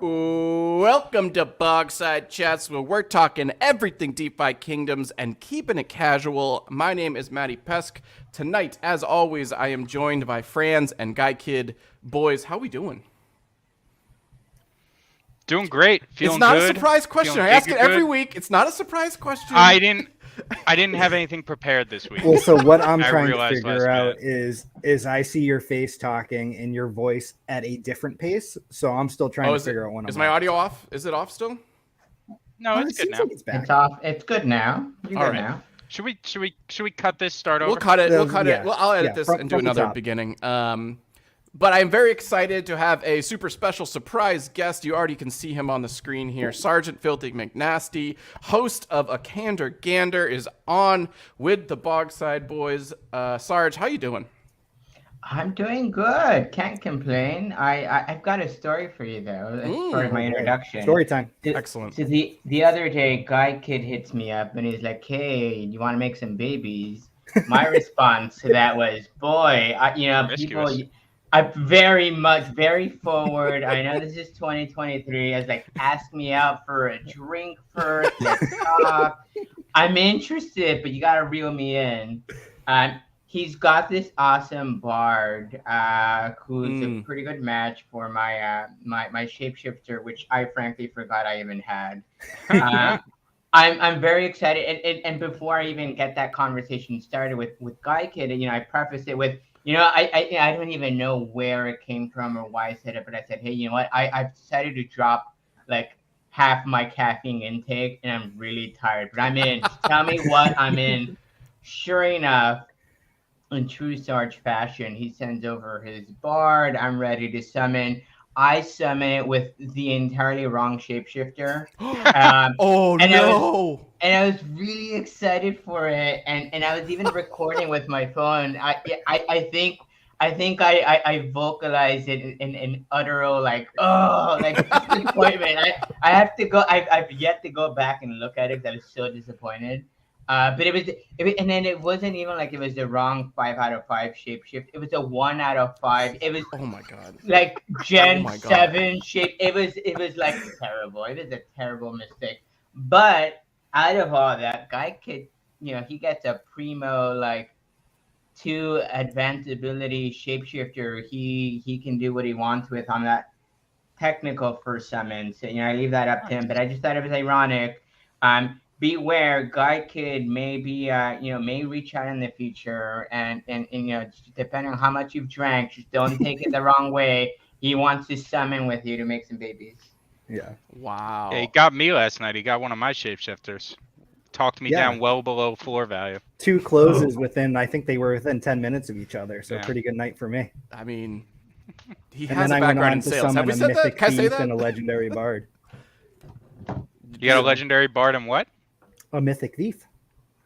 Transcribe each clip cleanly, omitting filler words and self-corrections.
Welcome to Bogside Chats, where we're talking everything Defikingdoms and keeping it casual. My name is Matty Pesk. Tonight, as always, I am joined by Franz and Guy Kid. Boys, how we doing? Doing great. Feeling It's not good. a surprise question. I ask it every week. It's not a surprise question. I didn't have anything prepared this week. Well, so what I'm I trying to realized figure last out is I see your face talking and your voice at a different pace. So I'm still trying to figure out when Is my audio off? Is it off still? No, it's good now. Like it's back. It's off. It's good now. You're All good right. now. Should we cut this? Start over. We'll cut it. Yeah. Well, I'll edit Yeah, this from- and do from the another top. beginning. But I'm very excited to have a super special surprise guest. You already can see him on the screen here. Sergeant Filthy McNasty, host of A Candor Gander, is on with the Bogside Boys. Sarge, how you doing? I'm doing good. Can't complain. I've got a story for you though. As part of my introduction. Story time. Excellent. So the other day, Guy Kid hits me up and he's like, "Hey, you want to make some babies?" My response to that was, "Boy, people." I'm very forward. I know this is 2023. I was like, ask me out for a drink first. Let's talk. I'm interested, but you gotta reel me in. He's got this awesome bard who's a pretty good match for my my shapeshifter, which I frankly forgot I even had. I'm very excited, and before I even get that conversation started with Guy Kid, I preface it with. I don't even know where it came from or why I said it, but I said, hey, you know what? I've decided to drop like half my caffeine intake, and I'm really tired. But I'm in. Tell me what I'm in. Sure enough, in true Sarge fashion, he sends over his bard. I'm ready to summon. I summon it with the entirely wrong shapeshifter. I was really excited for it, and I was even recording with my phone. I think I vocalized it in utteral disappointment. I have to go. I've yet to go back and look at it because I was so disappointed. But and then it wasn't even like it was the wrong 5 out of 5 shapeshift. It was a 1 out of 5. It was Oh my god. like Gen 7 shape. It was like terrible. It was a terrible mistake. But out of all that, Guy Kid, he gets a primo 2 advanced ability shapeshifter. He can do what he wants with on that technical first summon. So I leave that up to him. But I just thought it was ironic. Beware, Guy Kid may be may reach out in the future, and depending on how much you've drank, just don't take it the wrong way. He wants to summon with you to make some babies. Yeah. Wow. Yeah, he got me last night. He got one of my shapeshifters. Talked me down well below floor value. 2 closes I think they were within 10 minutes of each other. So pretty good night for me. I mean, he And has then a I went background on in to sales. Have summon we a said that? mythic Can I say thief that? and a legendary bard. You got a legendary bard and what? A mythic thief.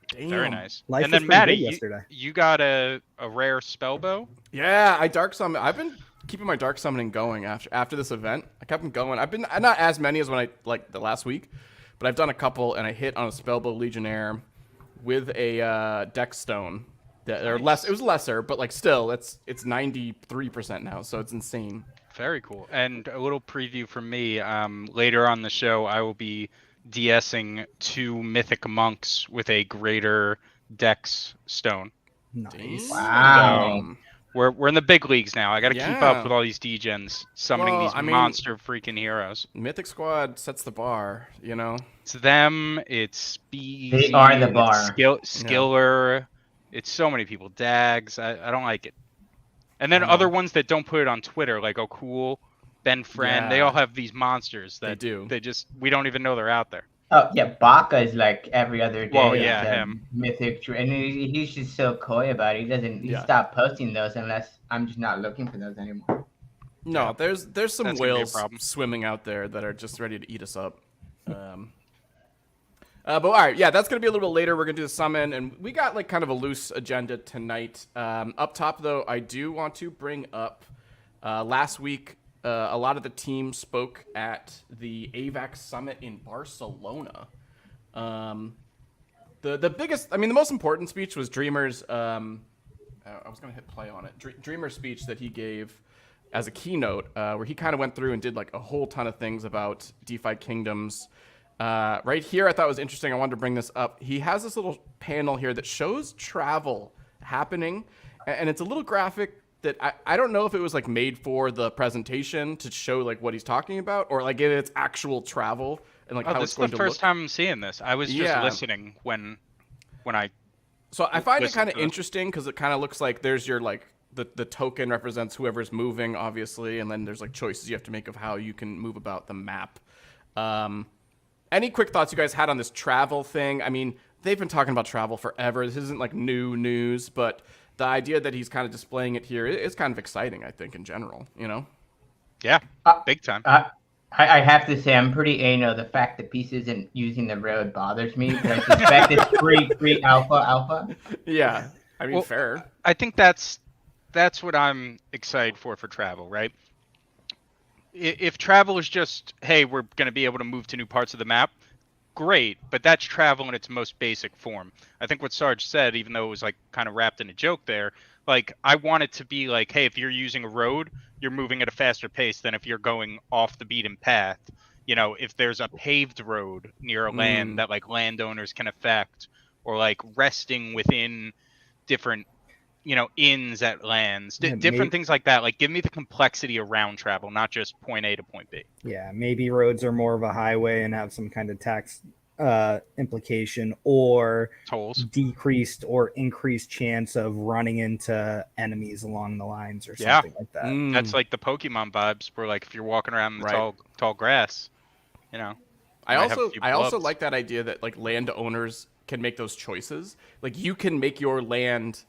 Damn. Very nice. Life And was then pretty Matty, good yesterday. you got a rare spell bow. Yeah, I dark summon. I've been keeping my dark summoning going after this event. I kept them going. I've been not as many as when I the last week, but I've done a couple, and I hit on a spellbow legionnaire with a dex stone. Or less. It was lesser, but still, it's 93% now, so it's insane. Very cool. And a little preview from me. Later on the show, I will be DSing 2 mythic monks with a greater dex stone. Nice. Wow. We're in the big leagues now. I got to keep Yeah. up with all these degens summoning these monster freaking heroes. Mythic Squad sets the bar, It's them. It's speed. They are the bar. Skiller. It's so many people. Dags. I don't like it. And then other ones that don't put it on Twitter, like Cool, Ben Friend. They all have these monsters that we don't even know they're out there. Oh yeah, Baka is like every other day. Well, yeah, him. Mythic, and he's just so coy about it. He stopped posting those unless I'm just not looking for those anymore. No, there's some That's gonna be a whales problem. swimming out there that are just ready to eat us up. But all right, that's gonna be a little bit later. We're gonna do the summon, and we got kind of a loose agenda tonight. Up top though, I do want to bring up last week. A lot of the team spoke at the AVAX summit in Barcelona. The biggest, the most important speech was Dreamer's. I was gonna hit play on it. Dreamer's speech that he gave as a keynote where he kind of went through and did like a whole ton of things about Defikingdoms. Right here, I thought was interesting. I wanted to bring this up. He has this little panel here that shows travel happening, and it's a little graphic that I don't know if it was like made for the presentation to show like what he's talking about, or like if it's actual travel and like how this it's going to look. This is the first time I'm seeing this. I was just listening when I. So I find it kind of interesting because it kind of looks like there's your like the token represents whoever's moving, obviously, and then there's like choices you have to make of how you can move about the map. Any quick thoughts you guys had on this travel thing? I mean, they've been talking about travel forever. This isn't like new news, but the idea that he's kind of displaying it here is kind of exciting, I think, in general, you know? Yeah, big time. I have to say, I'm pretty anal. The fact that Peace isn't using the road bothers me, but I suspect it's pre alpha. Yeah, I mean, fair. I think that's what I'm excited for travel, right? If travel is just, hey, we're going to be able to move to new parts of the map, great, but that's travel in its most basic form. I think what Sarge said, even though it was like kind of wrapped in a joke there, like I want it to be like, hey, if you're using a road, you're moving at a faster pace than if you're going off the beaten path. You know, if there's a paved road near a land that like landowners can affect, or like resting within different, you know, inns at lands, different things like that. Like, give me the complexity around travel, not just point A to point B. Yeah, maybe roads are more of a highway and have some kind of tax implication, or tolls, decreased or increased chance of running into enemies along the lines or something like that. That's like the Pokemon vibes, where like if you're walking around in the tall grass, you know. I also like that idea that like landowners can make those choices. Like you can make your land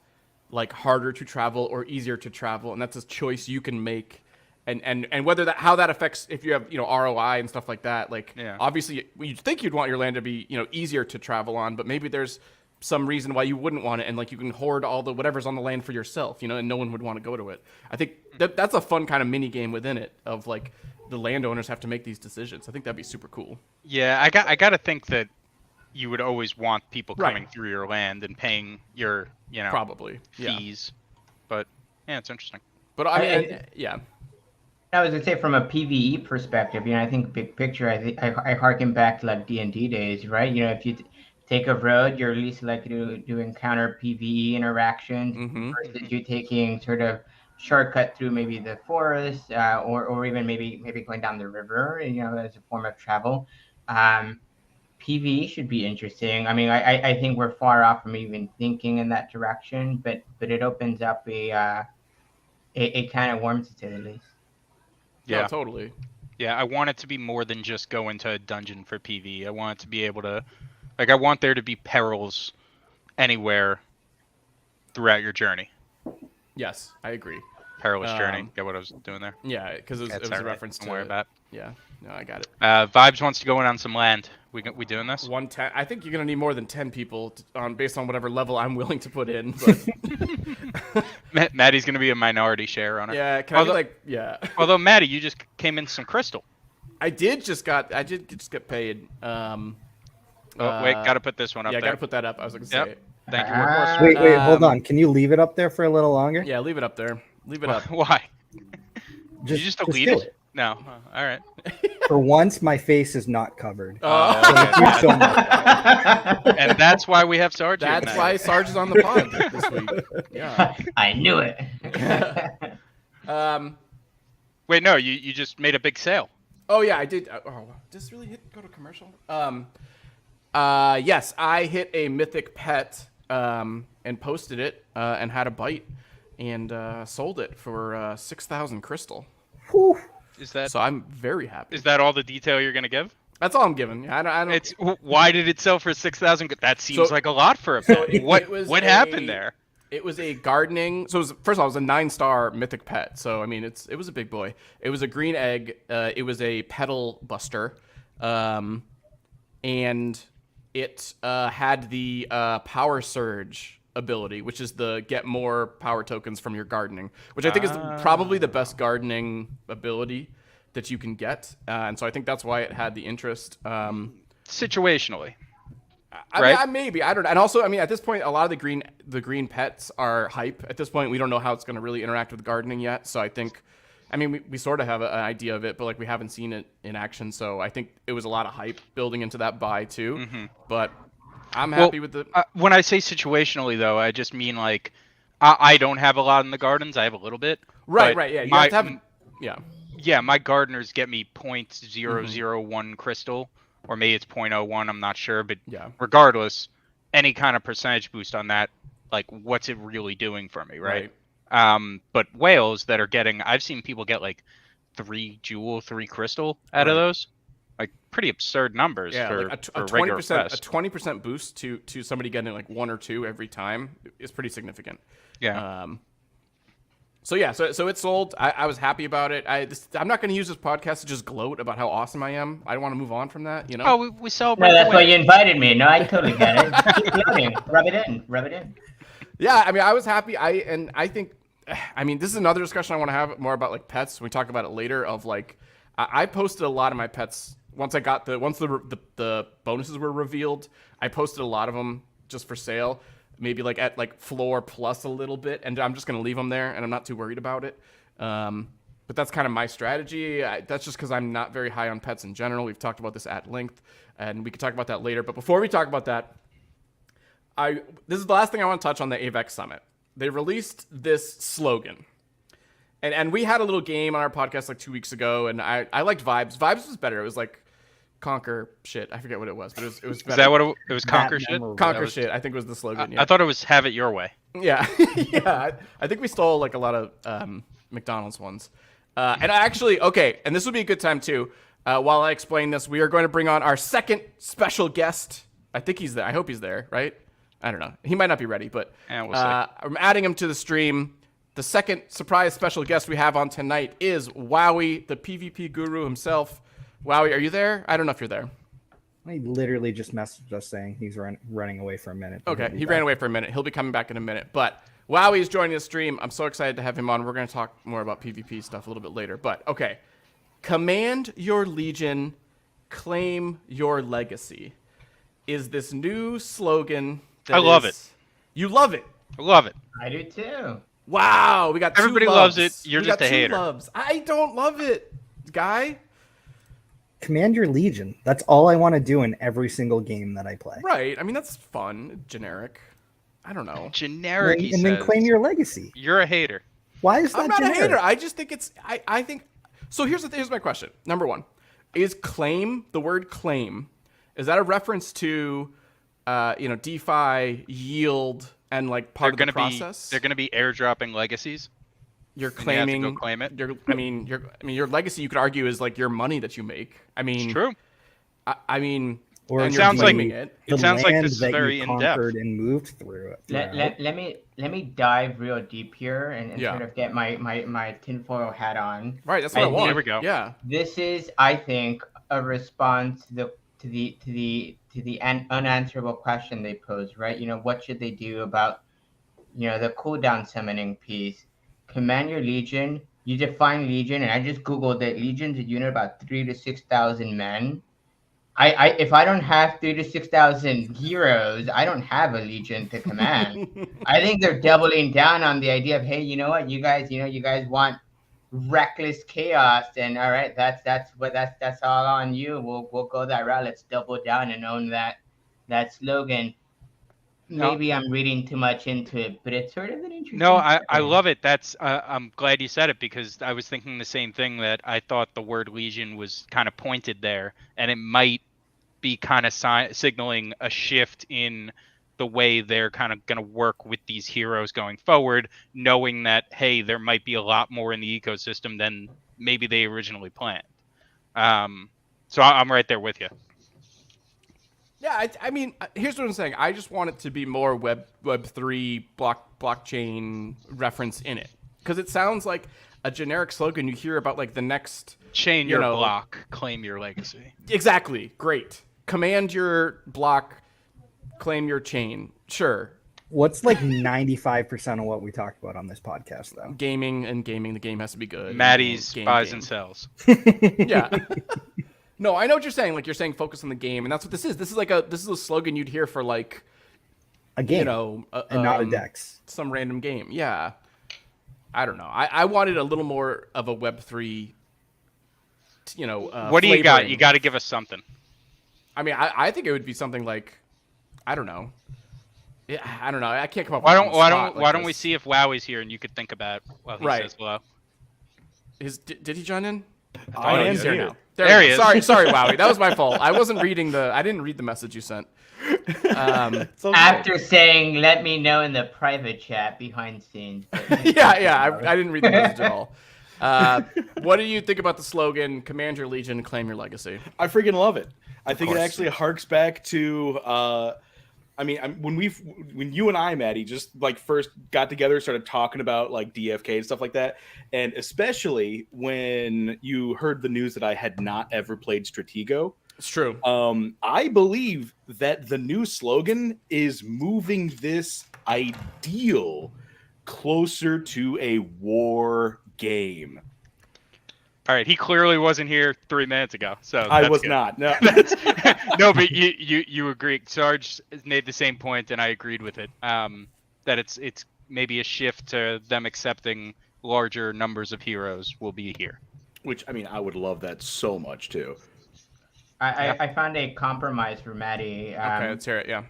like harder to travel or easier to travel, and that's a choice you can make. And whether that, how that affects, if you have, you know, ROI and stuff like that, like obviously you'd think you'd want your land to be, you know, easier to travel on, but maybe there's some reason why you wouldn't want it, and like you can hoard all the whatever's on the land for yourself, you know, and no one would want to go to it. I think that's a fun kind of mini game within it of like the landowners have to make these decisions. I think that'd be super cool. Yeah, I got to think that you would always want people coming through your land and paying your, you know, probably fees. But yeah, it's interesting. But I mean, I was gonna say, from a PVE perspective, you know, I think big picture, I harken back to like D&D days, right? You know, if you take a road, you're least likely to encounter PVE interactions versus you taking sort of shortcut through maybe the forest, or even maybe going down the river, you know, as a form of travel. PVE should be interesting. I mean, I think we're far off from even thinking in that direction, but it opens up a kind of warms it, to the least. Yeah, totally. Yeah, I want it to be more than just go into a dungeon for PvE. I want it to be able to, like, I want there to be perils anywhere throughout your journey. Yes, I agree. Perilous journey. Get what I was doing there? Yeah, because it was a reference to. Don't worry about it. Yeah, no, I got it. Vibes wants to go in on some land. We doing this? 110. I think you're gonna need more than 10 people based on whatever level I'm willing to put in. But Maddie's gonna be a minority share on it. Yeah, Although Maddie, you just came in some crystal. I did just get paid. Wait, gotta put this one up. Yeah, there. gotta put that up. I was gonna say. Thank you, Workhorse. Wait, hold on. Can you leave it up there for a little longer? Yeah, leave it up there. Leave it up. Why? Did you just delete it? No. All right. For once, my face is not covered. Thank you so much. And that's why we have Sarge. That's why Sarge is on the pod this week. Yeah. I knew it. Wait, no, you just made a big sale. Oh yeah, I did. Oh, does this really go to commercial? Yes, I hit a mythic pet and posted it and had a bite and sold it for 6,000 crystal. Whew. So I'm very happy. Is that all the detail you're gonna give? That's all I'm giving. I don't. Why did it sell for 6,000? That seems like a lot for a pet. What happened there? It was a gardening. So first of all, it was a 9-star mythic pet. So I mean, it was a big boy. It was a green egg. It was a petal buster, and it had the power surge ability, which is the get more power tokens from your gardening, which I think is probably the best gardening ability that you can get, and so I think that's why it had the interest. Situationally, right? I maybe, I don't know. And also, I mean, at this point, a lot of the green pets are hype. At this point, we don't know how it's going to really interact with gardening yet. So I think I mean, we sort of have an idea of it, but like we haven't seen it in action. So I think it was a lot of hype building into that buy too. Mm-hmm. But I'm happy with the. When I say situationally, though, I just mean like I don't have a lot in the gardens. I have a little bit. Right. Yeah. You have to have. Yeah. Yeah, my gardeners get me 0.001 crystal, or maybe it's 0.01. I'm not sure, but regardless, any kind of percentage boost on that, like what's it really doing for me, right? But whales that are getting, I've seen people get like 3 jewel, 3 crystal out of those, like pretty absurd numbers. Yeah, for, like for 20% boost to somebody getting like 1 or 2 every time is pretty significant. Yeah. So it's sold. I was happy about it. I'm not going to use this podcast to just gloat about how awesome I am. I want to move on from that, you know? Oh, we celebrate. No, that's why you invited me. No, I totally get it. Keep gloating. Rub it in. Yeah, I mean, I was happy. I think, I mean, this is another discussion I want to have more about like pets. We talk about it later. Of like, I posted a lot of my pets once the bonuses were revealed. I posted a lot of them just for sale. Maybe like at like floor plus a little bit, and I'm just going to leave them there, and I'm not too worried about it. But that's kind of my strategy. That's just because I'm not very high on pets in general. We've talked about this at length, and we can talk about that later. But before we talk about that, this is the last thing I want to touch on the AVEX Summit. They released this slogan, and we had a little game on our podcast like 2 weeks ago, and I liked Vibes. Vibes was better. It was like conquer shit. I forget what it was, but it was better. Is that what it was? Conquer shit? Conquer shit, I think was the slogan. Yeah. I thought it was have it your way. Yeah. Yeah. I think we stole like a lot of McDonald's ones. And I actually, okay, and this would be a good time too. While I explain this, we are going to bring on our second special guest. I think he's there. I hope he's there, right? I don't know. He might not be ready, but we'll see. I'm adding him to the stream. The second surprise special guest we have on tonight is Wowie, the PvP guru himself. Wowie, are you there? I don't know if you're there. He literally just messaged us saying he's running away for a minute. Okay, he ran away for a minute. He'll be coming back in a minute. But Wowie is joining the stream. I'm so excited to have him on. We're going to talk more about PvP stuff a little bit later. But, okay. Command your legion, claim your legacy is this new slogan. I love it. You love it? I love it. I do too. Wow, we got Everybody two loves loves. it. You're we just got a two hater. Loves. I don't love it, guy. Command your legion. That's all I want to do in every single game that I play. Right. I mean, that's fun. Generic. I don't know. Generic, and then claim your legacy. You're a hater. Why is that I'm not generic? a hater. I just think it's... I think... So here's my question. Number one. Is claim, the word claim, is that a reference to, DeFi, yield, and like part of the process? They're going to be airdropping legacies. You're claiming. You have to go claim it. Your legacy, you could argue, is like your money that you make. I mean, it's true. I mean, or it sounds like it. It sounds like this is that very you in depth. conquered and moved through it. Let me dive real deep here and sort of get my tinfoil hat on. Right, that's what I want. Here we go. Yeah. This is, I think, a response to the unanswerable question they posed. Right? What should they do about the cooldown summoning piece? Command your legion. You define legion, and I just googled that legion's a unit about 3,000 to 6,000 men. If I don't have 3,000 to 6,000 heroes, I don't have a legion to command. I think they're doubling down on the idea of, hey, you know what, you guys want reckless chaos, and all right, that's all on you. We'll go that route. Let's double down and own that slogan. Maybe I'm reading too much into it, but it's sort of an interesting. No, I love it. That's I'm glad you said it, because I was thinking the same thing, that I thought the word legion was kind of pointed there, and it might be kind of signaling a shift in the way they're kind of going to work with these heroes going forward, knowing that, hey, there might be a lot more in the ecosystem than maybe they originally planned. So I'm right there with you. Yeah, I mean, here's what I'm saying. I just want it to be more Web3 blockchain reference in it, because it sounds like a generic slogan you hear about like the next chain your block, claim your legacy. Exactly. Great. Command your block, claim your chain. Sure. What's like 95% of what we talked about on this podcast, though? Gaming. The game has to be good. Maddie's buys and sells. Yeah. No, I know what you're saying. Like, you're saying focus on the game, and that's what this is. This is a slogan you'd hear for like a game, and not a dex. Some random game. Yeah. I don't know. I wanted a little more of a Web3. What do you got? You got to give us something. I mean, I think it would be something like, I don't know. I don't know. I can't come up. Why with don't we see if Wowie's here and you could think about it while he says hello? Did he join in? I am here now. There he is. Sorry, Wowie. That was my fault. I didn't read the message you sent. After saying, "Let me know in the private chat behind scenes." yeah. I didn't read the message at all. What do you think about the slogan "Command your legion, claim your legacy"? I freaking love it. I think it actually harks back to. When you and I, Maddie, just like first got together, started talking about like DFK and stuff like that, and especially when you heard the news that I had not ever played Stratego. It's true. I believe that the new slogan is moving this ideal closer to a war game. All right, he clearly wasn't here 3 minutes ago, so I was good. not. No, no, but you agreed. Sarge made the same point, and I agreed with it. That it's maybe a shift to them accepting larger numbers of heroes will be here. Which, I mean, I would love that so much too. I found a compromise for Maddie. Okay, let's hear it. Yeah.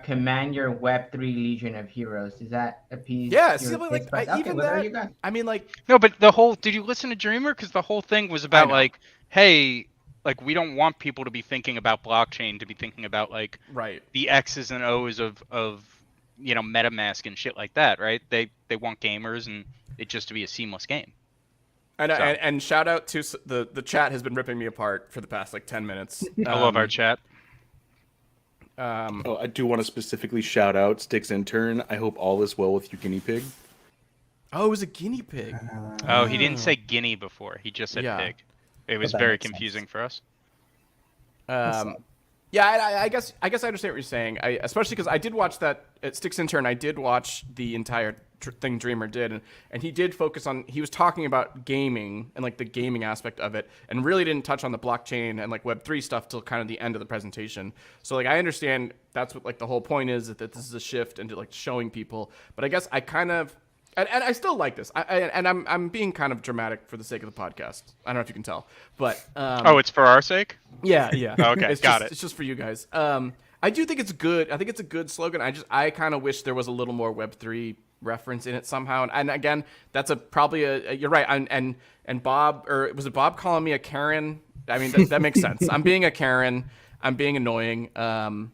Command your Web3 Legion of Heroes. Does that appease? Yeah, see, even that. I mean, like. No, but the whole. Did you listen to Dreamer? Because the whole thing was about like, hey, like we don't want people to be thinking about blockchain, to be thinking about like the X's and O's of MetaMask and shit like that, right? They want gamers and it just to be a seamless game. And shout out to the chat has been ripping me apart for the past like 10 minutes. I love our chat. I do want to specifically shout out Sticks Intern. I hope all is well with your guinea pig. Oh, it was a guinea pig. He didn't say guinea before. He just said pig. It was very confusing for us. Yeah, I guess I understand what you're saying. Especially because I did watch that at Sticks Intern. I did watch the entire thing Dreamer did, and he did focus on. He was talking about gaming and like the gaming aspect of it, and really didn't touch on the blockchain and like Web3 stuff till kind of the end of the presentation. So like I understand that's what like the whole point is, that this is a shift into like showing people. But I guess I kind of. And I still like this. I'm being kind of dramatic for the sake of the podcast. I don't know if you can tell, but it's for our sake. Yeah. Okay, got it. It's just for you guys. I do think it's good. I think it's a good slogan. I kind of wish there was a little more Web3 reference in it somehow. And again, that's probably you're right. And Bob, or was it Bob calling me a Karen? I mean that makes sense. I'm being a Karen. I'm being annoying. That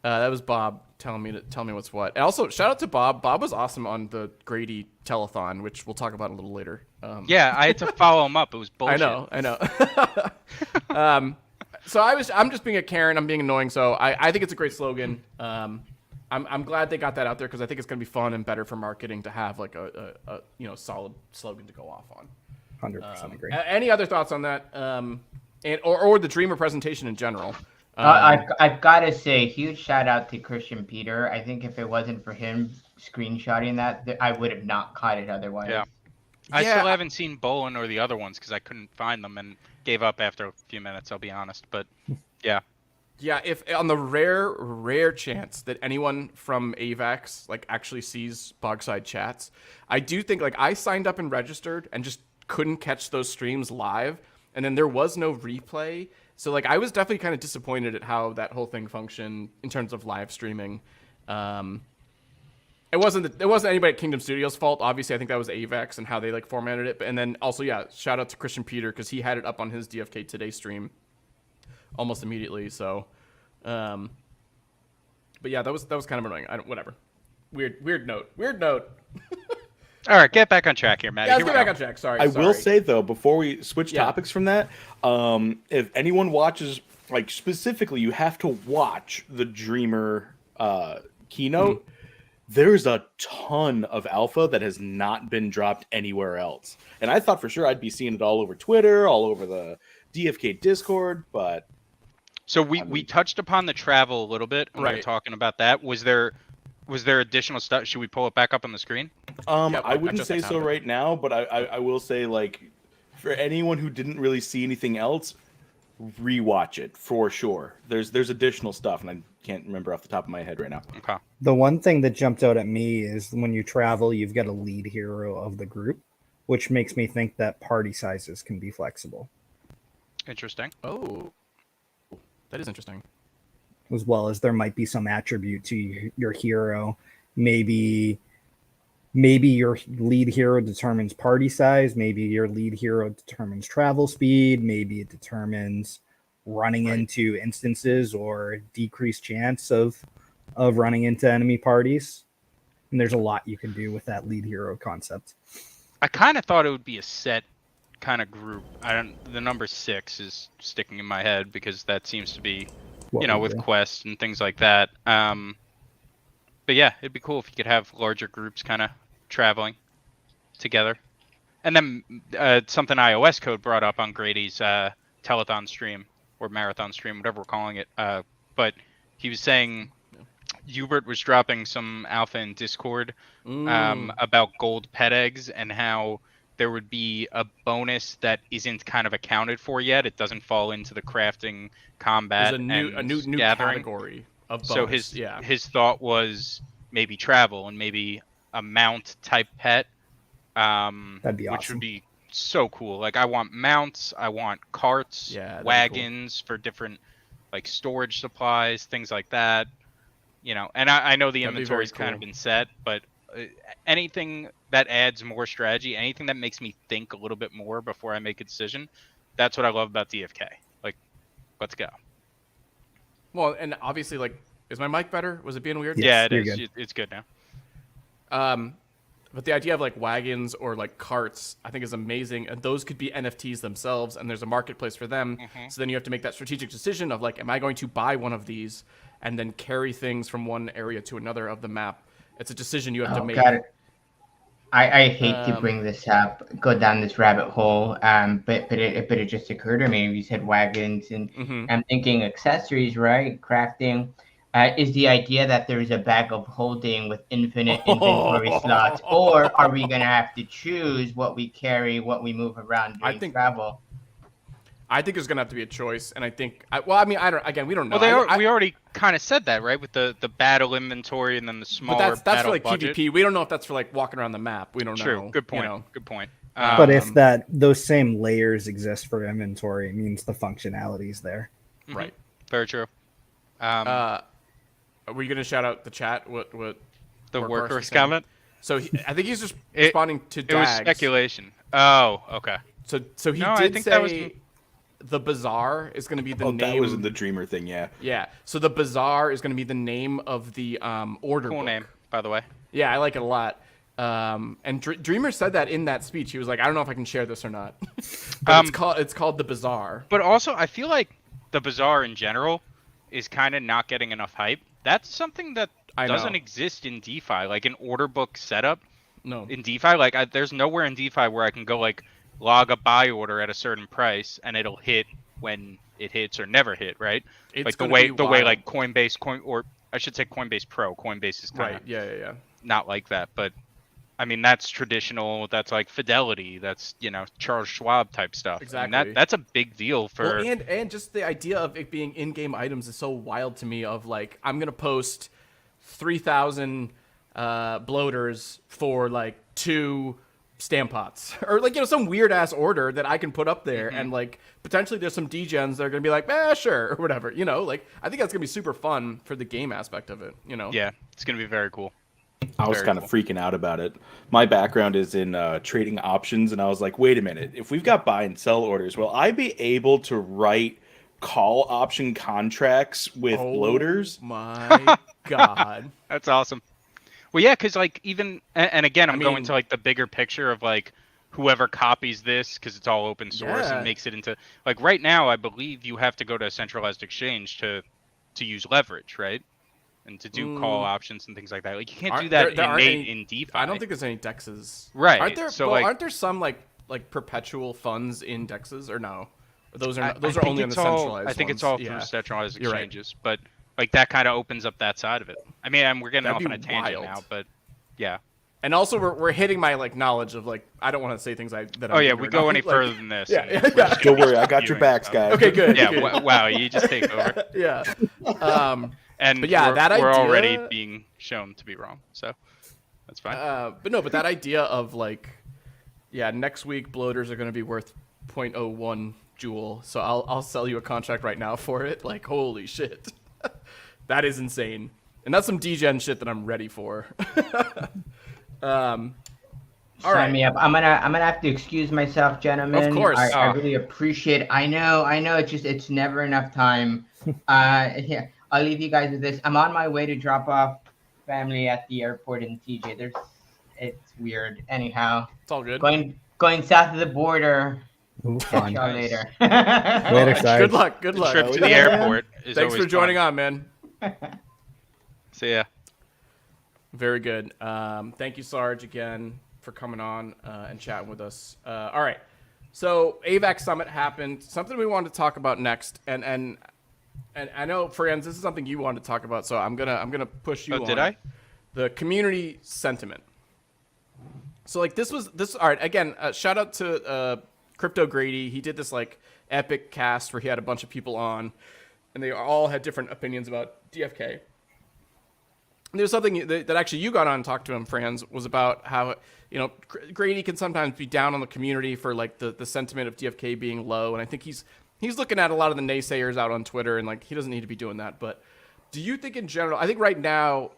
was Bob telling me what's what. And also, shout out to Bob. Bob was awesome on the Grady telethon, which we'll talk about a little later. I had to follow him up. It was bullshit. I know. So I'm just being a Karen. I'm being annoying. So I think it's a great slogan. I'm glad they got that out there because I think it's gonna be fun and better for marketing to have like a solid slogan to go off on. 100% agree. Any other thoughts on that? Or the Dreamer presentation in general? I've got to say, huge shout out to Christian Peter. I think if it wasn't for him screenshotting that, I would have not caught it otherwise. Yeah. I still haven't seen Bolin or the other ones because I couldn't find them and gave up after a few minutes, I'll be honest. But yeah. Yeah, if on the rare chance that anyone from AVAX like actually sees Bogside chats, I do think like I signed up and registered and just couldn't catch those streams live, and then there was no replay. So like I was definitely kind of disappointed at how that whole thing functioned in terms of live streaming. It wasn't anybody at Kingdom Studios' fault. Obviously, I think that was AVAX and how they like formatted it. And then also, shout out to Christian Peter because he had it up on his DFK Today stream almost immediately. So, but yeah, that was kind of annoying. Whatever. Weird note. All right, get back on track here, Matt. Yeah, let's get back on track. Sorry. I will say though, before we switch topics from that, if anyone watches, like specifically, you have to watch the Dreamer keynote. Mm-hmm. There's a ton of alpha that has not been dropped anywhere else, and I thought for sure I'd be seeing it all over Twitter, all over the DFK Discord, but. So we touched upon the travel a little bit when we were talking about that. Was there additional stuff? Should we pull it back up on the screen? I wouldn't say so right now, but I will say, like, for anyone who didn't really see anything else, rewatch it for sure. There's additional stuff, and I can't remember off the top of my head right now. Okay. The one thing that jumped out at me is when you travel, you've got a lead hero of the group, which makes me think that party sizes can be flexible. Interesting. Oh, that is interesting. As well as there might be some attribute to your hero. Maybe your lead hero determines party size. Maybe your lead hero determines travel speed. Maybe it determines running into instances or decreased chance of running into enemy parties. And there's a lot you can do with that lead hero concept. I kind of thought it would be a set kind of group. The number 6 is sticking in my head because that seems to be, with quests and things like that. But yeah, it'd be cool if you could have larger groups kind of traveling together. And then something iOS Code brought up on Grady's telethon stream or marathon stream, whatever we're calling it. But he was saying Hubert was dropping some alpha in Discord about gold pet eggs and how there would be a bonus that isn't kind of accounted for yet. It doesn't fall into the crafting, combat, There's a new gathering category of bonus. So his thought was maybe travel and maybe a mount type pet, that'd be awesome. Which would be so cool. Like I want mounts, I want carts, wagons for different like storage supplies, things like that. And I know the inventory's kind of been set, but anything that adds more strategy, anything that makes me think a little bit more before I make a decision, that's what I love about DFK. Like, let's go. Well, and obviously, like, is my mic better? Was it being weird? Yes, yeah, it is. Good. It's good now. But the idea of like wagons or like carts, I think is amazing. And those could be NFTs themselves, and there's a marketplace for them. So then you have to make that strategic decision of like, am I going to buy one of these and then carry things from one area to another of the map? It's a decision you have to make. Got it. I hate to bring this up, go down this rabbit hole, but it just occurred to me. You said wagons, and I'm thinking accessories, right? Crafting. Is the idea that there's a bag of holding with infinite inventory slots, or are we gonna have to choose what we carry, what we move around during travel? I think there's gonna have to be a choice, and I think, I don't. Again, we don't know. Well, we already kind of said that, right? With the battle inventory and then the smaller. But that's for like budget. PvP. We don't know if that's for like walking around the map. We don't know. True. Good point. Good point. But if those same layers exist for inventory, it means the functionality is there. Right. Very true. Were you gonna shout out the chat? What the workers comment? So I think he's just responding to Dags. It was speculation. Oh, okay. So he did say the Bazaar is going to be the name. That was in the Dreamer thing, yeah. Yeah. So the Bazaar is going to be the name of the order book. Cool name, by the way. Yeah, I like it a lot. And Dreamer said that in that speech. He was like, I don't know if I can share this or not. But it's called the Bazaar. But also, I feel like the Bazaar in general is kind of not getting enough hype. That's something that doesn't exist in DeFi, like an order book setup. No. In DeFi, like there's nowhere in DeFi where I can go like log a buy order at a certain price and it'll hit when it hits or never hit, right? It's like the way like Coinbase or I should say Coinbase Pro. Coinbase is kind of yeah. not like that, but I mean that's traditional. That's like Fidelity. That's Charles Schwab type stuff. Exactly. I mean, that's a big deal for. Well, and just the idea of it being in-game items is so wild to me. Of like I'm gonna post 3,000 bloaters for like 2 stamp pots or like some weird ass order that I can put up there and like potentially there's some degens that are gonna be like sure or whatever like I think that's gonna be super fun for the game aspect of it. Yeah, it's gonna be very cool. I was kind of freaking out about it. My background is in trading options, and I was like, wait a minute. If we've got buy and sell orders, will I be able to write call option contracts with bloaters? My God. That's awesome. Well, yeah, because like even, and again, I'm going to like the bigger picture of like whoever copies this, because it's all open source and makes it into, like right now, I believe you have to go to a centralized exchange to use leverage, right? And to do call options and things like that. Like you can't do that in DeFi. I don't think there's any dexes. Right. Aren't there? So aren't there some like perpetual funds in dexes or no? Those are only on the centralized. I think it's all through centralized exchanges, but like that kind of opens up that side of it. I mean, we're getting off on a tangent now, but yeah. And also, we're hitting my like knowledge of like I don't want to say things that. Oh I'm yeah, we go any further than this. Yeah. Don't worry, I got your backs, guys. Okay, good. Yeah. Good. Wow, you just take over. Yeah. And but yeah, we're idea, already being shown to be wrong, so that's fine. But that idea of like, yeah, next week bloaters are going to be worth 0.01 joule, so I'll sell you a contract right now for it. Like, holy shit, that is insane, and that's some degen shit that I'm ready for. Sign me up. I'm gonna have to excuse myself, gentlemen. Of course. I really appreciate it. I know. It's never enough time. Yeah, I'll leave you guys with this. I'm on my way to drop off family at the airport in TJ. It's weird. Anyhow, it's all good. Going south of the border. Ooh, fun. Y'all later. Later, Sarge. Good luck. Good luck. Trip to the airport. Is Thanks for joining fun. on, man. See ya. Very good. Thank you, Sarge, again for coming on and chatting with us. All right. So AVAC Summit happened. Something we wanted to talk about next, and I know, friends, this is something you wanted to talk about. So I'm gonna push you. Oh, did I? The community sentiment. So like this. All right. Again, shout out to Crypto Grady. He did this like epic cast where he had a bunch of people on, and they all had different opinions about DFK. There's something that actually you got on and talked to him, Franz, was about how, Grady can sometimes be down on the community for like the sentiment of DFK being low. And I think he's looking at a lot of the naysayers out on Twitter, and like he doesn't need to be doing that. But do you think in general, I think right now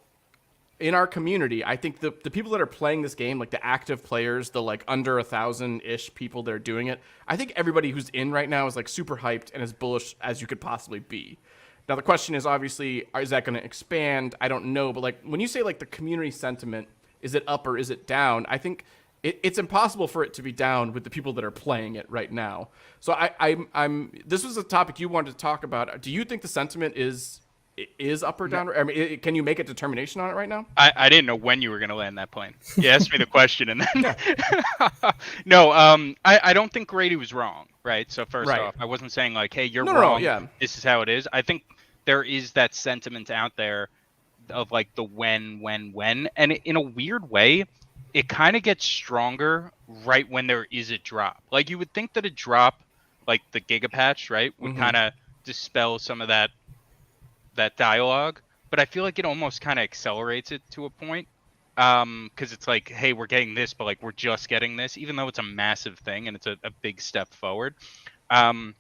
in our community, I think the people that are playing this game, like the active players, the like under 1,000-ish people that are doing it, I think everybody who's in right now is like super hyped and as bullish as you could possibly be. Now, the question is obviously, is that going to expand? I don't know. But like when you say like the community sentiment, is it up or is it down? I think it's impossible for it to be down with the people that are playing it right now. So I'm this was a topic you wanted to talk about. Do you think the sentiment is up or down? I mean, can you make a determination on it right now? I didn't know when you were going to land that plane. You asked me the question and then no, I don't think Grady was wrong, right? So first off, I wasn't saying like, hey, you're wrong. Yeah. This is how it is. I think there is that sentiment out there of like the when, and in a weird way, it kind of gets stronger right when there is a drop. Like you would think that a drop like the Gigapatch, right, would kind of dispel some of that dialogue, but I feel like it almost kind of accelerates it to a point, because it's like, hey, we're getting this, but like we're just getting this, even though it's a massive thing and it's a big step forward. I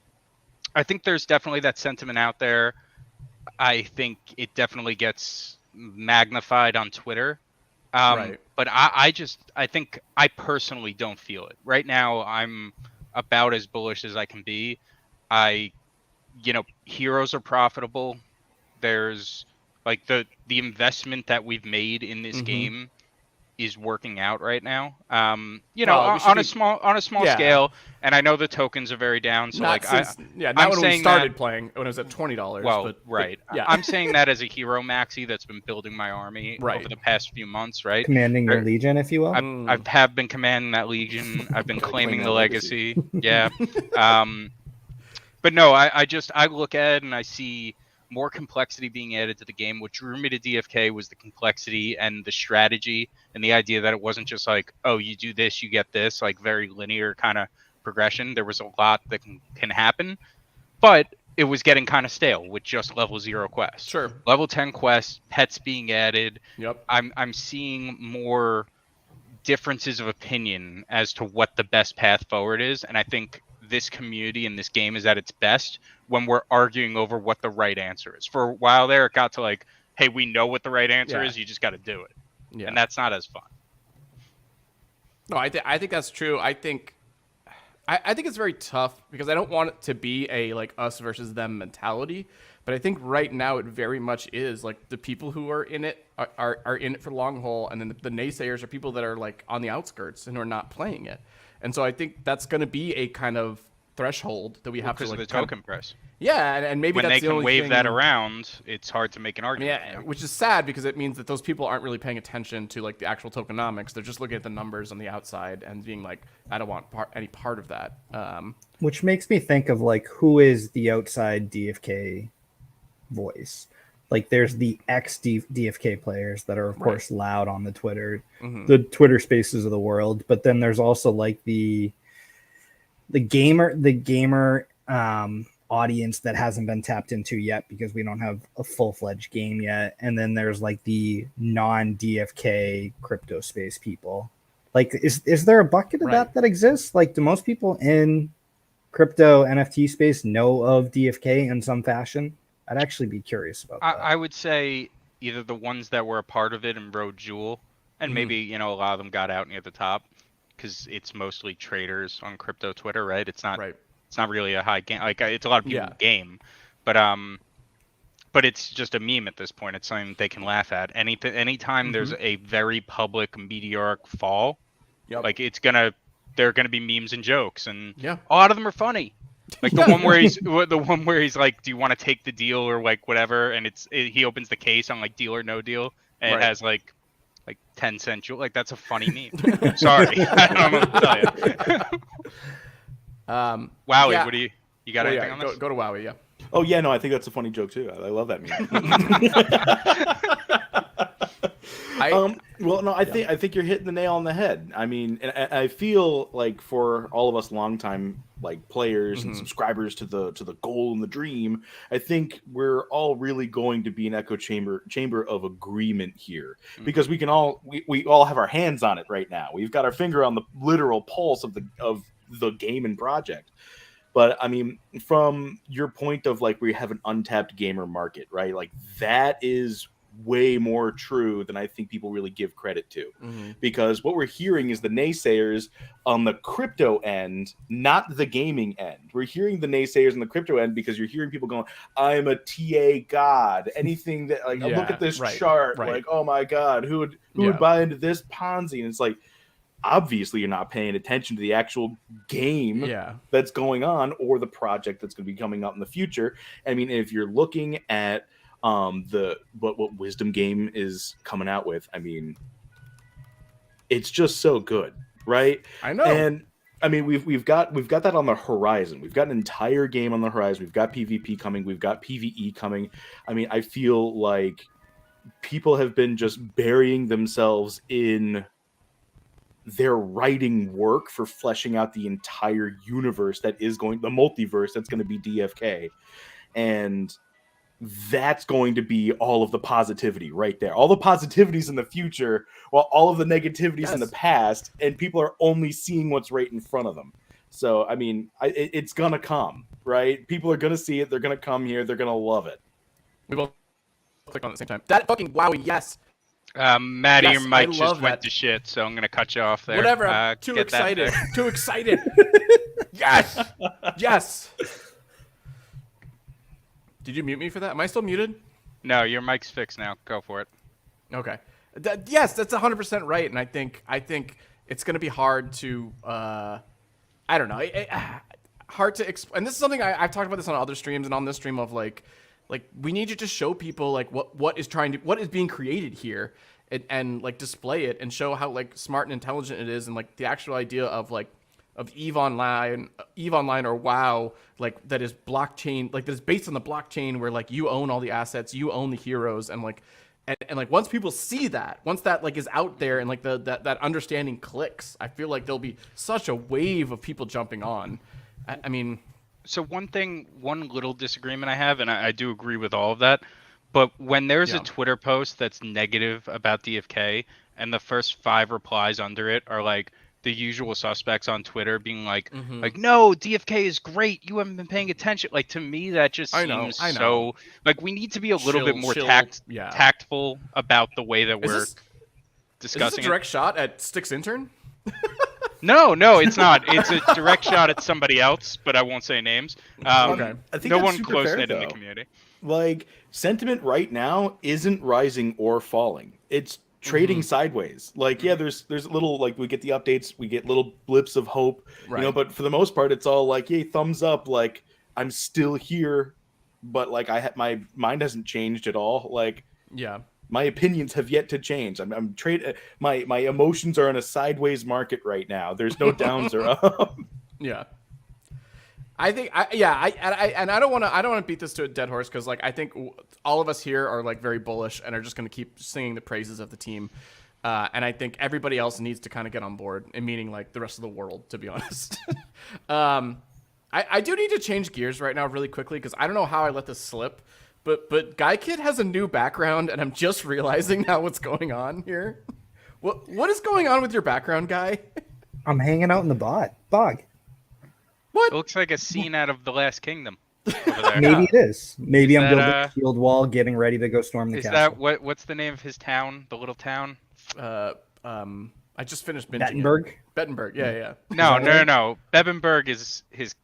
think there's definitely that sentiment out there. I think it definitely gets magnified on Twitter. Right. But I think I personally don't feel it. Right now, I'm about as bullish as I can be. Heroes are profitable. There's like the investment that we've made in this game is working out right now. On a small scale, and I know the tokens are very down. So not when we started playing when it was at $20. Well, right. Yeah. I'm saying that as a hero maxi that's been building my army over the past few months, right? Commanding your legion, if you will. I have been commanding that legion. I've been claiming the legacy. Yeah. But no, I look at it and I see more complexity being added to the game. What drew me to DFK was the complexity and the strategy and the idea that it wasn't just like, oh, you do this, you get this, like very linear kind of progression. There was a lot that can happen, but it was getting kind of stale with just level 0 quests. Sure. Level 10 quests, pets being added. Yep. I'm seeing more differences of opinion as to what the best path forward is, and I think this community and this game is at its best when we're arguing over what the right answer is. For a while there, it got to like, hey, we know what the right answer is. You just got to do it. Yeah. And that's not as fun. No, I think that's true. I think it's very tough because I don't want it to be a like us versus them mentality. But I think right now it very much is like the people who are in it are in it for the long haul. And then the naysayers are people that are like on the outskirts and who are not playing it. And so I think that's going to be a kind of threshold that we have to like because of the token price. Yeah, and maybe when that's they the can only wave thing... that around, it's hard to make an argument. Yeah, which is sad because it means that those people aren't really paying attention to like the actual tokenomics. They're just looking at the numbers on the outside and being like, I don't want any part of that. Which makes me think of like who is the outside DFK voice. Like there's the DFK players that are of course loud on the Twitter, Mm-hmm. the Twitter spaces of the world, but then there's also like the gamer audience that hasn't been tapped into yet because we don't have a full-fledged game yet. And then there's like the non-DFK crypto space people. Like is there a bucket of that exists? Like do most people in crypto NFT space know of DFK in some fashion? I'd actually be curious about that. I would say either the ones that were a part of it and rode Jewel, and maybe, a lot of them got out near the top because it's mostly traders on crypto Twitter, right? It's not it's not really a high game. Like it's a lot of people game, but it's just a meme at this point. It's something they can laugh at. Anytime there's a very public meteoric fall, like there are gonna be memes and jokes, and a lot of them are funny. Like the one where he's like, "Do you want to take the deal or like whatever?" And he opens the case on like Deal or No Deal, and it has like 10-cent jewel. Like that's a funny meme. Sorry, I don't know what to tell you. Wowie, what do you got anything on this? Go to Wowie, yeah. Oh yeah, no, I think that's a funny joke too. I love that meme. I think you're hitting the nail on the head. I mean, and I feel like for all of us longtime like players and subscribers to the goal and the dream, I think we're all really going to be an echo chamber of agreement here because we all have our hands on it right now. We've got our finger on the literal pulse of the game and project. But I mean, from your point of like we have an untapped gamer market, right? Like that is way more true than I think people really give credit to. Because what we're hearing is the naysayers on the crypto end, not the gaming end. We're hearing the naysayers on the crypto end because you're hearing people going, I'm a TA god. Anything that like look at this chart, like, oh my god, who would buy into this Ponzi? And it's like, obviously you're not paying attention to the actual game that's going on or the project that's going to be coming up in the future. I mean, if you're looking at what Wisdom Game is coming out with, I mean, it's just so good, right? I know. And I mean, we've got that on the horizon. We've got an entire game on the horizon. We've got PvP coming. We've got PvE coming. I mean, I feel like people have been just burying themselves in their writing work for fleshing out the entire universe the multiverse that's going to be DFK. And that's going to be all of the positivity right there. All the positivities in the future, while all of the negativities in the past, and people are only seeing what's right in front of them. So, I mean, it's going to come, right? People are going to see it. They're going to come here. They're going to love it. We both click on it at the same time. That fucking Wowie, yes. Maddie, your mic just went to shit, so I'm going to cut you off there. Whatever, I'm too excited. Too excited. Yes. Yes. Did you mute me for that? Am I still muted? No, your mic's fixed now. Go for it. Okay. Yes, that's 100% right, and I think it's going to be hard to, I don't know, hard to explain. And this is something I've talked about this on other streams and on this stream of like we need you to show people like what is being created here, and like display it and show how like smart and intelligent it is, and like the actual idea of EVE Online or WoW, like that is blockchain, like that is based on the blockchain where like you own all the assets, you own the heroes, and like and like once people see that, once that like is out there and like that understanding clicks, I feel like there'll be such a wave of people jumping on. I mean, so one little disagreement I have, and I do agree with all of that, but when there's a Twitter post that's negative about DFK and the first 5 replies under it are like the usual suspects on Twitter being like, no, DFK is great. You haven't been paying attention. Like, to me, that just seems so, like, we need to be a little bit more tactful about the way that we're discussing it. Is this a direct shot at Styx Intern? No, it's not. It's a direct shot at somebody else, but I won't say names. Okay. I think no one close-knit in the community. Like, sentiment right now isn't rising or falling. It's trading sideways. Like, yeah, there's little, like, we get the updates, we get little blips of hope, you know, but for the most part, it's all like, yay, thumbs up, like, I'm still here, but like my mind hasn't changed at all. Like, my opinions have yet to change. My emotions are in a sideways market right now. There's no downs or up. Yeah. I think, and I don't want to beat this to a dead horse because like I think all of us here are like very bullish and are just going to keep singing the praises of the team, and I think everybody else needs to kind of get on board, and meaning like the rest of the world, to be honest. I do need to change gears right now really quickly because I don't know how I let this slip, but Guy Kid has a new background and I'm just realizing now what's going on here. What is going on with your background, Guy? I'm hanging out in the bog. What? It looks like a scene out of The Last Kingdom over there. Maybe it is. Maybe I'm that, building a shield wall, getting ready to go storm the Is castle. that what's the name of his town? The little town? I just finished binging Bettenberg? it. Bettenberg, yeah. No. Bebenberg is his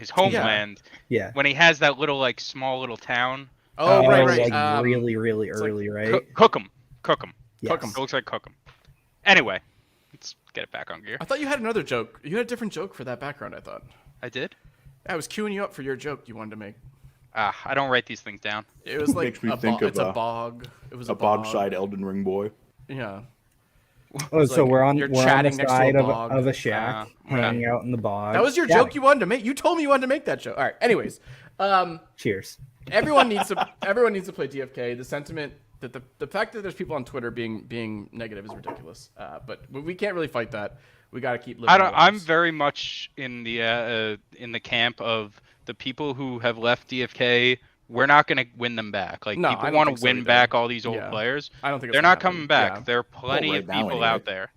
homeland. Yeah. When he has that little like small little town. Oh, right. Like really early, right? Cookham. Yes. It looks like Cookham. Anyway, let's get it back on gear. I thought you had another joke. You had a different joke for that background, I thought. I did? I was queuing you up for your joke you wanted to make. I don't write these things down. It was like Makes me think of it's a bog. It was a bog-side Elden Ring boy. Yeah. Oh, so like we're on you're the chatting next to a side bog. of a shack, hanging out in the bog. That was your joke you wanted to make. You told me you wanted to make that joke. All right. Anyways, Cheers. everyone needs to play DFK. The sentiment that the fact that there's people on Twitter being negative is ridiculous. But we can't really fight that. We got to keep living. I'm very much in the camp of the people who have left DFK. We're not going to win them back. Like people want to win back all these old players. I don't think they're not coming back. Yeah. There are plenty of people out there.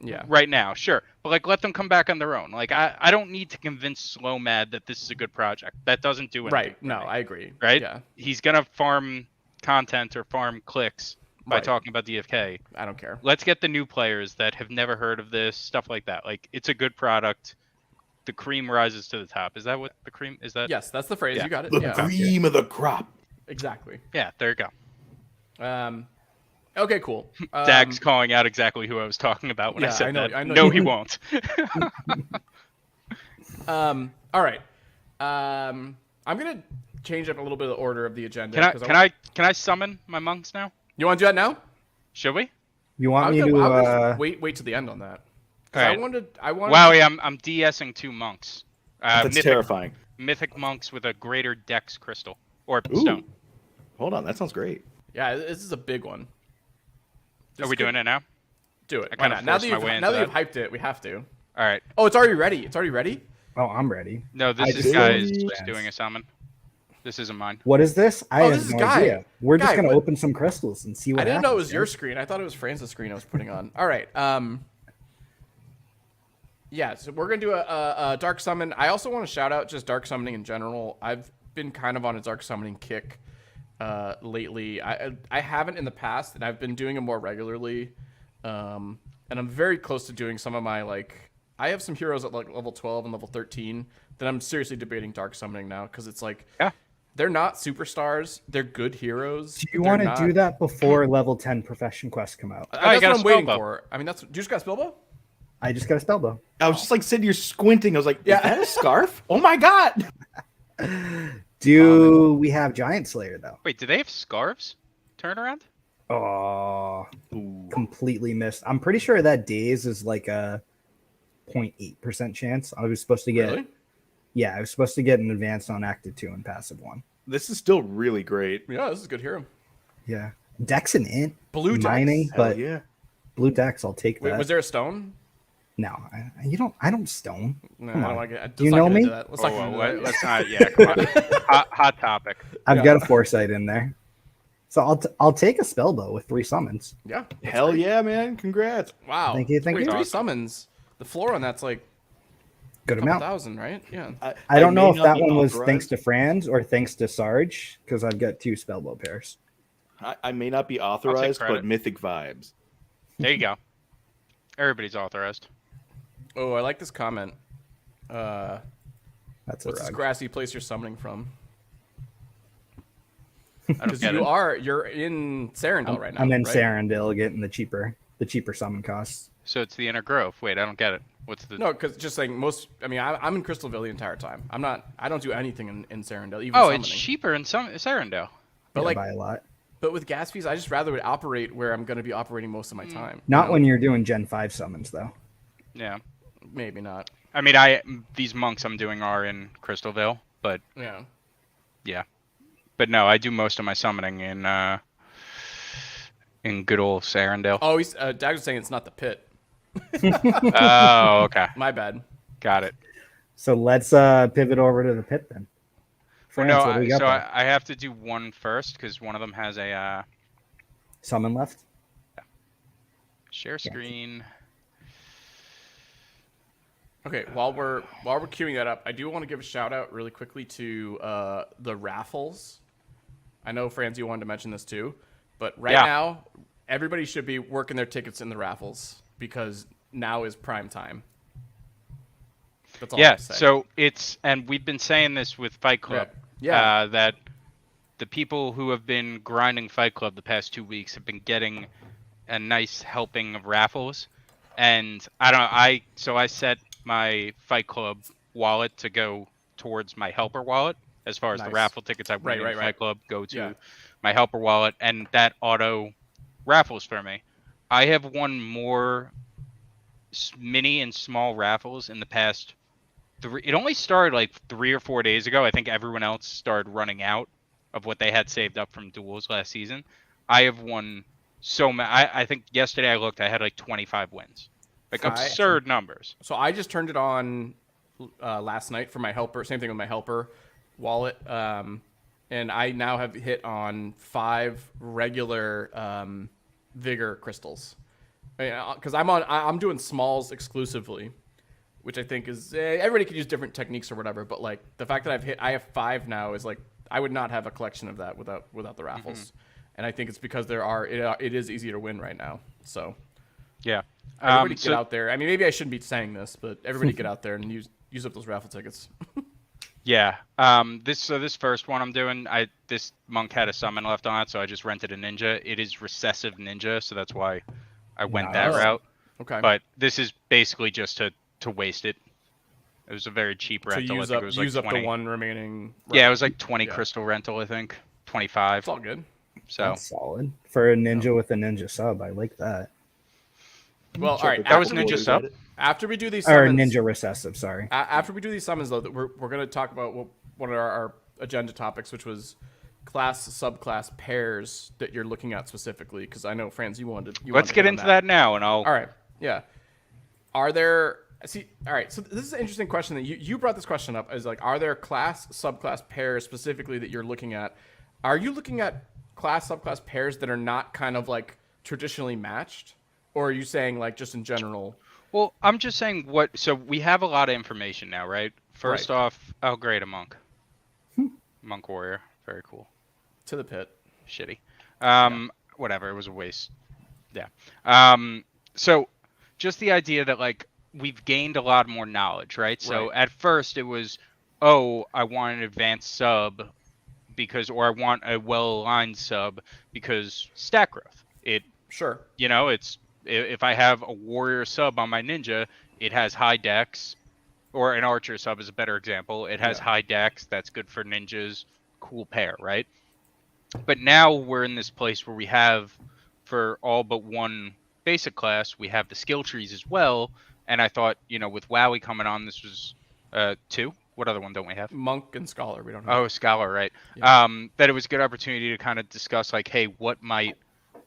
Yeah. Right now, sure, but like let them come back on their own. Like I don't need to convince Slow Mad that this is a good project. That doesn't do anything. Right. No, I agree. Right. Yeah. He's gonna farm content or farm clicks by talking about DFK. I don't care. Let's get the new players that have never heard of this stuff like that. Like it's a good product. The cream rises to the top. Is that what the cream is? That Yes, that's the phrase. Yeah. You got it. The cream of the crop. Exactly. yeah. There you go. Okay, cool. Dag's calling out exactly who I was talking about when I said that. I know No, you- he won't. All right. I'm gonna change up a little bit of the order of the agenda. Can I summon my monks now? You want to do that now? Should we? You want me I to? was wait to the end on that. 'Cause All I right. wanted. Wowie, I'm DSing 2 monks. That's terrifying. Mythic monks with a greater dex crystal or Ooh. stone. Hold on, that sounds great. Yeah, this is a big one. Are we doing it now? Do it. I Why kinda not? Now forced my way that into you've hyped it, we have to. All right. Oh, it's already ready. It's already ready. Oh, I'm ready. No, I this just- guy is just doing a summon. This isn't mine. What is this? I Oh, have this is no Guy. idea. We're just Guy, gonna what- open some crystals and see what I didn't know it was happens, your guys. screen. I thought it was Francis' screen I was putting on. All right. Yeah, so we're gonna do a dark summon. I also want to shout out just dark summoning in general. I've been kind of on a dark summoning kick lately. I haven't in the past, and I've been doing it more regularly. And I'm very close to doing some of my like. I have some heroes at like level 12 and level 13 that I'm seriously debating dark summoning now because it's like they're not superstars. They're good heroes. Do you want to do that before level 10 profession quests come out? That's got what a I'm waiting spellbow. for. I mean, that's. Do you just got a spellbow? I just got a spellbow. I was just like sitting here squinting. I was like, is that a scarf? Oh my god! Do we have Giant Slayer though? Wait, do they have scarves? Turnaround? Oh, Ooh. completely missed. I'm pretty sure that days is like a 0.8% chance. I was supposed to get. Really? Yeah, I was supposed to get an advanced on active 2 and passive 1. This is still really great. Yeah, this is a good hero. Yeah, Dex and Int. Blue Dex? mining, Hell but yeah. blue Dex, I'll take Wait, that. was there a stone? No, I don't stone. No, Come I don't on. want to get. You know me? Let's not get into that. Let's not. Yeah, come on. hot topic. I've got a foresight in there, so I'll take a spellbow with 3 summons. Yeah. that's Hell great. yeah, man. Congrats. Wow. Thank you, thank Wait, you. 3 summons. The floor on that's like Good a couple amount. thousand, right? Yeah. I don't know may if not that be one was authorized. thanks to Franz or thanks to Sarge, because I've got 2 spellbow pairs. I may not be authorized, credit. but mythic vibes. There you go. Everybody's authorized. Oh, I like this comment. That's a What's this rug. grassy place you're summoning from? I don't Because get it. you're in Sarandel right now. I'm in right? Sarandil getting the cheaper summon costs. So it's the Inner Grove. Wait, I don't get it. What's the? No, because just like most. I mean, I'm in Crystalville the entire time. I don't do anything in Sarandel. Even Oh, summoning. it's cheaper in Sarandel. But Yeah, like, by a lot. but with gas fees, I just rather would operate where I'm going to be operating most of my time. Not you know? when you're doing Gen 5 summons though. Yeah. Maybe not. I mean, these monks I'm doing are in Crystalvale, but yeah. But no, I do most of my summoning in good old Sarandale. Oh, Dag was saying it's not the pit. Oh, okay. My bad. Got it. So let's pivot over to the pit then. France, well, no, so I have to do one first because one of them has a summon left. Yeah. Share screen. Okay, while we're queuing that up, I do want to give a shout out really quickly to the raffles. I know Franz, you wanted to mention this too, but now everybody should be working their tickets in the raffles because now is prime time. That's all I have to say. So and we've been saying this with Fight Club. That the people who have been grinding Fight Club the past 2 weeks have been getting a nice helping of raffles, and I set my Fight Club wallet to go towards my helper wallet as far as the raffle tickets I win in Fight Club go to my helper wallet, and that auto raffles for me. I have won more mini and small raffles in the past. It only started like 3 or 4 days ago. I think everyone else started running out of what they had saved up from duels last season. I have won so many. I think yesterday I looked, I had like 25 wins. Like absurd numbers. So I just turned it on last night for my helper. Same thing with my helper wallet. And I now have hit on 5 regular vigor crystals. Because I'm doing smalls exclusively, which I think is everybody can use different techniques or whatever. But like the fact that I have 5 now is like I would not have a collection of that without the raffles. Mm-hmm. And I think it's because it is easy to win right now. So yeah. Everybody get out there. I mean, maybe I shouldn't be saying this, but everybody get out there and use up those raffle tickets. Yeah. This first one I'm doing, this monk had a summon left on it, so I just rented a ninja. It is recessive ninja, so that's why I went that route. Okay. But this is basically just to waste it. It was a very cheap rental. Use I think it was like 20. Up the one remaining. Yeah, it was like 20 crystal rental, I think. 25. It's all good. So that's solid for a ninja with a ninja sub. I like that. Well, all right. That was ninja sub. After we do these summons, or ninja recessive. Sorry. After we do these summons, though, we're going to talk about one of our agenda topics, which was class subclass pairs that you're looking at specifically. Because I know, Franz, Let's get into that now, and I'll. All right. Yeah. Are there? See. All right. So this is an interesting question that you brought this question up. Is like, are there class subclass pairs specifically that you're looking at? Are you looking at class subclass pairs that are not kind of like traditionally matched, or are you saying like just in general? Well, I'm just saying so we have a lot of information now, right? First off, oh great, a monk. Monk warrior, very cool. To the pit. Shitty. Whatever, it was a waste. Yeah. So just the idea that like we've gained a lot more knowledge, right? So at first it was, I want an advanced sub or I want a well-aligned sub because stat growth. If I have a warrior sub on my ninja, it has high dex, or an archer sub is a better example. It has high dex, that's good for ninjas, cool pair, right? But now we're in this place where we have, for all but one basic class, we have the skill trees as well. And I thought, with WoWie coming on, this was 2. What other one don't we have? Monk and Scholar. We don't have. Oh, Scholar, right. Yeah. That it was a good opportunity to kind of discuss, like, hey, what might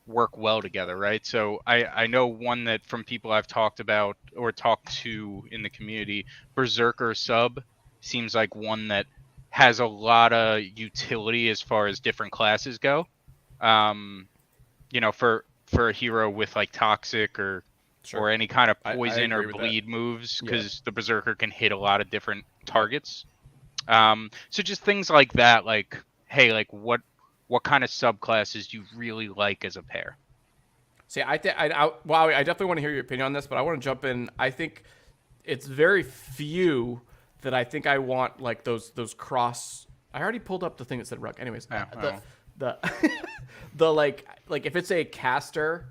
work well together, right? So I know one that from people I've talked about or talked to in the community, Berserker sub seems like one that has a lot of utility as far as different classes go. For a hero with like toxic or any kind of poison or bleed moves, because the Berserker can hit a lot of different targets. So just things like that, like, hey, like what kind of subclasses do you really like as a pair? See, I definitely want to hear your opinion on this, but I want to jump in. I think it's very few that I think I want like those cross. I already pulled up the thing that said Ruck. Anyways, the like if it's a caster,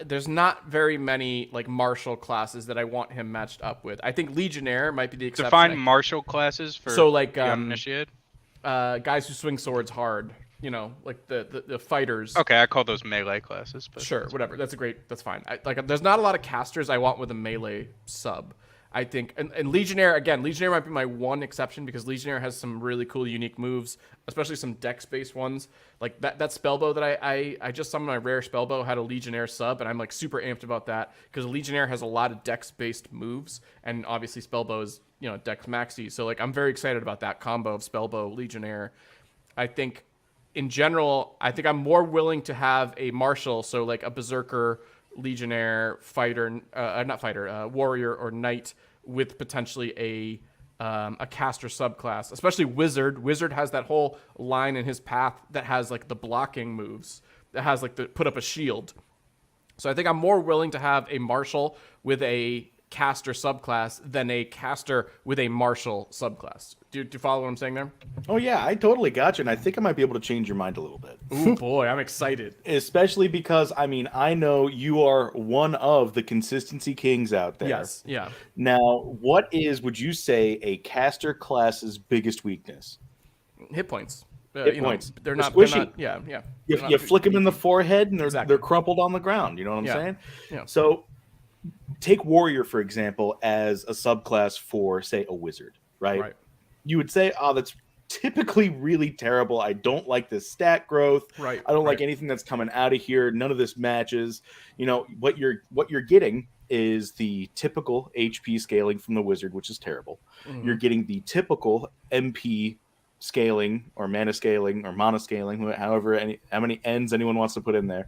there's not very many like martial classes that I want him matched up with. I think Legionnaire might be the exception. Define martial classes for the uninitiated. Guys who swing swords hard. Like the fighters. Okay, I call those melee classes. But sure, whatever. That's fine. There's not a lot of casters I want with a melee sub. I think, and Legionnaire, again, Legionnaire might be my one exception because Legionnaire has some really cool, unique moves, especially some dex-based ones. Like that spellbow that I just summoned, my rare spellbow had a Legionnaire sub, and I'm like super amped about that because Legionnaire has a lot of dex-based moves, and obviously spellbow is, dex maxi. So like I'm very excited about that combo of spellbow, Legionnaire. I think in general, I think I'm more willing to have a martial, so like a berserker, Legionnaire, fighter, not fighter, warrior or knight with potentially a caster subclass, especially wizard. Wizard has that whole line in his path that has like the blocking moves, that has like the put up a shield. So I think I'm more willing to have a martial with a caster subclass than a caster with a martial subclass. Do you follow what I'm saying there? Oh yeah, I totally got you, and I think I might be able to change your mind a little bit. Ooh boy, I'm excited. Especially because I know you are one of the consistency kings out there. Yes, yeah. Now, what would you say, a caster class's biggest weakness? Hit points. Hit points. They're not squishy. Yeah. You flick them in the forehead, and they're crumpled on the ground. You know what I'm saying? Yeah. So, take warrior for example as a subclass for, say, a wizard, right? You would say, oh, that's typically really terrible. I don't like this stat growth. Right. I don't like anything that's coming out of here. None of this matches. What you're getting is the typical HP scaling from the wizard, which is terrible. Mm-hmm. You're getting the typical MP scaling or mana scaling or mono scaling, however how many ends anyone wants to put in there.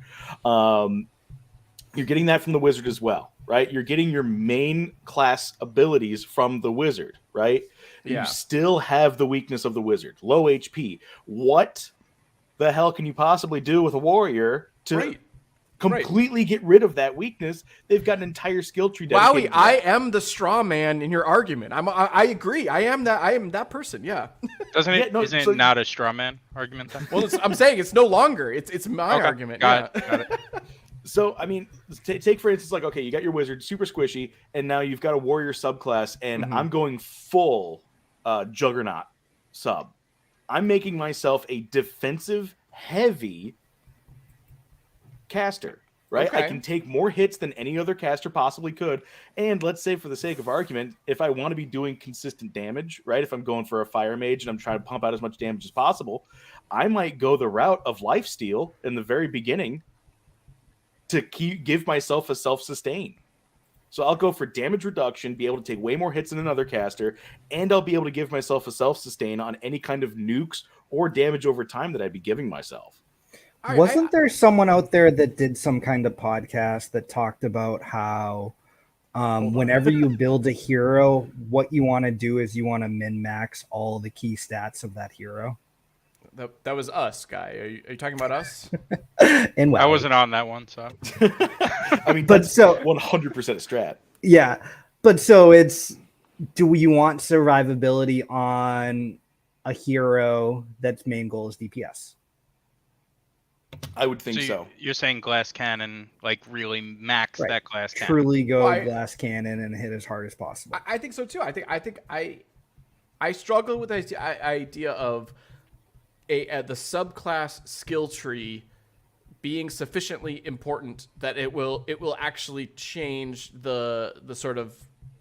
You're getting that from the wizard as well, right? You're getting your main class abilities from the wizard, right? Yeah. You still have the weakness of the wizard, low HP. What the hell can you possibly do with a warrior to completely get rid of that weakness? They've got an entire skill tree dedicated. Wowie, I am the straw man in your argument. I agree. I am that person. Yeah. Isn't it not a straw man argument then? Well, I'm saying it's no longer. It's my argument. Got it. So, take for instance, like, okay, you got your wizard, super squishy, and now you've got a warrior subclass, and I'm going full juggernaut sub. I'm making myself a defensive heavy caster, right? Okay. I can take more hits than any other caster possibly could. And let's say, for the sake of argument, if I want to be doing consistent damage, right? If I'm going for a fire mage and I'm trying to pump out as much damage as possible, I might go the route of lifesteal in the very beginning to give myself a self-sustain. So I'll go for damage reduction, be able to take way more hits than another caster, and I'll be able to give myself a self-sustain on any kind of nukes or damage over time that I'd be giving myself. Wasn't there someone out there that did some kind of podcast that talked about how whenever you build a hero, what you want to do is you want to min-max all the key stats of that hero? That was us, Guy. Are you talking about us? And I wasn't on that one, so. That's 100% a strat. Yeah, but so do you want survivability on a hero that's main goal is DPS? I would think so. You're saying glass cannon, like really max that glass cannon. Truly go glass cannon and hit as hard as possible. I think so too. I struggle with the idea of the subclass skill tree being sufficiently important that it will actually change the sort of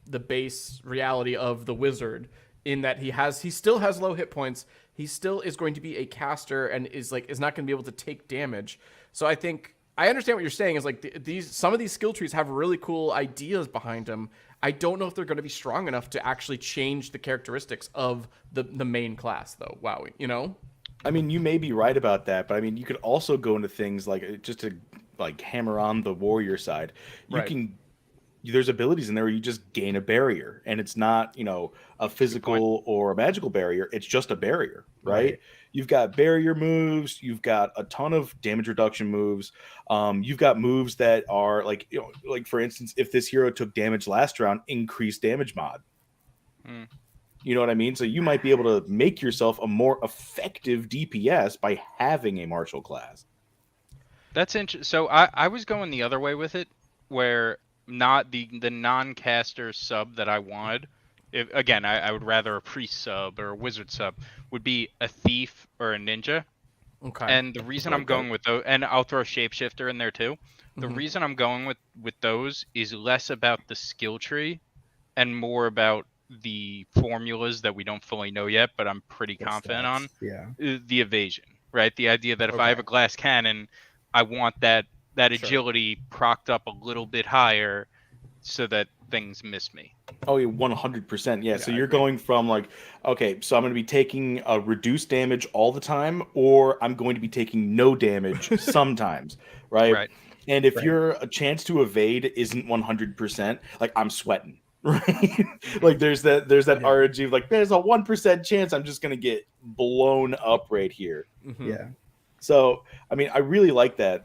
the base reality of the wizard, in that he still has low hit points. He still is going to be a caster and is not going to be able to take damage. So I think I understand what you're saying is like some of these skill trees have really cool ideas behind them. I don't know if they're going to be strong enough to actually change the characteristics of the main class though. Wow, you may be right about that, but you could also go into things like, just to hammer on the warrior side, there's abilities in there where you just gain a barrier, and it's not, a physical or a magical barrier. It's just a barrier, right? You've got barrier moves. You've got a ton of damage reduction moves. You've got moves that are like for instance, if this hero took damage last round, increased damage mod. You know what I mean? So you might be able to make yourself a more effective DPS by having a martial class. That's interesting. So I was going the other way with it, where not the non-caster sub that I wanted. I would rather a priest sub or a wizard sub would be a thief or a ninja. Okay. And the reason I'm going with those, and I'll throw shapeshifter in there too. The reason I'm going with those is less about the skill tree and more about the formulas that we don't fully know yet, but I'm pretty confident on. Yeah. The evasion, right? The idea that if I have a glass cannon, I want that agility procced up a little bit higher so that things miss me. Oh, yeah, 100%. Yeah. So you're going from like, okay, so I'm going to be taking a reduced damage all the time, or I'm going to be taking no damage sometimes, right? Right. And if your chance to evade isn't 100%, like I'm sweating, right? Like there's that RNG of like, there's a 1% chance I'm just going to get blown up right here. Mm-hmm. Yeah. So, I mean, I really like that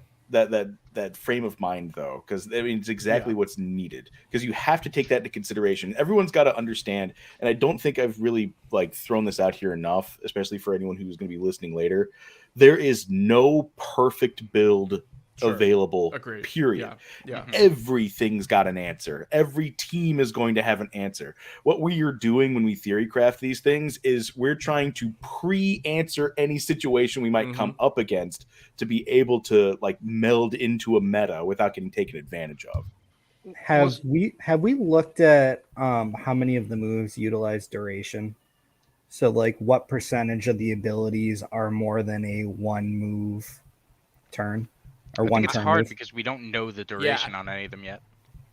frame of mind, though, because I mean, it's exactly what's needed, because you have to take that into consideration. Everyone's got to understand, and I don't think I've really like thrown this out here enough, especially for anyone who's going to be listening later. There is no perfect build available. Agreed. Period. Yeah. Everything's got an answer. Every team is going to have an answer. What we are doing when we theory craft these things is we're trying to pre-answer any situation we might come up against to be able to like meld into a meta without getting taken advantage of. Have we looked at how many of the moves utilize duration? So like what percentage of the abilities are more than a one move turn? Or I think it's hard move? because we don't know the duration on any of them yet.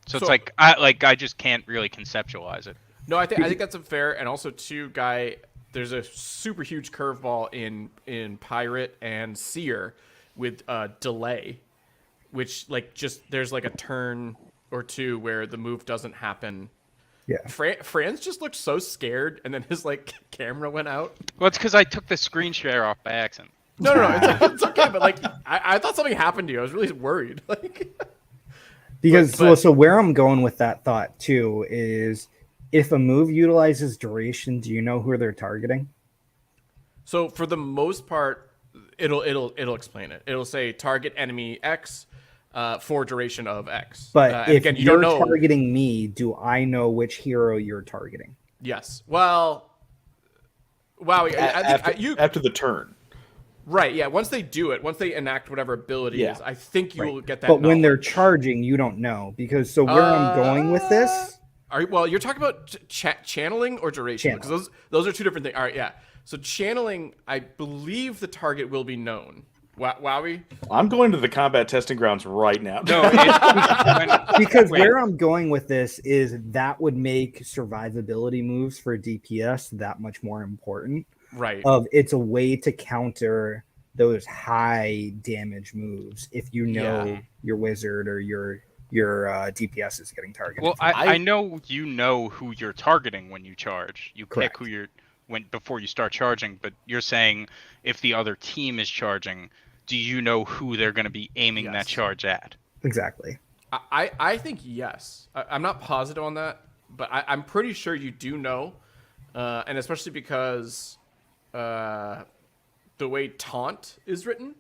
So it's like I just can't really conceptualize it. No, I think that's a fair, and also too, Guy, there's a super huge curveball in Pirate and Seer with delay, which like just there's like a turn or two where the move doesn't happen. Yeah. Franz just looked so scared, and then his like camera went out. Well, it's because I took the screen share off by accident. No, it's okay. But like, I thought something happened to you. I was really worried. Like, because so where I'm going with that thought too is, if a move utilizes duration, do you know who they're targeting? So for the most part, it'll explain it. It'll say target enemy X for duration of X. But if again, you're don't know. targeting me, do I know which hero you're targeting? Yes. Well, wow. After the turn. Right, yeah. Once they do it, once they enact whatever ability is, I think you will get that. But when they're charging, you don't know, because so where I'm going with this. Well, you're talking about channeling or duration, because those are two different things. All right, yeah. So channeling, I believe the target will be known. Wowie? I'm going to the combat testing grounds right now. No, because where I'm going with this is that would make survivability moves for DPS that much more important. Right. It's a way to counter those high damage moves if you know your wizard or your DPS is getting targeted. Well, I know you know who you're targeting when you charge. You pick who you're before you start charging, but you're saying if the other team is charging, do you know who they're going to be aiming that charge at? Exactly. I think yes. I'm not positive on that, but I'm pretty sure you do know, and especially because the way taunt is written,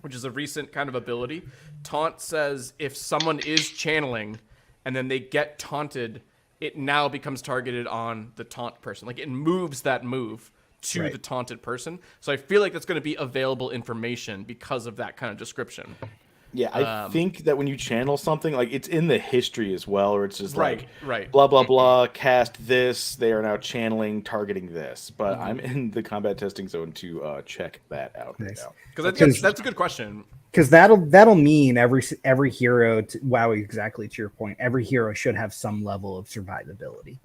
which is a recent kind of ability. Taunt says if someone is channeling and then they get taunted, it now becomes targeted on the taunt person. Like it moves that move to the taunted person. So I feel like that's going to be available information because of that kind of description. Yeah, I think that when you channel something, like it's in the history as well, or it's just like right. blah, blah, blah, cast this, they are now channeling, targeting this. But I'm in the combat testing zone to check that out right now. Because that's a good question. Because that'll mean every hero, exactly to your point, every hero should have some level of survivability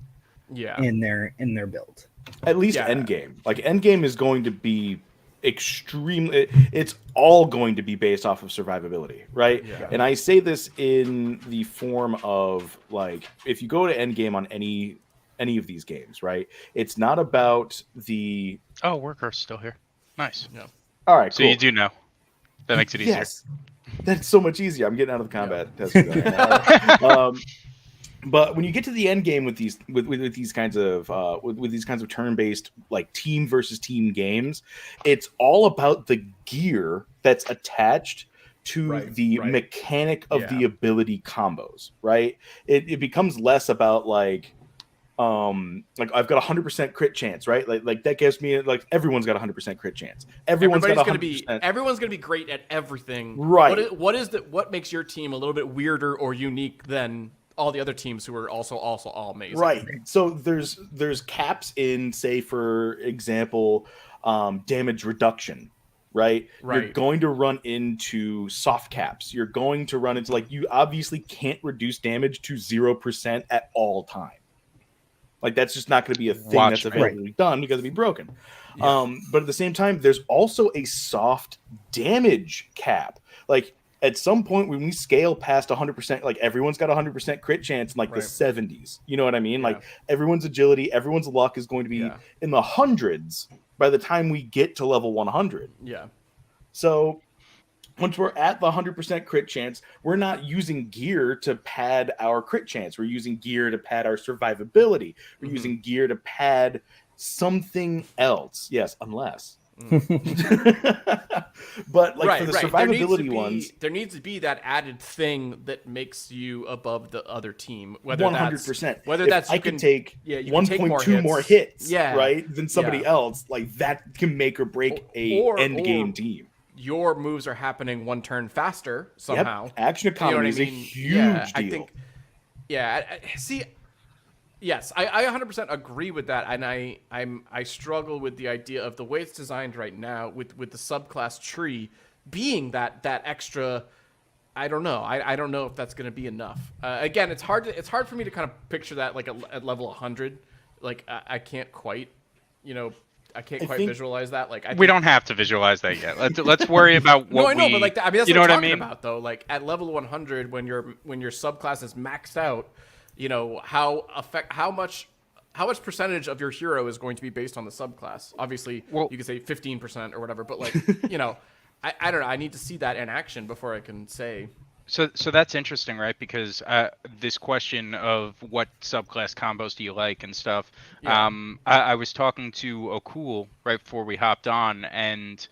in their build. At least endgame. Like endgame is going to be extremely, it's all going to be based off of survivability, right? And I say this in the form of like, if you go to endgame on any of these games, right, it's not about the Worker's still here. Nice. All right, so cool. You do know that makes it easier. Yes, that's so much easier. I'm getting out of the combat testing zone. But when you get to the end game with these kinds of turn-based like team versus team games, it's all about the gear that's attached to the mechanic of the ability combos, right? It becomes less about like I've got 100% crit chance, right? Like that gives me like everyone's got 100% crit chance. Everyone's gonna be great at everything, right? What makes your team a little bit weirder or unique than all the other teams who are also all amazing. Right. So there's caps in, say, for example, damage reduction. Right. You're going to run into soft caps. You're going to run into, like, you obviously can't reduce damage to 0% at all time. Like, that's just not going to be a thing that's available to be done because it'd be broken. Yeah. But at the same time, there's also a soft damage cap. Like, at some point when we scale past 100%, like, everyone's got 100% crit chance in, like, the 70s. You know what I mean? Yeah. Like, everyone's agility, everyone's luck is going to be in the hundreds by the time we get to level 100. Yeah. So once we're at the 100% crit chance, we're not using gear to pad our crit chance. We're using gear to pad our survivability. We're using gear to pad something else. Yes, unless. But like for the survivability there needs to be that added thing that makes you above the other team. Whether 100%. Whether that's I can take 1.2 more hits, yeah, right, than somebody else, like that can make or break a end game team. Your moves are happening one turn faster somehow. Yep. Action economy is a huge deal. I think. Yeah. See. Yes, I 100% agree with that, and I struggle with the idea of the way it's designed right now with the subclass tree being that extra. I don't know. I don't know if that's going to be enough. Again, it's hard for me to kind of picture that like at level 100. Like I can't quite, I can't quite visualize that. Like we don't have to visualize that yet. Let's worry about what. No, I know, but like that's what I'm talking about though. Like at level 100, when your subclass is maxed out. How much percentage of your hero is going to be based on the subclass? Obviously, you could say 15% or whatever, but like, I don't know. I need to see that in action before I can say. So that's interesting, right? Because this question of what subclass combos do you like and stuff. Yeah. I was talking to O'Cool right before we hopped on, and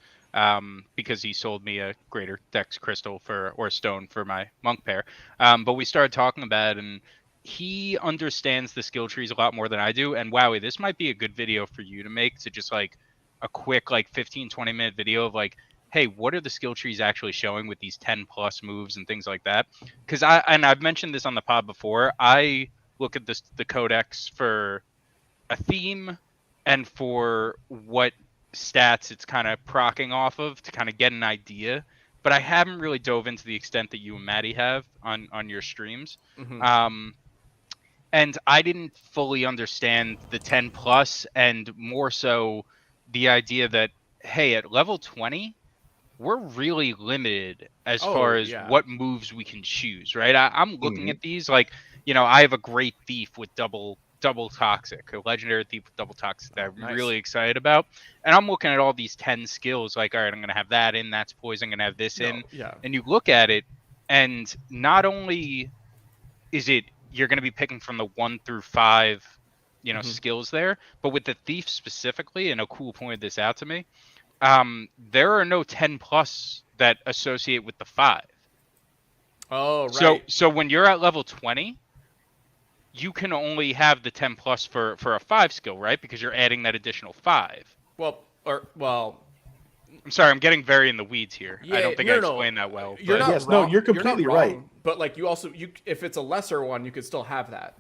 because he sold me a greater dex crystal or stone for my monk pair. But we started talking about it, and he understands the skill trees a lot more than I do. And Wowie, this might be a good video for you to make, to just like a quick like 15-20 minute video of like, hey, what are the skill trees actually showing with these 10 plus moves and things like that? Because I've mentioned this on the pod before. I look at the codex for a theme and for what stats it's kind of procking off of to kind of get an idea. But I haven't really dove into the extent that you and Maddie have on your streams. Mm-hmm. And I didn't fully understand the 10 plus, and more so the idea that, hey, at level 20, we're really limited as far as what moves we can choose, right? I'm looking at these like, I have a great thief with double toxic, a legendary thief with double toxic that I'm really excited about. And I'm looking at all these 10 skills like, all right, I'm going to have that in, that's poison, I'm going to have this in. Yeah. And you look at it, and not only is it, you're going to be picking from the 1 through 5, skills there. But with the thief specifically, and O'Cool pointed this out to me, there are no 10 plus that associate with the 5. Oh, right. So when you're at level 20, you can only have the 10 plus for a 5 skill, right? Because you're adding that additional 5. Well. I'm sorry, I'm getting very in the weeds here. I don't think I explained that well. You're not wrong. You're completely right. But like if it's a lesser one, you could still have that.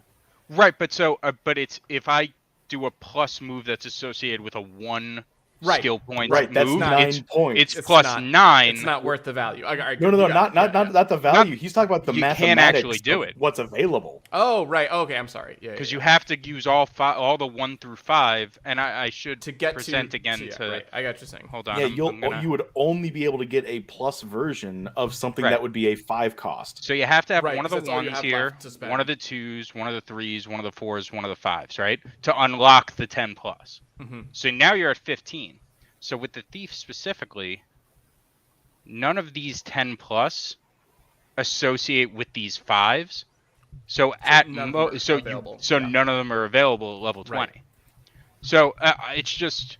Right, but it's if I do a plus move that's associated with a 1 skill point move, that's 9 points. It's plus 9. It's not worth the value. No, not the value. He's talking about the mathematics. You can't actually do it. What's available? Oh, right. Okay, I'm sorry. Yeah. Because you have to use all the 1 through 5, and I should present again to. Right. I got what you're saying. Hold on. Yeah, you would only be able to get a plus version of something that would be a 5 cost. So you have to have one of the 1s here, one of the 2s, one of the 3s, one of the 4s, one of the 5s, right? To unlock the 10 plus. Mm-hmm. So now you're at 15. So with the thief specifically, none of these 10 plus associate with these 5s. So none of them are available at level 20. Right. So it's just,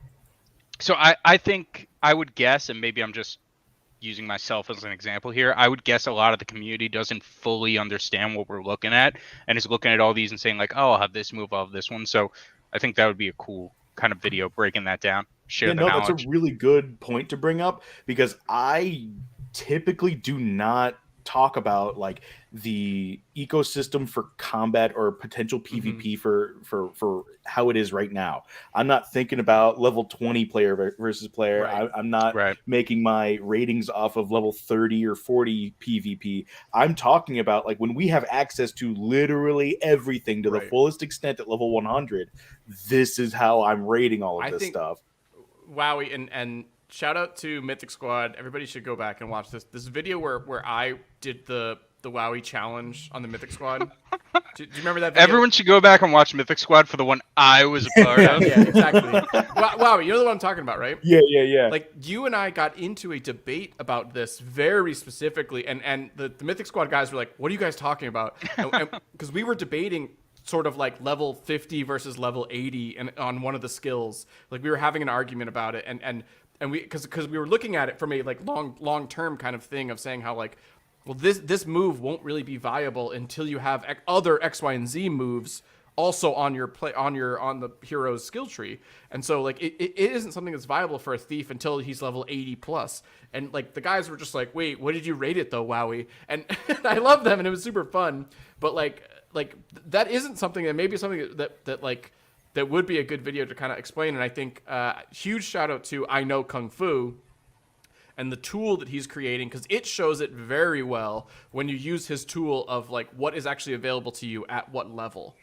so I think I would guess, and maybe I'm just using myself as an example here, I would guess a lot of the community doesn't fully understand what we're looking at and is looking at all these and saying like, oh, I'll have this move, I'll have this one. So I think that would be a cool kind of video breaking that down. That's a really good point to bring up, because I typically do not talk about like the ecosystem for combat or potential PvP for how it is right now. I'm not thinking about level 20 player versus player. Right. I'm not making my ratings off of level 30 or 40 PvP. I'm talking about like when we have access to literally everything to the fullest extent at level 100. This is how I'm rating all of this stuff. Wowie, and shout out to Mythic Squad. Everybody should go back and watch this video where I did the Wowie challenge on the Mythic Squad. Do you remember that video? Everyone should go back and watch Mythic Squad for the one I was a part of. Yeah, exactly. Wowie, you know the one I'm talking about, right? Yeah. Like, you and I got into a debate about this very specifically, and the Mythic Squad guys were like, what are you guys talking about? Because we were debating sort of like level 50 versus level 80 and on one of the skills. Like, we were having an argument about it, and we because we were looking at it from a like long term kind of thing of saying how like, well, this move won't really be viable until you have other X, Y, and Z moves also on your on the hero's skill tree. And so like it isn't something that's viable for a thief until he's level 80 plus. And like the guys were just like, wait, what did you rate it though, Wowie? And I love them and it was super fun. But like that isn't something that maybe something that would be a good video to kind of explain. And I think huge shout out to I Know Kung Fu and the tool that he's creating, because it shows it very well when you use his tool of like what is actually available to you at what level.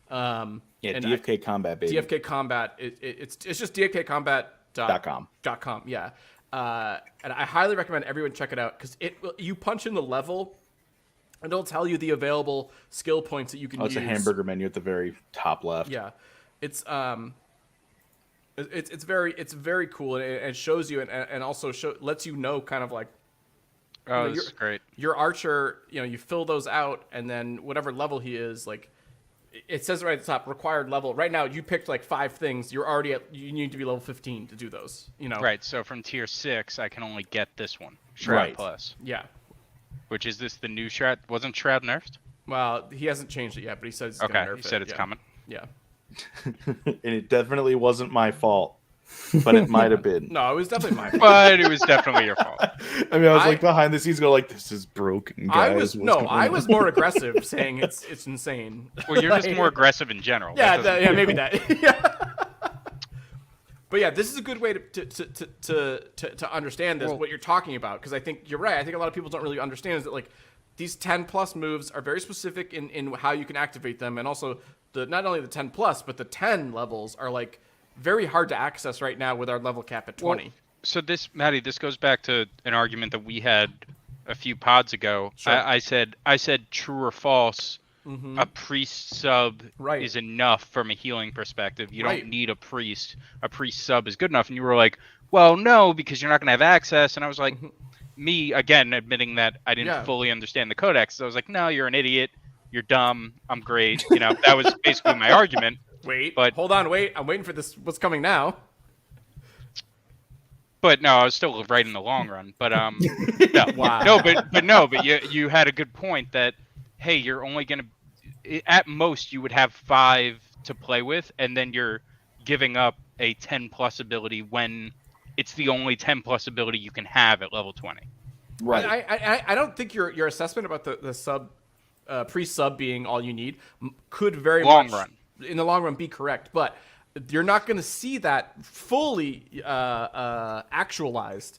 DFK Combat, baby. DFK Combat. It's just dfkcombat.com. Yeah. And I highly recommend everyone check it out because you punch in the level and it'll tell you the available skill points that you can use. It's a hamburger menu at the very top left. Yeah. It's very cool, and it shows you and also lets you know kind of like, this is great. Your archer, you fill those out, and then whatever level he is, like it says right at the top, required level. Right now, you picked like 5 things. You're already you need to be level 15 to do those. Right. So from tier 6, I can only get this one, Shroud Plus. Yeah. Which is this the new Shroud? Wasn't Shroud nerfed? Well, he hasn't changed it yet, but he said he's gonna nerf it. He said it's coming. Yeah. And it definitely wasn't my fault, but it might have been. No, it was definitely my fault. But it was definitely your fault. I mean, I was like behind the scenes, go like, "This is broken, guys." I was more aggressive, saying it's insane. Well, you're just more aggressive in general. Yeah, maybe that. Yeah. But yeah, this is a good way to understand this, what you're talking about, because I think you're right. I think a lot of people don't really understand is that like these 10 plus moves are very specific in how you can activate them, and also not only the 10 plus, but the 10 levels are like very hard to access right now with our level cap at 20. Well, so Maddie, this goes back to an argument that we had a few pods ago. Sure. I said true or false. Mm-hmm. A priest sub is enough from a healing perspective. You don't need a priest. A priest sub is good enough. And you were like, well, no, because you're not going to have access. And I was like, me, again, admitting that I didn't fully understand the codex. So I was like, no, you're an idiot. You're dumb. I'm great. That was basically my argument. But hold on, I'm waiting for this. What's coming now? But no, I was still right in the long run. But no, wow. but you had a good point that hey, you're only gonna at most you would have 5 to play with, and then you're giving up a 10 plus ability when it's the only 10 plus ability you can have at level 20. Right. I don't think your assessment about the sub. Pre-sub being all you need could very much in the long run be correct, but you're not going to see that fully actualized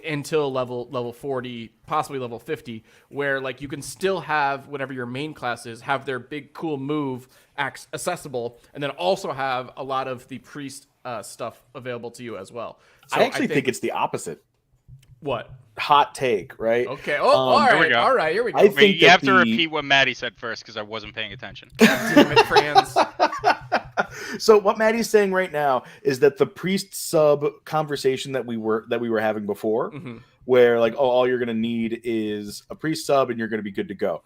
until level 40, possibly level 50, where like you can still have whatever your main class is, have their big cool move accessible, and then also have a lot of the priest stuff available to you as well. So I actually think it's the opposate. What? Hot take, right? Okay. Oh, all right. Here we go. I think you have to repeat what Maddie said first because I wasn't paying attention. Damn it, Franz. So what Maddie's saying right now is that the priest sub conversation that we were having before, where like, oh, all you're gonna need is a priest sub and you're gonna be good to go.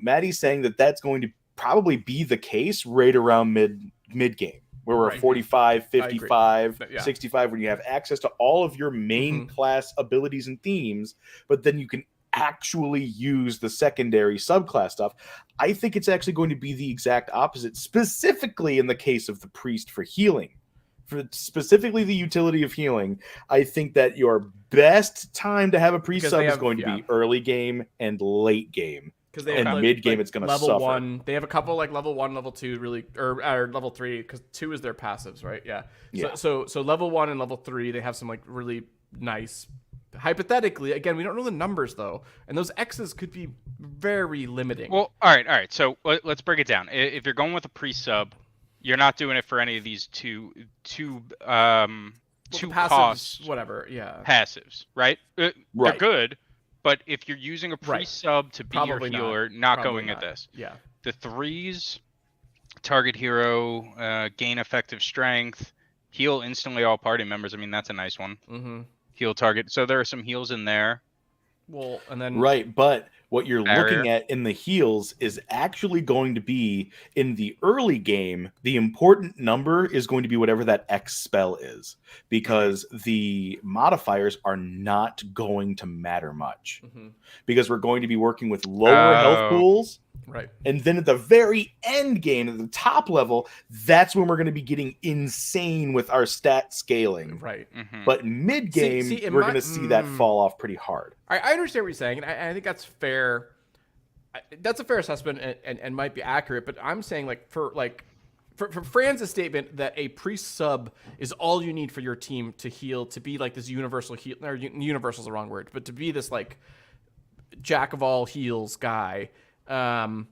Maddie's saying that that's going to probably be the case right around mid game. Where we're 45, 55, 65, when you have access to all of your main class abilities and themes, but then you can actually use the secondary subclass stuff. I think it's actually going to be the exact opposite, specifically in the case of the priest for healing. for specifically the utility of healing, I think that your best time to have a pre-sub is going to be early game and late game. And mid game, it's going to level suffer. 1. They have a couple like level 1, level 2, really, or level 3, because 2 is their passives, right? Yeah. So level 1 and level 3, they have some like really nice. Hypothetically, again, we don't know the numbers though, and those X's could be very limiting. Well, all right. So let's break it down. If you're going with a pre-sub, you're not doing it for any of these two passives, costs, whatever. Yeah. Passives, right? They're good. But if you're using a pre-sub to be Probably your healer, not going not. at this. Yeah. The 3s, target hero, gain effective strength, heal instantly all party members. I mean, that's a nice one. Mm-hmm. Heal target. So there are some heals in there. Well, and then but what you're looking at in the heals is actually going to be in the early game. The important number is going to be whatever that X spell is, because the modifiers are not going to matter much, because we're going to be working with lower health pools. Right. And then at the very end game, at the top level, that's when we're going to be getting insane with our stat scaling. Right. But mid game, we're going to see that fall off pretty hard. I understand what you're saying, and I think that's fair. That's a fair assessment and might be accurate. But I'm saying for Fran's statement that a pre-sub is all you need for your team to heal, to be like this universal heal, or universal is the wrong word, but to be this like jack of all heals guy. There's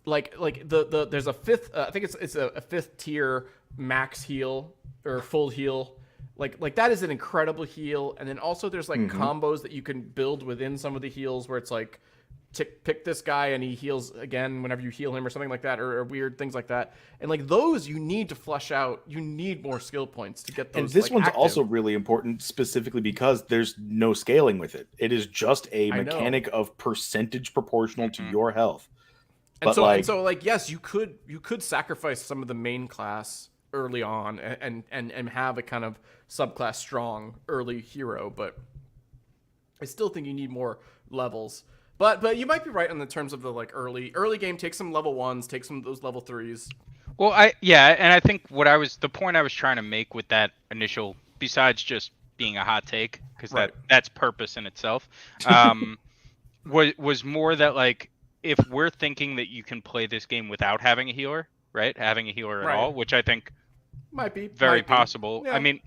a fifth, I think it's a 5th tier max heal or full heal. Like that is an incredible heal. And then also there's like combos that you can build within some of the heals where it's like pick this guy and he heals again whenever you heal him or something like that, or weird things like that. And like those you need to flush out. You need more skill points to get those. And this one's also really important specifically because there's no scaling with it. It is just a mechanic of percentage proportional to your health. And so yes, you could sacrifice some of the main class early on and have a kind of subclass strong early hero, but I still think you need more levels. But you might be right in the terms of the like early game. Take some level 1s, take some of those level 3s. Well, and I think the point I was trying to make with that initial, besides just being a hot take, because that's purpose in itself, was more that like if we're thinking that you can play this game without having a healer, right? Having a healer at all, which I think might be very possible. Yeah. I mean,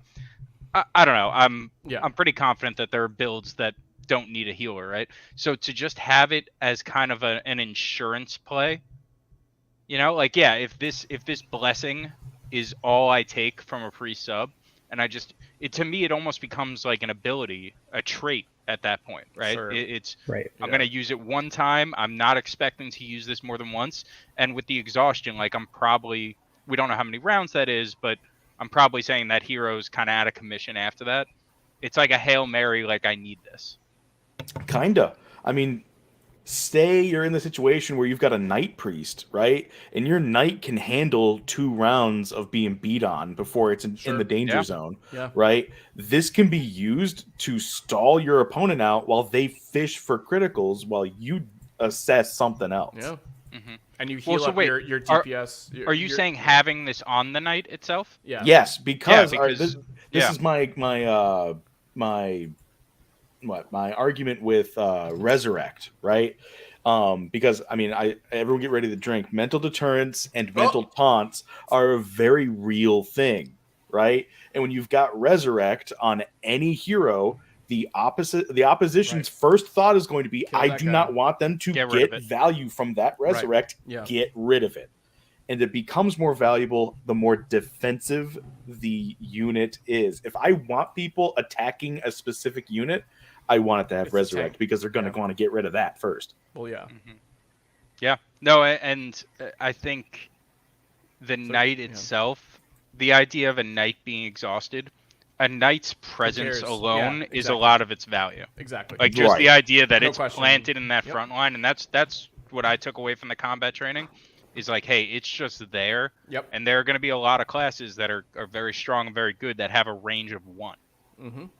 I don't know. I'm pretty confident that there are builds that don't need a healer, right? So to just have it as kind of an insurance play, like if this blessing is all I take from a pre-sub, and to me it almost becomes like an ability, a trait at that point, right? Sure. I'm gonna use it one time. I'm not expecting to use this more than once. And with the exhaustion, like we don't know how many rounds that is, but I'm probably saying that hero's kind of out of commission after that. It's like a Hail Mary, like I need this. Kinda. I mean, say you're in the situation where you've got a knight priest, right? And your knight can handle 2 rounds of being beat on before it's in the danger zone, right? This can be used to stall your opponent out while they fish for criticals while you assess something else. Yeah. And you heal up your DPS. Are you saying having this on the knight itself? Yeah. Yes, because this is my argument with Resurrect, right? Because I mean, everyone get ready to drink. Mental deterrence and mental taunts are a very real thing, right? And when you've got Resurrect on any hero, the opposition's first thought is going to be, I do not want them to get value from that Resurrect. Get rid of it. And it becomes more valuable the more defensive the unit is. If I want people attacking a specific unit, I want it to have Resurrect because they're going to want to get rid of that first. Well, yeah. Yeah. No, and I think the knight itself, the idea of a knight being exhausted, a knight's presence alone is a lot of its value. Exactly. Like just the idea that it's planted in that front line, and that's what I took away from the combat training. Is like, hey, it's just there. Yep. And there are going to be a lot of classes that are very strong and very good that have a range of 1.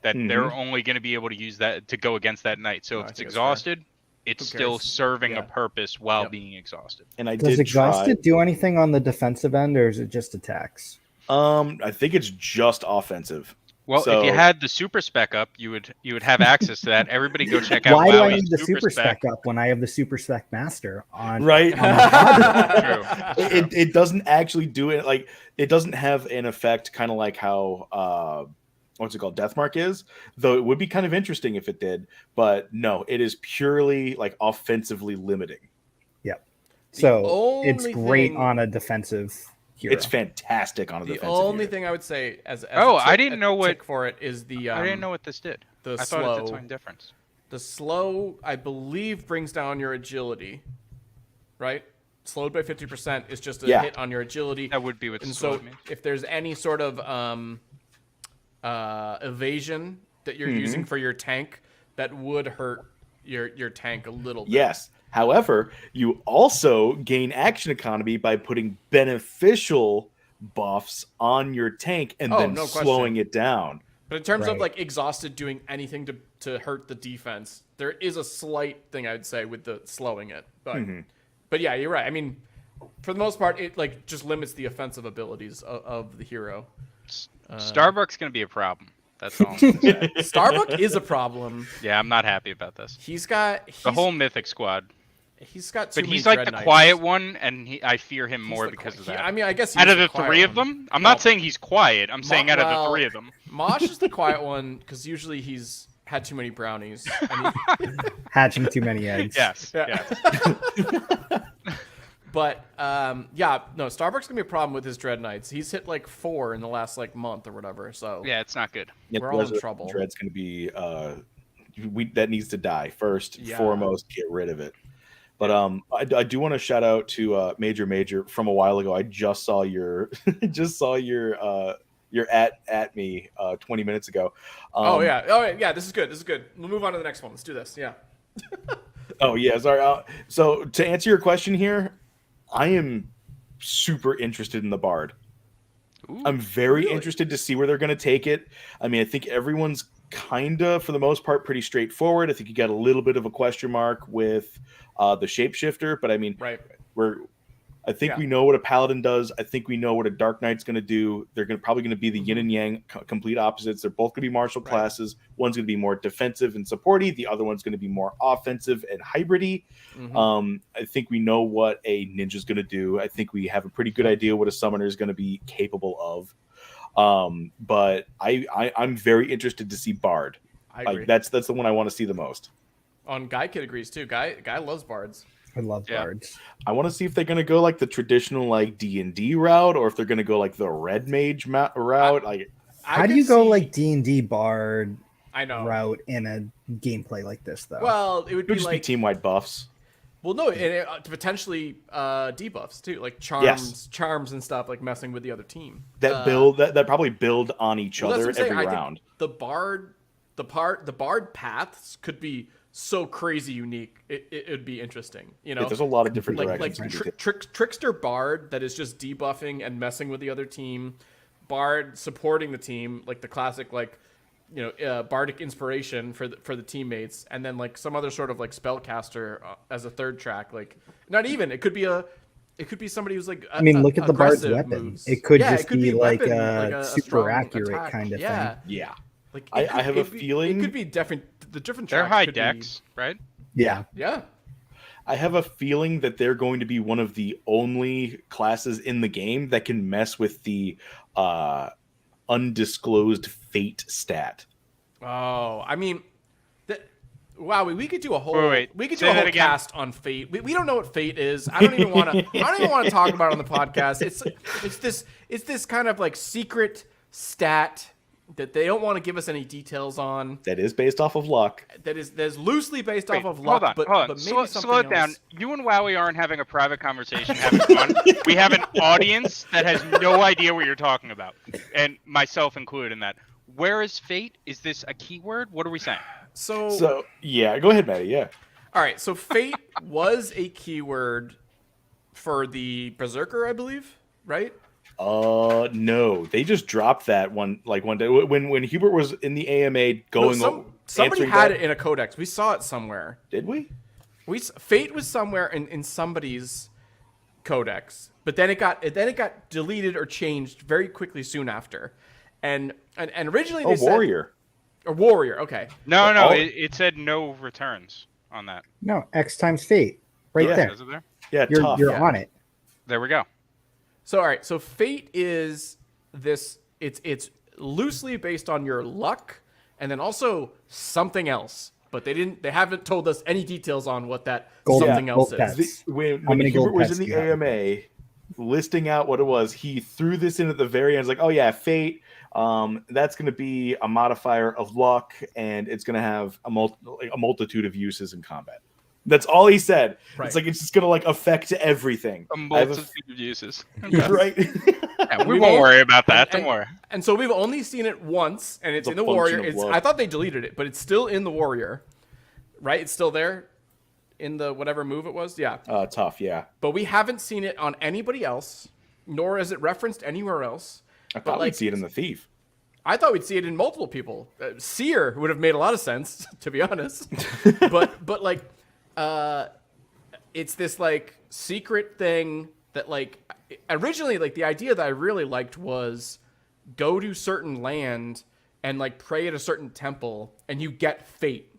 That they're only going to be able to use that to go against that knight. So if it's exhausted, it's still serving a purpose while being exhausted. And does exhausted do anything on the defensive end, or is it just attacks? I think it's just offensive. Well, so, if you had the super spec up, you would have access to that. Everybody go check out. Why do I Wowie's need the super spec up when I have the super spec master on? Right. True. It doesn't actually do it. Like, it doesn't have an effect, kind of like how what's it called, Deathmark is. Though it would be kind of interesting if it did. But no, it is purely like offensively limiting. Yep. So it's great on a defensive hero. It's fantastic on a defensive hero. The only thing I would say as I didn't know what for it is the I didn't know what this did. I thought it did something different. The slow, I believe, brings down your agility, right? Slowed by 50% is just a hit on your agility. That would be what. And so, if there's any sort of evasion that you're using for your tank, that would hurt your tank a little bit. Yes. However, you also gain action economy by putting beneficial buffs on your tank and then slowing it down. But in terms of like exhausted doing anything to hurt the defense, there is a slight thing I would say with the slowing it. But yeah, you're right. I mean, for the most part, it like just limits the offensive abilities of the hero. Starbuck's gonna be a problem. That's all I'm gonna say. Starbuck is a problem. Yeah, I'm not happy about this. He's got the whole Mythic squad. He's got but he's like the quiet one, and I fear him more because of that. I mean, I guess out of the three of them, I'm not saying he's quiet. I'm saying out of the three of them. Mosh is the quiet one because usually he's had too many brownies. Hatching too many eggs. Yes. But Starbuck's gonna be a problem with his Dread Knights. He's hit like 4 in the last like month or whatever. So yeah, it's not good. We're all in trouble. Dread's gonna be that needs to die first. Foremost, get rid of it. But I do want to shout out to Major from a while ago. I just saw your your at me 20 minutes ago. This is good. We'll move on to the next one. Let's do this. Yeah. Oh yeah, sorry. So to answer your question here, I am super interested in the Bard. Ooh, I'm very interested to see where they're going to take it. I mean, I think everyone's kind of, for the most part, pretty straightforward. I think you got a little bit of a question mark with the shapeshifter, but I mean, I think we know what a paladin does. I think we know what a dark knight's going to do. They're probably going to be the yin and yang, complete opposites. They're both going to be martial classes. One's going to be more defensive and supporty. The other one's going to be more offensive and hybridy. I think we know what a ninja's going to do. I think we have a pretty good idea what a summoner is going to be capable of. But I'm very interested to see Bard. I agree. Like, that's the one I want to see the most. Guy Kid agrees too. Guy loves Bards. I love Bards. I want to see if they're going to go like the traditional like D&D route, or if they're going to go like the Red Mage route. How do you go like D&D Bard route in a gameplay like this, though? Well, it would be just like be team-wide buffs. Well, no, and potentially debuffs too, like charms and stuff, like messing with the other team. That probably build on each other every round. The Bard paths could be so crazy unique. It would be interesting. You know, there's a lot of different directions. Like Trickster Bard that is just debuffing and messing with the other team. Bard supporting the team, like the classic Bardic inspiration for the teammates, and then like some other sort of like spellcaster as a third track. Like not even it could be somebody who's like look at the Bard's weapon. Moves. It could just be like a super accurate attack. Kind of thing. Yeah. Like I have a feeling it could be different. The different they're tracks high could decks, right? Yeah. I have a feeling that they're going to be one of the only classes in the game that can mess with the undisclosed fate stat. Oh, I mean, wow, we could do a whole we could do Say a whole that again. cast on fate. We don't know what fate is. I don't even want to talk about it on the podcast. It's this kind of like secret stat that they don't want to give us any details on. That is based off of luck. That's loosely based off of luck. Hold on. But maybe slow it down. else. You and Wowie aren't having a private conversation having fun. We have an audience that has no idea what you're talking about, and myself included in that. Where is fate? Is this a keyword? What are we saying? So yeah, go ahead, Maddie. Yeah. All right. So fate was a keyword for the Berserker, I believe, right? No, they just dropped that one day when Hubert was in the AMA going. Somebody had it in a codex. We saw it somewhere. Did we? Fate was somewhere in somebody's codex, but then it got deleted or changed very quickly soon after, and originally they said warrior. Or warrior, okay. No, it said no returns on that. No, X times fate, right there. Is it there? Yeah, you're on it. There we go. So all right, so fate is this. It's loosely based on your luck, and then also something else. But they haven't told us any details on what that something else is. When Hubert was in the AMA listing out what it was, he threw this in at the very end. It's like, oh yeah, fate. That's going to be a modifier of luck, and it's going to have a multitude of uses in combat. That's all he said. Right. It's like it's just going to like affect everything. A multitude of uses. Okay. Right. Yeah, we won't worry about that. Don't worry. And so we've only seen it once, and it's in the warrior. I thought they deleted it, but it's still in the warrior. Right? It's still there in the whatever move it was. Yeah. Tough. Yeah. But we haven't seen it on anybody else, nor is it referenced anywhere else. I thought we'd see it in the Thief. I thought we'd see it in multiple people. Seer would have made a lot of sense, to be honest. but like, it's this like secret thing that like originally like the idea that I really liked was go to certain land and like pray at a certain temple and you get fate.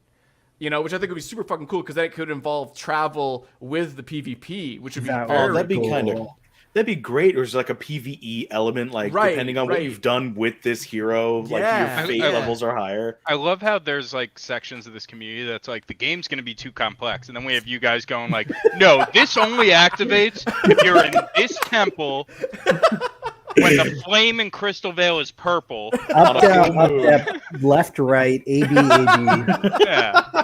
You know, which I think would be super fucking cool because then it could involve travel with the PvP, which would be that'd be kind of. That'd be great. Or is like a PvE element, like depending on what you've done with this hero, like your fate levels are higher. I love how there's like sections of this community that's like the game's gonna be too complex, and then we have you guys going like, no, this only activates if you're in this temple when the flame in Crystal Vale is purple. Up, down, left, right, A, B, A, B. Yeah.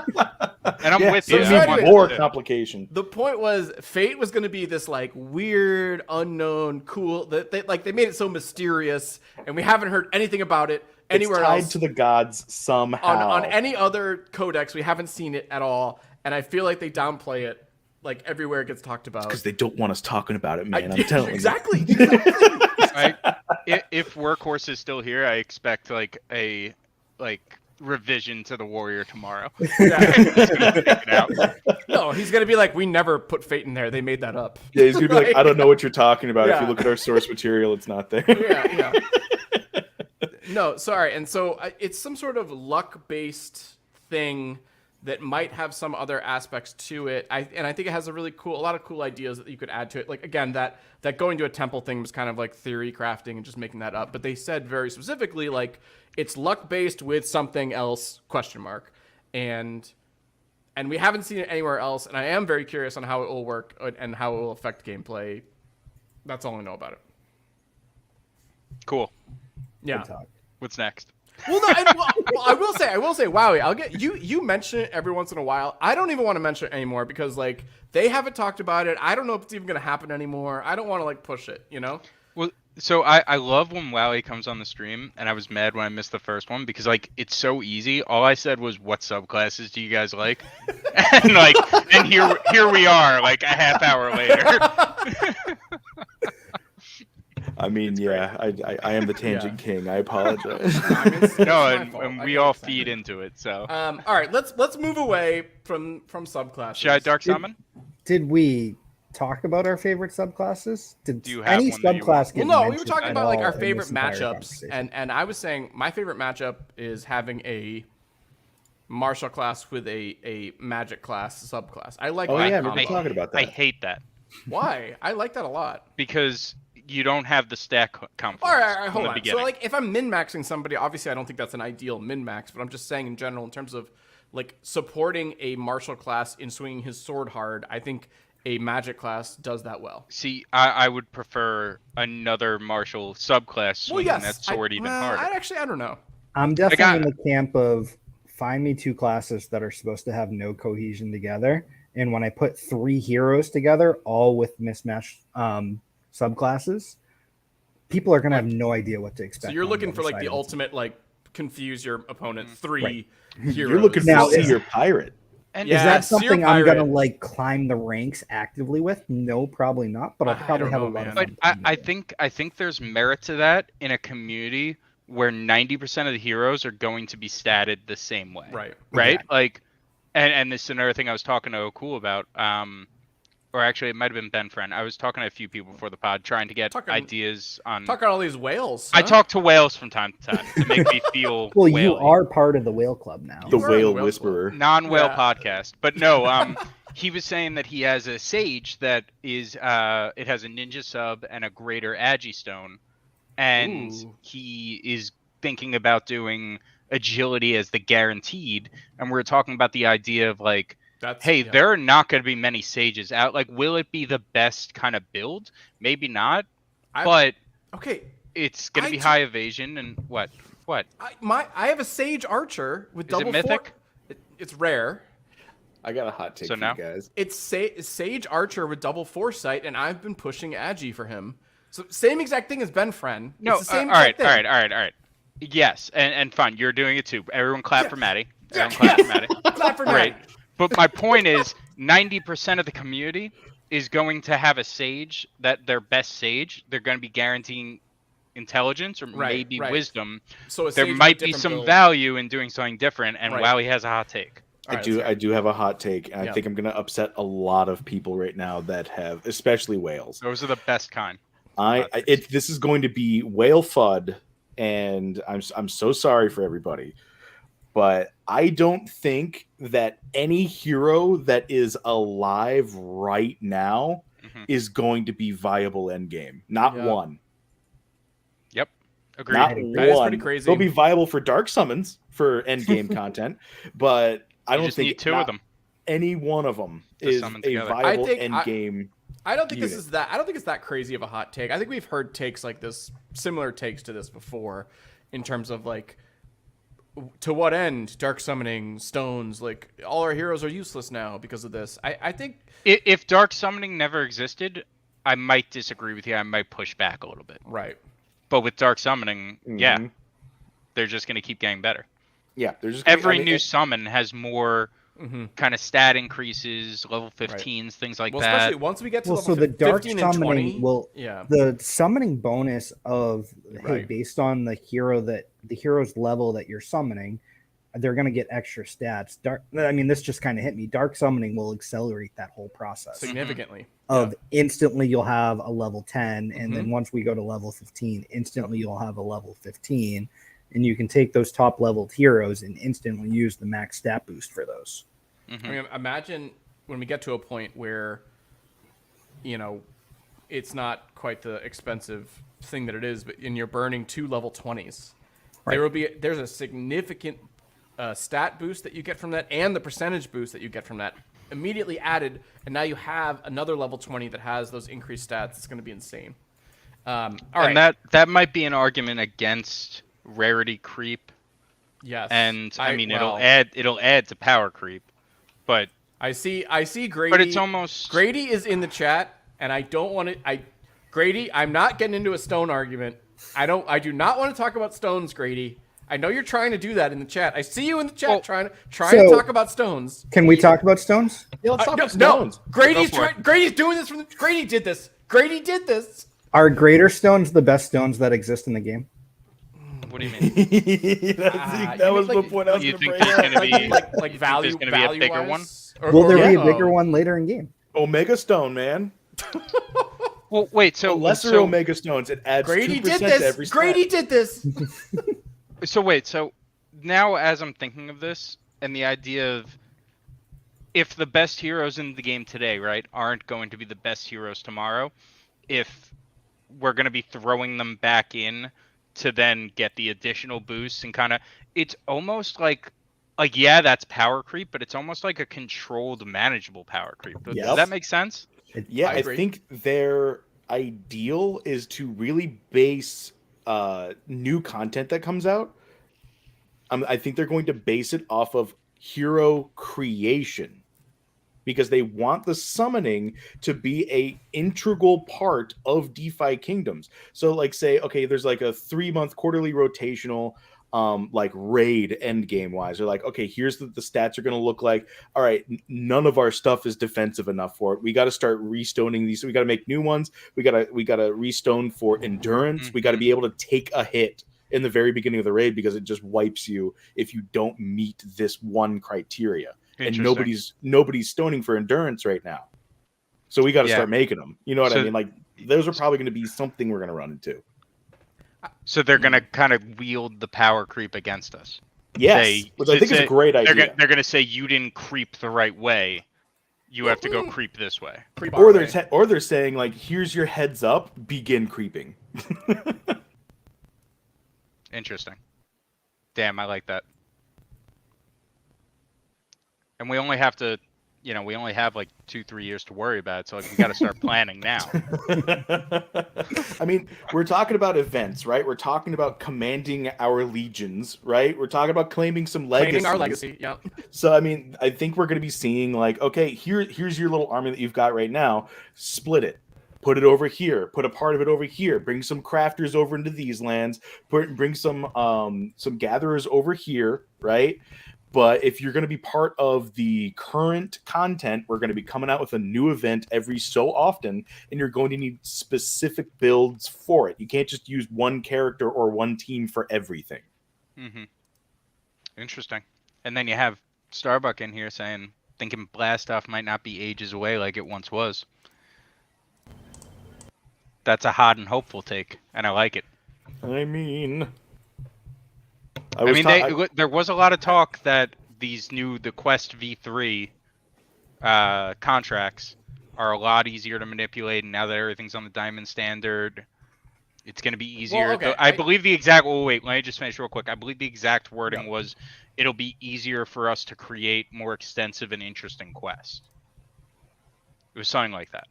And I'm with you. So anyway, more complication. The point was, fate was going to be this like weird, unknown, cool. They made it so mysterious, and we haven't heard anything about it anywhere it's tied else. To the gods somehow. On any other codex, we haven't seen it at all, and I feel like they downplay it like everywhere it gets talked about. Because they don't want us talking about it, man. I'm telling you. Exactly. If Workhorse is still here, I expect like a revision to the warrior tomorrow. No, he's gonna be like, we never put fate in there. They made that up. Yeah, he's gonna be like, I don't know what you're talking about. If you look at our source material, it's not there. Yeah. No, sorry. And so it's some sort of luck-based thing that might have some other aspects to it. I think it has a lot of cool ideas that you could add to it. Like again, that going to a temple thing was kind of like theory crafting and just making that up. But they said very specifically like it's luck based with something else ? And we haven't seen it anywhere else. And I am very curious on how it will work and how it will affect gameplay. That's all I know about it. Cool. Yeah. What's next? Well, no, I will say, Wowie, I'll get you mention it every once in a while. I don't even want to mention it anymore because like they haven't talked about it. I don't know if it's even going to happen anymore. I don't want to like push it, you know? Well, so I love when Wowie comes on the stream, and I was mad when I missed the first one because like it's so easy. All I said was, "What subclasses do you guys like?" and here we are, like a half hour later. I mean, I am the tangent king. I apologize. And we all feed into it. So, all right, let's move away from subclasses. Should I Dark Summon? Did we talk about our favorite subclasses? Do you have any subclass? Well, no, we were talking about like our favorite matchups, and I was saying my favorite matchup is having a martial class with a magic class subclass. I like. Oh yeah, we've been talking about that. I hate that. Why? I like that a lot because you don't have the stack confluence. All right, hold on. So, like, if I'm min-maxing somebody, obviously I don't think that's an ideal min-max, but I'm just saying in general, in terms of, like, supporting a martial class in swinging his sword hard, I think a magic class does that well. See, I would prefer another martial subclass swinging that sword even harder. I don't know. I'm definitely in the camp of find me two classes that are supposed to have no cohesion together, and when I put three heroes together, all with mismatched subclasses, people are going to have no idea what to expect. So you're looking for like the ultimate, like confuse your opponent three heroes. You're looking for your pirate. And is that something I'm going to like climb the ranks actively with? No, probably not. But I'll probably have a lot of fun. But I think there's merit to that in a community where 90% of the heroes are going to be statted the same way. Right. Exactly. Like, and this is another thing I was talking to Cool about. or actually it might have been Ben Friend. I was talking to a few people before the pod, trying to get ideas on. Talking all these whales. Huh? I talk to whales from time to time to make me feel. Well, whaley. you are part of the whale club now. The whale whisperer, non-whale podcast. But no, he was saying that he has a sage that is it has a ninja sub and a greater agi stone, and he is thinking about doing agility as the guaranteed. And we're talking about the idea of like, there are not going to be many sages out. Like, will it be the best kind of build? Maybe not. But it's going to be high evasion and what? I have a sage archer with double. Is it mythic? It's rare. I got a hot take for you guys. It's Sage Archer with double foresight, and I've been pushing Agi for him. So same exact thing as Ben Friend. No, it's the same all right. Yes, and fine, you're doing it too. Everyone clap for Maddie. Everyone clap for Maddie. Clap for Maddie. But my point is, 90% of the community is going to have a sage that their best sage. They're going to be guaranteeing intelligence or maybe wisdom. So there might be some value in doing something different. And Wowie has a hot take. I do have a hot take, and I think I'm going to upset a lot of people right now that have, especially whales. Those are the best kind. This is going to be whale FUD, and I'm so sorry for everybody, but I don't think that any hero that is alive right now is going to be viable endgame. Not one. Yep, agreed. Not that is one. Pretty crazy. They'll be viable for dark summons for endgame content, but I don't think need two of them. Any one of them is a viable endgame. I don't think this is that. I don't think it's that crazy of a hot take. I think we've heard takes like this, similar takes to this before, in terms of like, to what end dark summoning stones? Like all our heroes are useless now because of this. I think if dark summoning never existed, I might disagree with you. I might push back a little bit. Right. But with dark summoning, they're just going to keep getting better. Yeah, there's just every new summon has more kind of stat increases, level 15s, things like that. Especially once we get to level the dark 15 summoning and 20, the summoning bonus of based on the hero's level that you're summoning, they're going to get extra stats. This just kind of hit me. Dark summoning will accelerate that whole process significantly. Instantly you'll have a level 10, and then once we go to level 15, instantly you'll have a level 15. And you can take those top-leveled heroes and instantly use the max stat boost for those. I mean, imagine when we get to a point where, it's not quite the expensive thing that it is, but you're burning 2 level 20s. Right. There's a significant stat boost that you get from that, and the percentage boost that you get from that immediately added, and now you have another level 20 that has those increased stats. It's going to be insane. That might be an argument against rarity creep. Yes. And it'll add to power creep. But I see Grady. But it's almost Grady is in the chat, and I don't want to Grady, I'm not getting into a stone argument. I do not want to talk about stones, Grady. I know you're trying to do that in the chat. I see you in the chat trying to talk about stones. Can we talk about stones? Yeah, let's talk about stones. No. Grady's doing this Grady did this. Grady did this. Are greater stones the best stones that exist in the game? What do you mean? that was the point I was going to bring up. You think there's going to be like value? There's going to be a bigger one? Will there be a bigger one later in game? Omega Stone, man. Well, wait. So lesser Omega Stones, it adds 2% to every stat. Grady did this. So now as I'm thinking of this, and the idea of if the best heroes in the game today, right, aren't going to be the best heroes tomorrow, if we're going to be throwing them back in to then get the additional boosts and kind of, it's almost like that's power creep, but it's almost like a controlled, manageable power creep. Does that make sense? Yeah, I think their ideal is to really base new content that comes out. I think they're going to base it off of hero creation, because they want the summoning to be a integral part of Defikingdoms. So like say, okay, there's like a 3-month quarterly rotational like raid end game wise. They're like, okay, here's the stats are going to look like. All right, none of our stuff is defensive enough for it. We got to start restoning these. So we got to make new ones. We got to restone for endurance. We got to be able to take a hit in the very beginning of the raid, because it just wipes you if you don't meet this one criteria. And nobody's stoning for endurance right now. So we got to start making them. You know what I mean? Like those are probably going to be something we're going to run into. So they're going to kind of wield the power creep against us. Yes, which I think is a great idea. They're going to say you didn't creep the right way. You have to go creep this way. Or they're saying like, here's your heads up. Begin creeping. Interesting. Damn, I like that. And we only have to, we only have like 2-3 years to worry about it. So like, we got to start planning now. I mean, we're talking about events, right? We're talking about commanding our legions, right? We're talking about claiming some legacy. Claiming our legacy, yeah. So, I mean, I think we're going to be seeing like, okay, here's your little army that you've got right now. Split it. Put it over here. Put a part of it over here. Bring some crafters over into these lands. Bring some gatherers over here, right? But if you're going to be part of the current content, we're going to be coming out with a new event every so often, and you're going to need specific builds for it. You can't just use one character or one team for everything. Mm-hmm. Interesting. And then you have Starbuck in here thinking Blast Off might not be ages away like it once was. That's a hot and hopeful take, and I like it. I mean... there was a lot of talk that the Quest V3 contracts are a lot easier to manipulate, and now that everything's on the Diamond standard, it's going to be easier. Well, okay, I believe the exact... Oh, wait, let me just finish real quick. I believe the exact wording was, it'll be easier for us to create more extensive and interesting quests. It was something like that.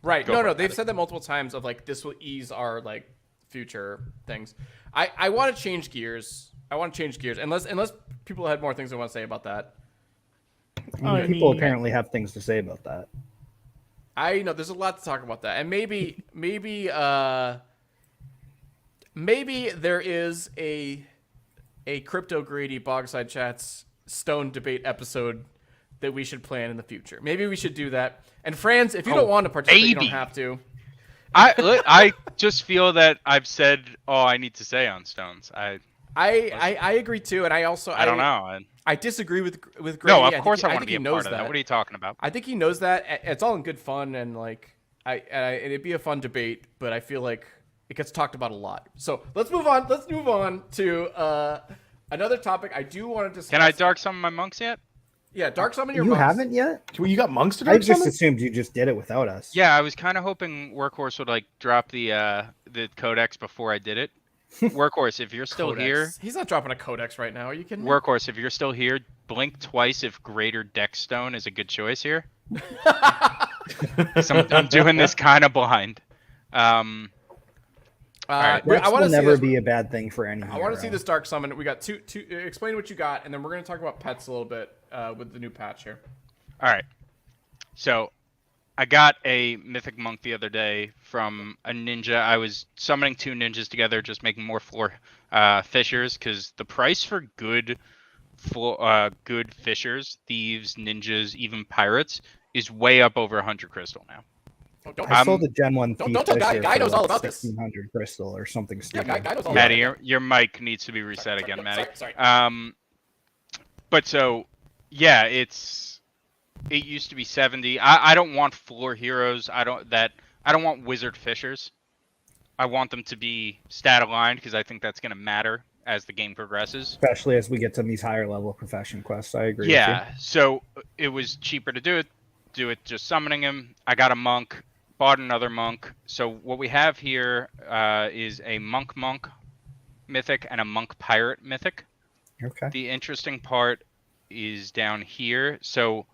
Right. No, they've said that multiple times of like, this will ease our like future things. I want to change gears. Unless people had more things they want to say about that. People apparently have things to say about that. I know there's a lot to talk about that, and maybe there is a crypto greedy Bogside Chats Stone debate episode that we should plan in the future. Maybe we should do that. And Franz, if you don't want to participate, you don't have to. I just feel that I've said all I need to say on Stones. I agree too, and I also I don't know. I disagree with Grady. No, of course I want to be a part of that. What are you talking about? I think he knows that. It's all in good fun, and like it'd be a fun debate, but I feel like it gets talked about a lot. So let's move on. Let's move on to another topic. I do want to discuss. Can I dark summon my monks yet? Yeah, dark summon your monks. monks. You haven't yet? You got monks to dark summon? I just summon? assumed you just did it without us. Yeah, I was kind of hoping Workhorse would like drop the codex before I did it. Workhorse, if you're still here... He's not dropping a codex right now. Are you kidding me? Workhorse, if you're still here, blink twice if Greater Deckstone is a good choice here. I'm doing this kind of blind. Right. Dex will never be a bad thing for any hero. I want to see this dark summon. We got two. Explain what you got, and then we're going to talk about pets a little bit with the new patch here. All right. So I got a mythic monk the other day from a ninja. I was summoning 2 ninjas together, just making more floor fishers, because the price for good fishers, thieves, ninjas, even pirates, is way up over 100 crystal now. I sold the Gen 1 thief don't tell Guy knows all about this. 1,600 crystal or something stupid. Yeah, Guy knows all Maddie, your mic needs to be reset again, Maddie. Sorry. But so, yeah, it used to be 70. I don't want floor heroes. I don't want wizard fishers. I want them to be stat aligned because I think that's going to matter as the game progresses. Especially as we get to these higher level profession quests. I agree. Yeah, so it was cheaper to do it just summoning him. I got a monk, bought another monk. So what we have here is a monk mythic and a monk pirate mythic. Okay. The interesting part is down here. So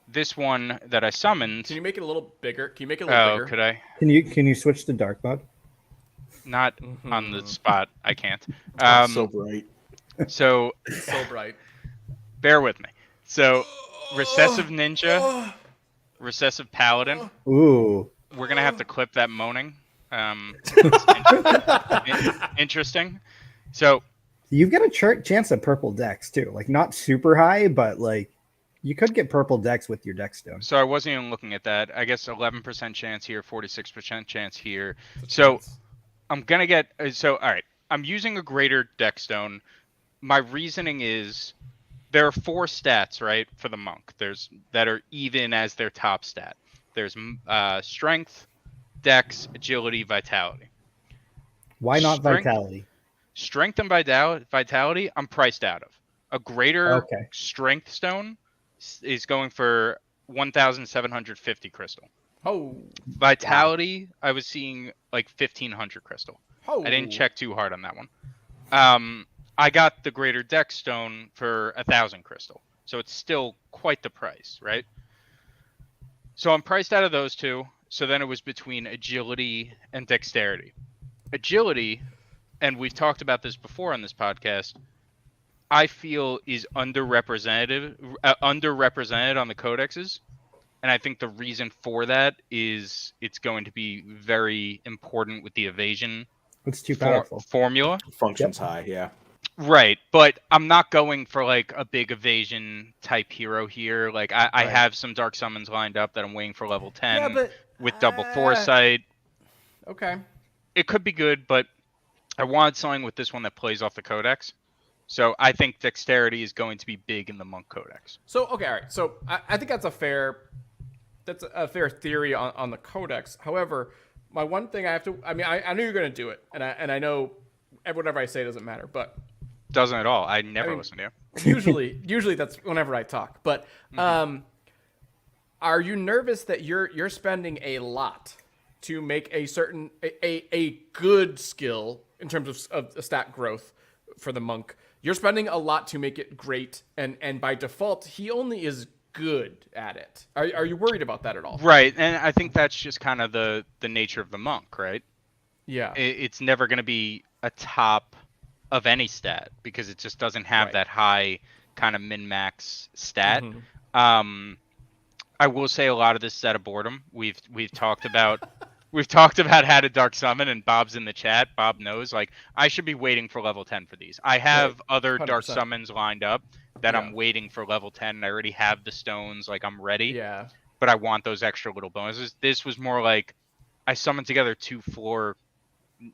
this one that I summoned. Can you make it a little bigger? Can you make it a little bigger? Oh, could I? Can you switch to dark mode? Not on the spot. I can't. So bright. So bright. Bear with me. So recessive ninja, recessive paladin. Ooh. We're gonna have to clip that moaning. Interesting. So you've got a chance at purple dex too. Like not super high, but like you could get purple dex with your dex stone. So I wasn't even looking at that. I guess 11% chance here, 46% chance here. So I'm gonna get. So all right, I'm using a greater dex stone. My reasoning is there are 4 stats, right, for the monk. There's that are even as their top stat. There's strength, dex, agility, vitality. Why not vitality? Strength and vitality, I'm priced out of. A greater strength stone is going for 1,750 crystal. Oh. Vitality, wow. I was seeing like 1,500 crystal. Oh. I didn't check too hard on that one. I got the greater dex stone for 1,000 crystal. So it's still quite the price, right? So I'm priced out of those two. So then it was between agility and dexterity. Agility, and we've talked about this before on this podcast, I feel is underrepresented on the codexes. And I think the reason for that is it's going to be very important with the evasion. It's too powerful. Formula. Functions high, yeah. Right, but I'm not going for like a big evasion type hero here. Like I have some dark summons lined up that I'm waiting for level 10 with double foresight. Okay. It could be good, but I wanted something with this one that plays off the codex. So I think dexterity is going to be big in the monk codex. So okay, all right. So I think that's a fair theory on the codex. However, my one thing I know you're going to do it, and I know whatever I say doesn't matter, but doesn't at all. I never listen to you. Usually that's whenever I talk. But are you nervous that you're spending a lot to make a certain a good skill in terms of stat growth for the monk? You're spending a lot to make it great, and by default, he only is good at it. Are you worried about that at all? Right, and I think that's just kind of the nature of the monk, right? Yeah. It's never going to be a top of any stat because it just doesn't have that high kind of min-max stat. Mm-hmm. I will say a lot of this is out of boredom. We've talked about how to dark summon, and Bob's in the chat. Bob knows, like, I should be waiting for level 10 for these. I have other 100%. Dark summons lined up that I'm waiting for level 10, and I already have the stones, like I'm ready. Yeah. But I want those extra little bonuses. This was more like I summoned together 2 floor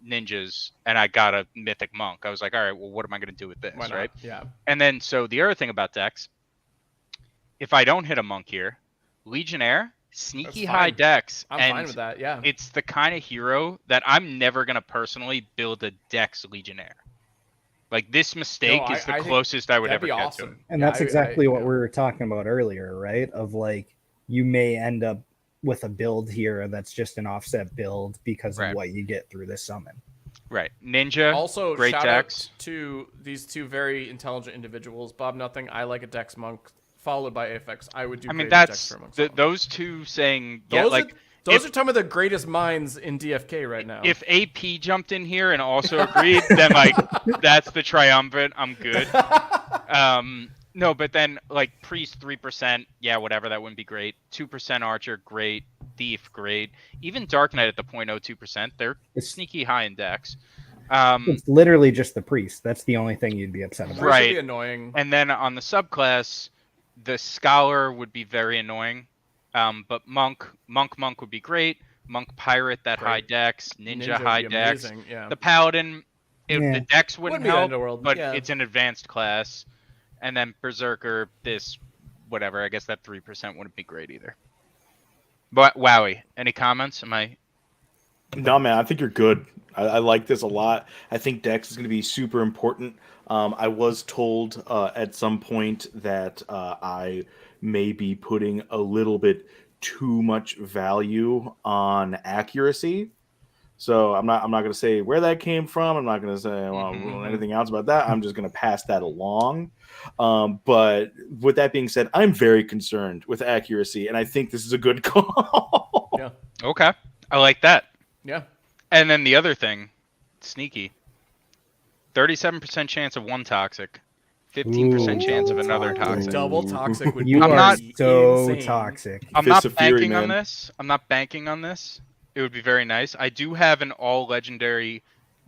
ninjas and I got a mythic monk. I was like, all right, well, what am I going to do with this, right? Yeah. And then, so the other thing about dex, if I don't hit a monk here, Legionnaire, sneaky high dex. I'm fine with that, yeah. It's the kind of hero that I'm never going to personally build a dex Legionnaire. Like, this mistake is the closest I would ever get to it. And that's exactly what we were talking about earlier, right? Of like, you may end up with a build here that's just an offset build because of what you get through this summon. Right. Ninja, also, great shout dex. Out to these two very intelligent individuals. Bob Nothing, I like a dex monk, followed by Apex. I would do that's dex for monk. Those two saying, those are some of the greatest minds in DFK right now. If AP jumped in here and also agreed, then like that's the triumvirate. I'm good. No, but then like priest 3%, yeah, whatever, that wouldn't be great. 2% archer, great. Thief, great. Even Dark Knight at the 0.02%, they're sneaky high in dex. It's literally just the priest. That's the only thing you'd be upset about. Right. Be annoying. And then on the subclass, the scholar would be very annoying. But monk would be great. Monk pirate, that high dex. Ninja high dex. Yeah. The paladin, the dex wouldn't help, but yeah. it's an advanced class. And then Berserker, this, whatever, I guess that 3% wouldn't be great either. But Wowie, any comments? No, man, I think you're good. I like this a lot. I think Dex is going to be super important. I was told at some point that I may be putting a little bit too much value on accuracy. So I'm not going to say where that came from. I'm not going to say anything else about that. I'm just going to pass that along. But with that being said, I'm very concerned with accuracy, and I think this is a good call. Yeah. Okay. I like that. Yeah. And then the other thing, sneaky. 37% chance of one toxic. 15% chance of another toxic. Double toxic would be so toxic. I'm not banking on this. I'm not banking on this. It would be very nice. I do have an all legendary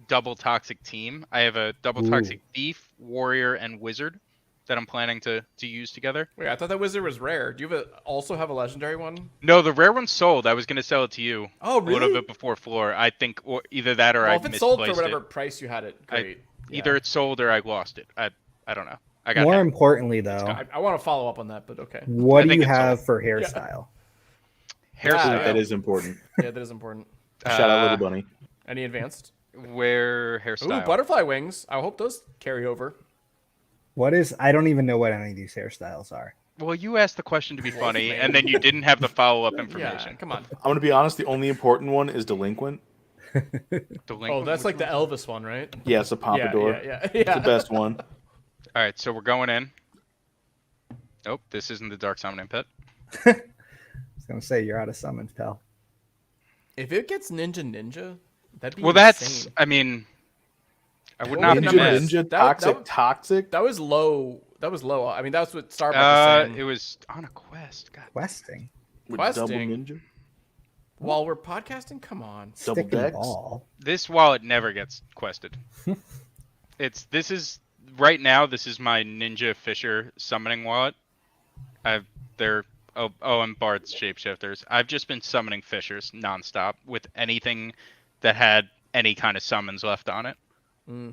double toxic team. I have a double toxic thief, warrior, and wizard that I'm planning to use together. Wait, I thought that wizard was rare. Do you also have a legendary one? No, the rare one's sold. I was going to sell it to you. Oh, really? A little bit before floor. I think either that or I misplaced it. If it's sold for whatever price you had it, great. Either it's sold or I lost it. I don't know. More importantly, though, I want to follow up on that, but okay. What do you have for hairstyle? Hairstyle. That is important. Yeah, that is important. Shout out Little Bunny. Any advanced? Wear hairstyle. Ooh, butterfly wings. I hope those carry over. I don't even know what any of these hairstyles are. Well, you asked the question to be funny, and then you didn't have the follow-up Yeah, information. come on. I'm gonna be honest. The only important one is delinquent. Oh, that's like the Elvis one, right? Yeah, it's a pompadour. Yeah. It's the best one. All right, so we're going in. Nope, this isn't the Dark Summoning Pit. I was gonna say you're out of summons, pal. If it gets Ninja, that'd be Well, insane. I mean, I would Well, not be Ninja, mad. Ninja, toxic. That was low. That was low. I mean, that's what Starbucks is saying. It was on a quest. God. Questing. With Questing. double ninja. While we're podcasting, come on. Double Stick and decks. ball. This wallet never gets quested. This is right now. This is my Ninja Fisher summoning wallet. And Bard's shapeshifters. I've just been summoning Fishers nonstop with anything that had any kind of summons left on it. Mm.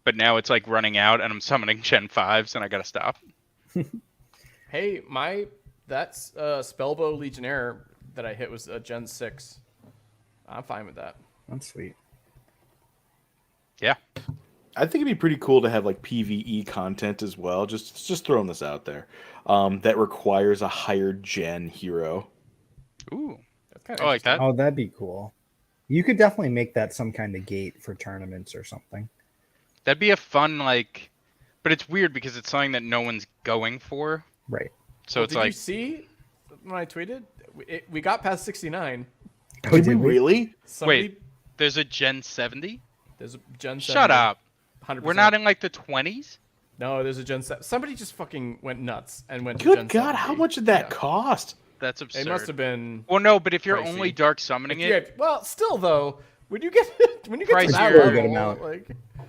But now it's like running out, and I'm summoning Gen 5s, and I gotta stop. Hey, that's Spellbow Legionnaire that I hit was a Gen 6. I'm fine with that. That's sweet. Yeah. I think it'd be pretty cool to have like PvE content as well. Just throwing this out there. That requires a higher gen hero. Ooh. That's kind I like that. Oh, that'd be cool. You could definitely make that some kind of gate for tournaments or something. That'd be a fun, but it's weird because it's something that no one's going for. Right. So it's did like, you see when I tweeted? We got past 69. Did we really? Somebody, there's a Gen 70? There's a Gen 70. Shut up. 100%. We're not in like the 20s? No, there's a Gen 7. Somebody just fucking went nuts and went to Good Gen God, 70. how much did that cost? That's absurd. It must have been. Well, no, but if you're pricey. only dark summoning Yeah, it, well, still though, when you get to that Pricier. level, Good amount. like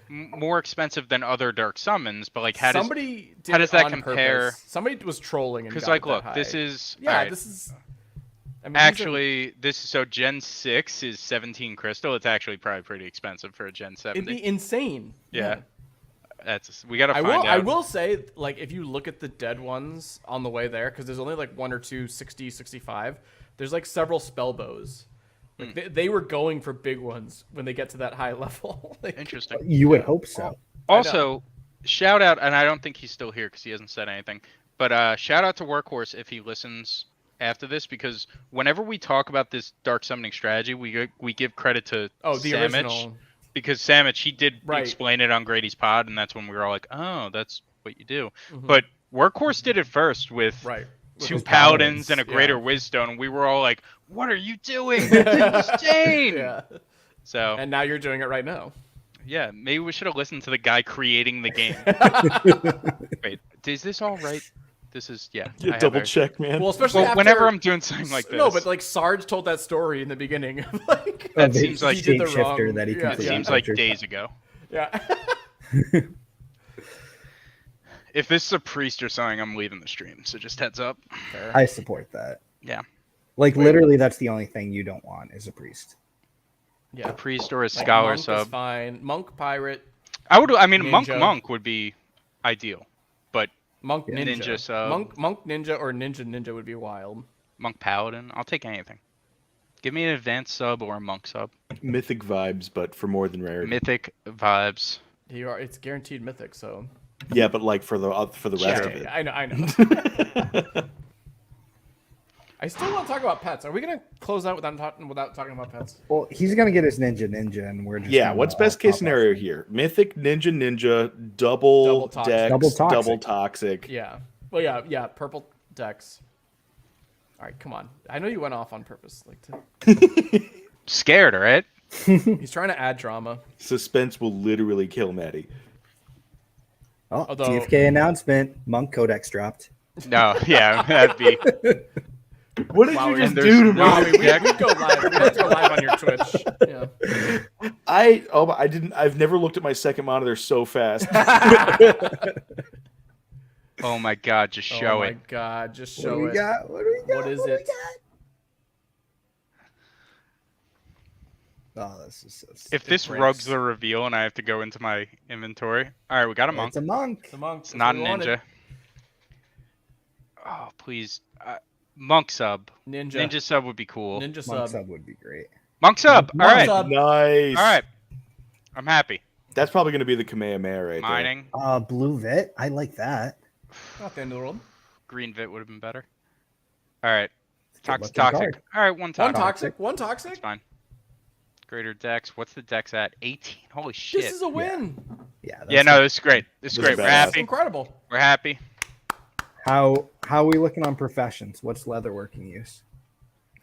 more expensive than other dark summons, but like how somebody did how does it that on compare? purpose. Somebody was trolling and because got like it look, that this high. is yeah, alright. this is. I mean, these are- Actually, so Gen 6 is 17 crystal. It's actually probably pretty expensive for a Gen 70. it'd be insane. Yeah. We gotta I find will. out. I will say, like, if you look at the dead ones on the way there, because there's only like 1 or 2 60, 65. There's like several spell bows. Like they were going for big ones when they get to that high level. Like, Interesting. You would hope so. Also, shout out, and I don't think he's still here because he hasn't said anything. But shout out to Workhorse if he listens after this, because whenever we talk about this dark summoning strategy, we give credit to the Samich, original. because Samich, he did Right. explain it on Grady's pod, and that's when we were all like, oh, that's what you do. But Workhorse did it first with Right. With 2 those paladins and a yeah. greater wisdom, and we were all like, what are you doing? That's insane. Yeah. So And now you're doing it right now. yeah, maybe we should have listened to the guy creating the game. Wait, is this all right? This is I have Double it. check, man. Well, especially after, whenever I'm doing something like this. No, but like Sarge told that story in the beginning. Like, That Of the seems like he did the shapeshifter wrong- that he yeah, it completely seems like butchered. days ago. yeah. If this is a priest or something, I'm leaving the stream. So just heads up. I support that. Yeah, Like literally, that's the only thing you don't want is a priest. Yeah. a priest or a Like, scholar monk is sub. fine. Monk pirate. I mean, Ninja. monk would be ideal, but Monk Yeah. ninja. Ninja sub. Monk ninja or ninja would be wild. monk paladin, I'll take anything. Give me an advanced sub or a monk sub. Mythic vibes, but for more than rarity. Mythic vibes. It's guaranteed mythic, so. Yeah, but like for the rest of it. I know. I still want to talk about pets. Are we gonna close out without talking about pets? Well, he's gonna get his ninja, and we're just Yeah, gonna what's all best case pop scenario here? Mythic, ninja, double toxic. dex, Double toxic. double toxic. Yeah. Well, yeah. Purple decks. All right, come on. I know you went off on purpose, Scared, all right? He's trying to add drama. Suspense will literally kill Maddie. Oh, Although- TFK announcement. Monk Codex dropped. No, yeah, that'd be. What did Wow, you just there's do to me? no- Wow, we'd go live. We'd have to go live on your Twitch. Yeah. I didn't. I've never looked at my second monitor so fast. Oh my god, just show Oh it. my god, just What do show we it. got? What do we got? What is do we it? got? Oh, this is so sick. If this breaks. rugs the reveal and I have to go into my inventory. Alright, we got a monk. It's a monk. The monk. It's not a ninja. Oh, please. Monk sub. Ninja. Ninja sub would be cool. Ninja Monk sub. sub would be great. Monk sub. All right. sub. Nice. All right. I'm happy. That's probably going to be the Kamehameha right Mining. Blue Vit. I like that. Not the end of the world. Green Vit would have been better. All right. Toxic. card. All right, one toxic. One toxic. That's fine. Greater dex. What's the dex at? 18. Holy shit. This is a win. Yeah. Yeah, no, this is great. This is This great. is We're badass. It's happy. incredible. We're happy. How are we looking on professions? What's leatherworking use?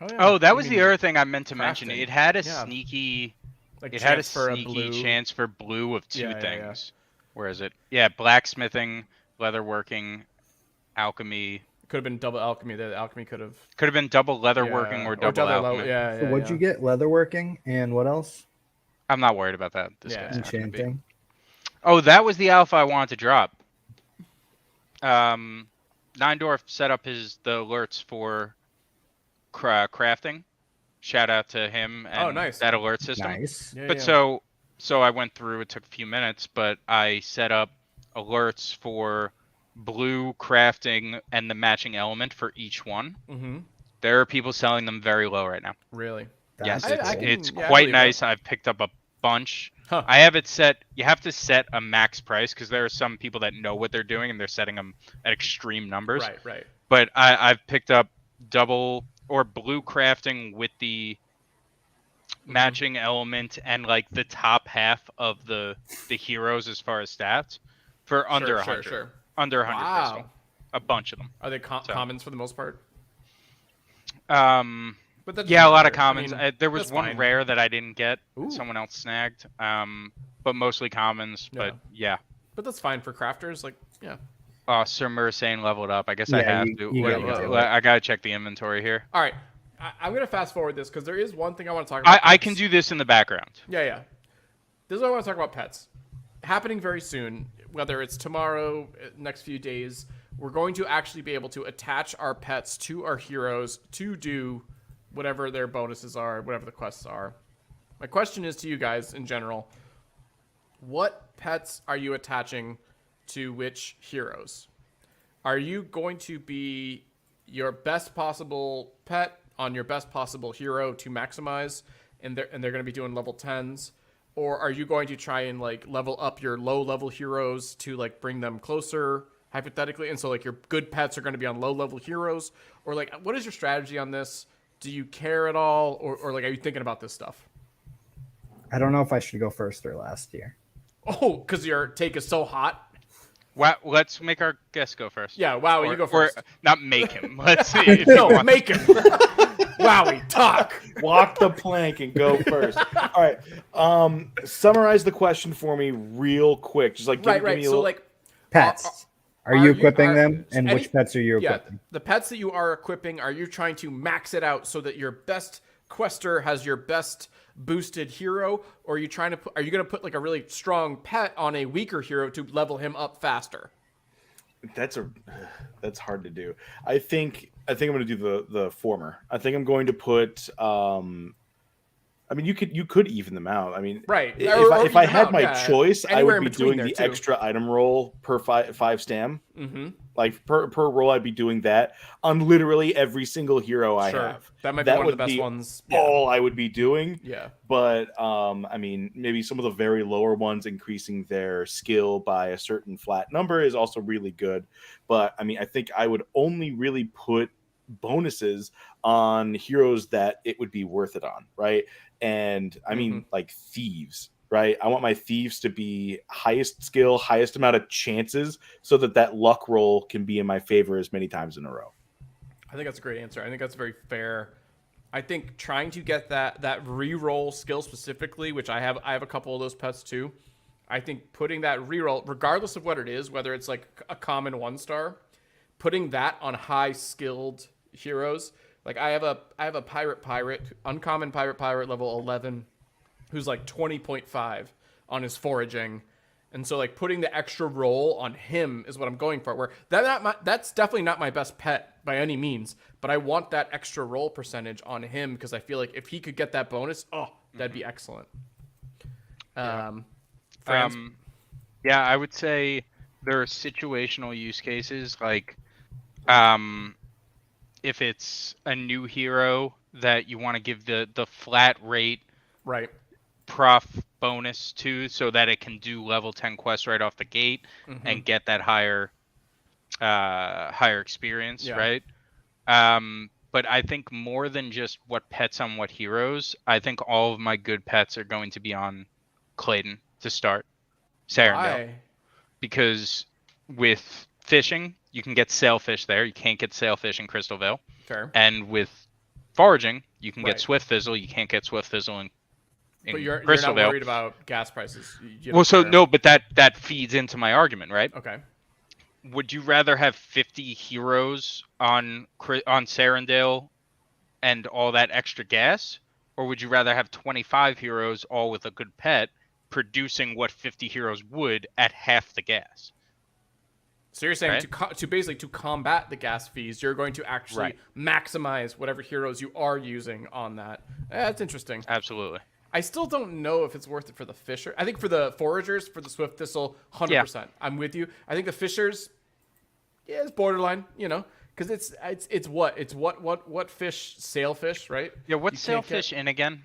Yeah. Oh, that was I the mean, other thing I meant to mention. crafting. It had a Yeah. sneaky. like It had a chance for sneaky blue. chance for blue of two Yeah, yeah, yeah. things. Where is it? Yeah, blacksmithing, leatherworking, alchemy. Could have been double alchemy. The alchemy could have. Could have been double leatherworking or double alchemy. Yeah, So yeah. what'd you get? Leatherworking and what else? I'm not worried about that. This Yeah. guy's not gonna be. Enchanting. Oh, that was the alpha I wanted to drop. Neindorf set up the alerts for crafting. Shout out to him and nice. that alert system. Nice. Yeah, But yeah. so I went through. It took a few minutes, but I set up alerts for blue crafting and the matching element for each one. Mm-hmm. There are people selling them very low right now. Really. Yes, That's I cool. can- it's yeah, I quite believe nice. I've picked up a bunch. Huh. I have it set. You have to set a max price because there are some people that know what they're doing and they're setting them at extreme numbers. Right. Right. But I've picked up double or blue crafting with the matching element and like the top half of the heroes as far as stats for under 100. Sure. Under 100 Wow. crystal. A bunch of them. Are they So. commons for the most part? But that Yeah, a doesn't lot of matter. commons. I mean, There was that's one fine. rare that I didn't get. Ooh. Someone else snagged. But mostly commons. But yeah. But that's fine for crafters. Like, yeah. Sir Mursane leveled up. I guess I Yeah, have you to. gotta do it. I gotta check the inventory here. All right. I'm gonna fast forward this because there is one thing I want to talk about. I pets. can do this in the background. Yeah. This is what I want to talk about pets. Happening very soon, whether it's tomorrow, next few days, we're going to actually be able to attach our pets to our heroes to do whatever their bonuses are, whatever the quests are. My question is to you guys in general, what pets are you attaching to which heroes? Are you going to be your best possible pet on your best possible hero to maximize, and they're going to be doing level 10s? Or are you going to try and like level up your low level heroes to like bring them closer hypothetically? And so like your good pets are going to be on low level heroes, or like what is your strategy on this? Do you care at all? Or like, are you thinking about this stuff? I don't know if I should go first or last here. Oh, because your take is so hot. Wow, let's make our guest go first. Yeah. Wow. You go first. Or not make him. Let's see. If No, you want. make him. Wowie, talk. Walk the plank and go first. All right. Summarize the question for me real quick. Just like give me a So little... like Pets. Are you equipping them? are- And any- which pets are you equipping? the pets that you are equipping, are you trying to max it out so that your best quester has your best boosted hero, or are you trying to put, are you going to put like a really strong pet on a weaker hero to level him up faster? That's hard to do. I think I'm going to do the former. I think I'm going to put I mean, you could even them out. I mean, Right. If I had my choice, I Anywhere would in be between doing the there, too. extra item roll per five stam. Mm-hmm. Like per roll, I'd be doing that on literally every single hero I Sure. have. That might be one of the best ones. Yeah. All I would be doing. Yeah. But I mean, maybe some of the very lower ones increasing their skill by a certain flat number is also really good. But I mean, I think I would only really put bonuses on heroes that it would be worth it on, right? And I mean, like thieves, right? I want my thieves to be highest skill, highest amount of chances, so that luck roll can be in my favor as many times in a row. I think that's a great answer. I think that's very fair. I think trying to get that re-roll skill specifically, which I have a couple of those pets too. I think putting that re-roll, regardless of what it is, whether it's like a common 1-star, putting that on high skilled heroes. Like I have a pirate, uncommon pirate level 11, who's like 20.5 on his foraging. And so like putting the extra roll on him is what I'm going for. Where that's definitely not my best pet by any means, but I want that extra roll percentage on him because I feel like if he could get that bonus, that'd be excellent. Franz? Yeah, I would say there are situational use cases like if it's a new hero that you want to give the flat rate right prof bonus to, so that it can do level 10 quests right off the gate and get that higher experience, right? But I think more than just what pets on what heroes, I think all of my good pets are going to be on Clayton to start. Sarandale. Why? Because with fishing, you can get sailfish there. You can't get sailfish in Crystal Vale. Fair. And with foraging, you can get Swift Fizzle. You can't get Swift Fizzle in but you're Crystal not Vale. worried about gas prices. But that feeds into my argument, right? Okay. Would you rather have 50 heroes on Sarandale and all that extra gas, or would you rather have 25 heroes all with a good pet producing what 50 heroes would at half the gas? So you're saying to basically to combat the gas fees, you're going to actually maximize whatever heroes you are using on that. That's interesting. Absolutely. I still don't know if it's worth it for the fisher. I think for the foragers, for the Swift Thistle, 100%. I'm with you. I think the fishers, it's borderline, because it's what fish? Sailfish, right? Yeah, what's sailfish in again?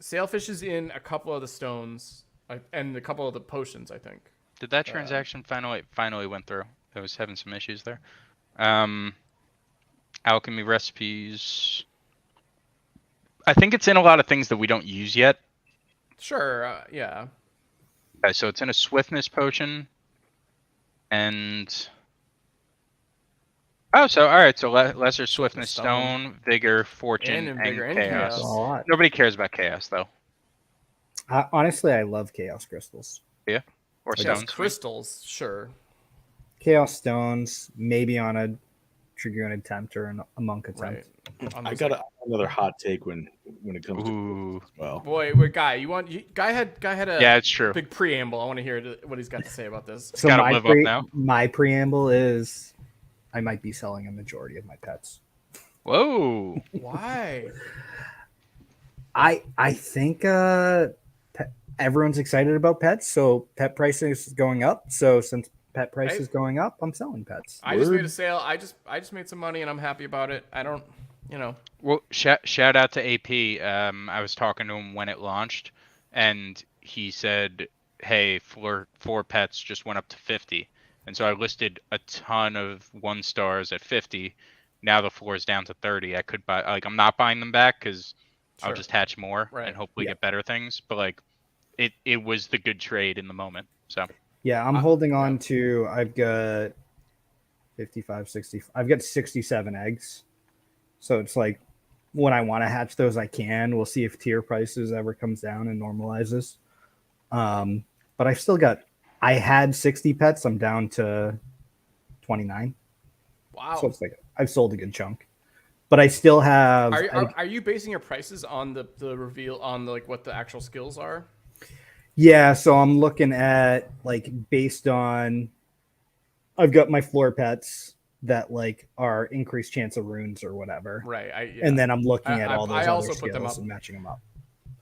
Sailfish is in a couple of the stones and a couple of the potions, I think. Did that transaction finally went through? I was having some issues there. Alchemy recipes. I think it's in a lot of things that we don't use yet. Sure, yeah. Okay, so it's in a swiftness potion, and so lesser swiftness stone, vigor, fortune, and chaos. Nobody cares about chaos though. Honestly, I love chaos crystals. Yeah, or stones. Crystals, sure. Chaos stones, maybe on a Dragoonid Tempter and a Monk attempt. Right. I got another hot take when it comes to as well. Boy, Guy, Guy had a it's true. Big preamble. I want to hear what he's got to say about this. So my preamble is I might be selling a majority of my pets. Whoa. Why? I think everyone's excited about pets, so pet pricing is going up. So since pet price is going up, I'm selling pets. I just made a sale. I just made some money and I'm happy about it. I don't, Well, shout out to AP. I was talking to him when it launched, and he said, "Hey, floor pets just went up to 50," and so I listed a ton of 1-stars at 50. Now the floor is down to 30. I could buy. I'm not buying them back because I'll just hatch more and hopefully get better things. But it was the good trade in the moment. So. Yeah, I'm holding on to, I've got 55, 60, I've got 67 eggs. So it's like when I want to hatch those, I can. We'll see if tier prices ever comes down and normalizes. But I've still got, I had 60 pets. I'm down to 29. Wow. So it's like, I've sold a good chunk. But I still have. Are you basing your prices on the reveal on what the actual skills are? Yeah, so I'm looking at based on I've got my floor pets that are increased chance of runes or whatever. Right. And then I'm looking at all those I other also skills put them up and matching them up.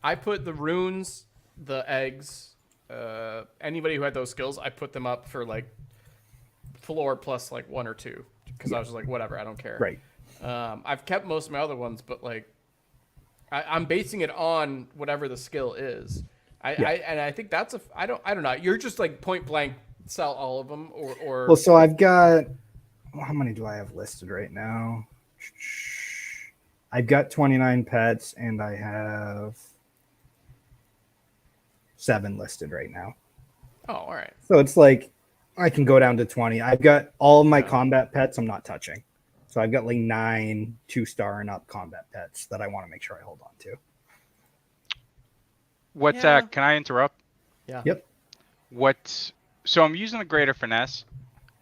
I put the runes, the eggs, anybody who had those skills, I put them up for floor plus 1 or 2 because I was just whatever, I don't care. Right. I've kept most of my other ones, but I'm basing it on whatever the skill is. I think that's I don't know. You're just point blank sell all of them or. Well, so I've got how many do I have listed right now? I've got 29 pets and I have 7 listed right now. Oh, all right. So it's I can go down to 20. I've got all of my combat pets I'm not touching. So I've got 9 2-star and up combat pets that I want to make sure I hold on to. Can I interrupt? Yeah. Yep. So I'm using the greater finesse.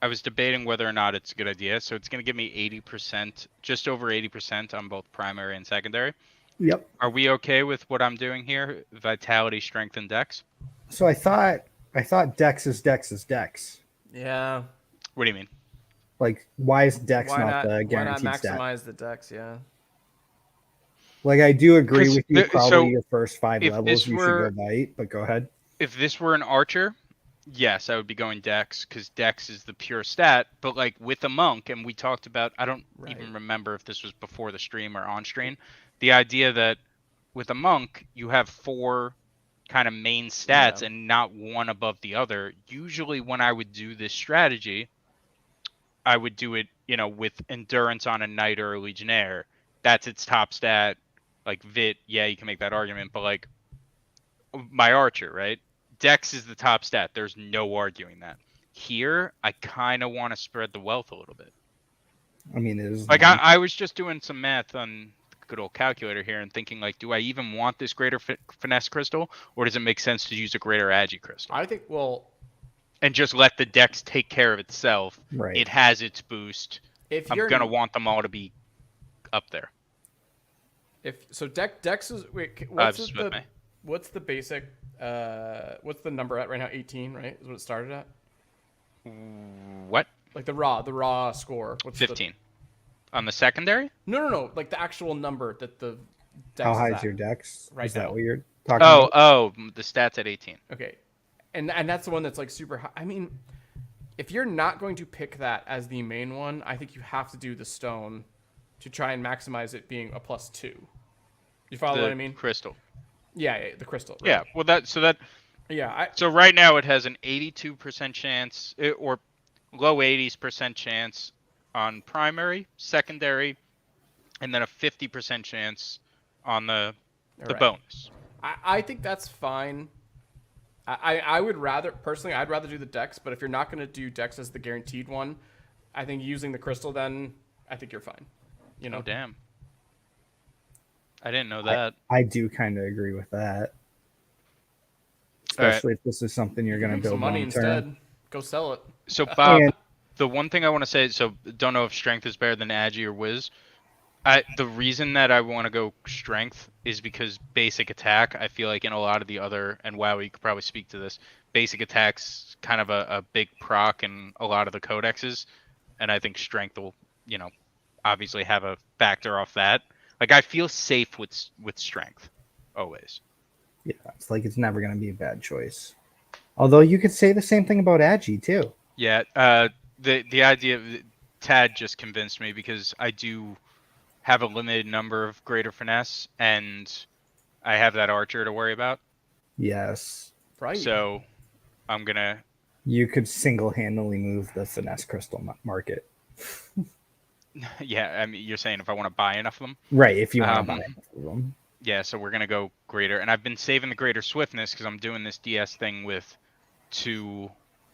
I was debating whether or not it's a good idea. So it's going to give me 80%, just over 80% on both primary and secondary. Yep. Are we okay with what I'm doing here? Vitality, strength, and dex? So I thought dex is dex. Yeah. What do you mean? Why is dex not the guaranteed why not stat? maximize the dex? Yeah. I do agree with you. Probably so your first 5 levels you should go bite, but go ahead. If this were an archer, Yes, I would be going Dex because Dex is the pure stat. But like with a monk, and we talked about, I don't even remember if this was before the stream or on stream, the idea that with a monk you have 4 kind of main stats and not one above the other. Usually when I would do this strategy, I would do it, with endurance on a knight or a legionnaire. That's its top stat. Like Vit, yeah, you can make that argument, but like my archer, right? Dex is the top stat. There's no arguing that. Here, I kind of want to spread the wealth a little bit. I mean, it is like I was just doing some math on the good old calculator here and thinking like, do I even want this greater finesse crystal, or does it make sense to use a greater agi crystal? I think and just let the Dex take care of itself. Right. It has its boost. If I'm gonna want them all to be up there. Dex is what's the basic? What's the number at right now? 18, right? Is what it started at. What? Like the raw score. What's 15. On the secondary? No. Like the actual number that the Dex How high is is your Dex? Right is now. that what you're talking about? Oh, the stats at 18. Okay. And that's the one that's like super high. I mean, if you're not going to pick that as the main one, I think you have to do the stone to try and maximize it being a +2. You follow what I mean? Crystal. Yeah, the crystal. Right? Yeah, well so right now it has an 82% chance or low 80s% chance on primary, secondary, and then a 50% chance on the bonus. I think that's fine. I would rather personally, I'd rather do the Dex, but if you're not going to do Dex as the guaranteed one, I think using the crystal, then I think you're fine. Oh damn! I didn't know that. I do kind of agree with that, especially if this is something you're going to build some money long-term. instead. Go sell it. So Bob, the one thing I want to say, so don't know if strength is better than agi or whiz. The reason that I want to go strength is because basic attack, I feel like in a lot of the other, and wow, you could probably speak to this, basic attack's kind of a big proc in a lot of the codexes, and I think strength will, obviously have a factor off that. Like I feel safe with strength, always. Yeah, it's like it's never going to be a bad choice. Although you could say the same thing about agi too. Yeah, the idea of Tad just convinced me because I do have a limited number of greater finesse, and I have that archer to worry about. Yes. Right. So I'm gonna. You could single-handedly move the finesse crystal market. Yeah, I mean, you're saying if I want to buy enough of them? Right, if you want to buy enough of them. Yeah, so we're gonna go greater, and I've been saving the greater swiftness because I'm doing this DS thing with 2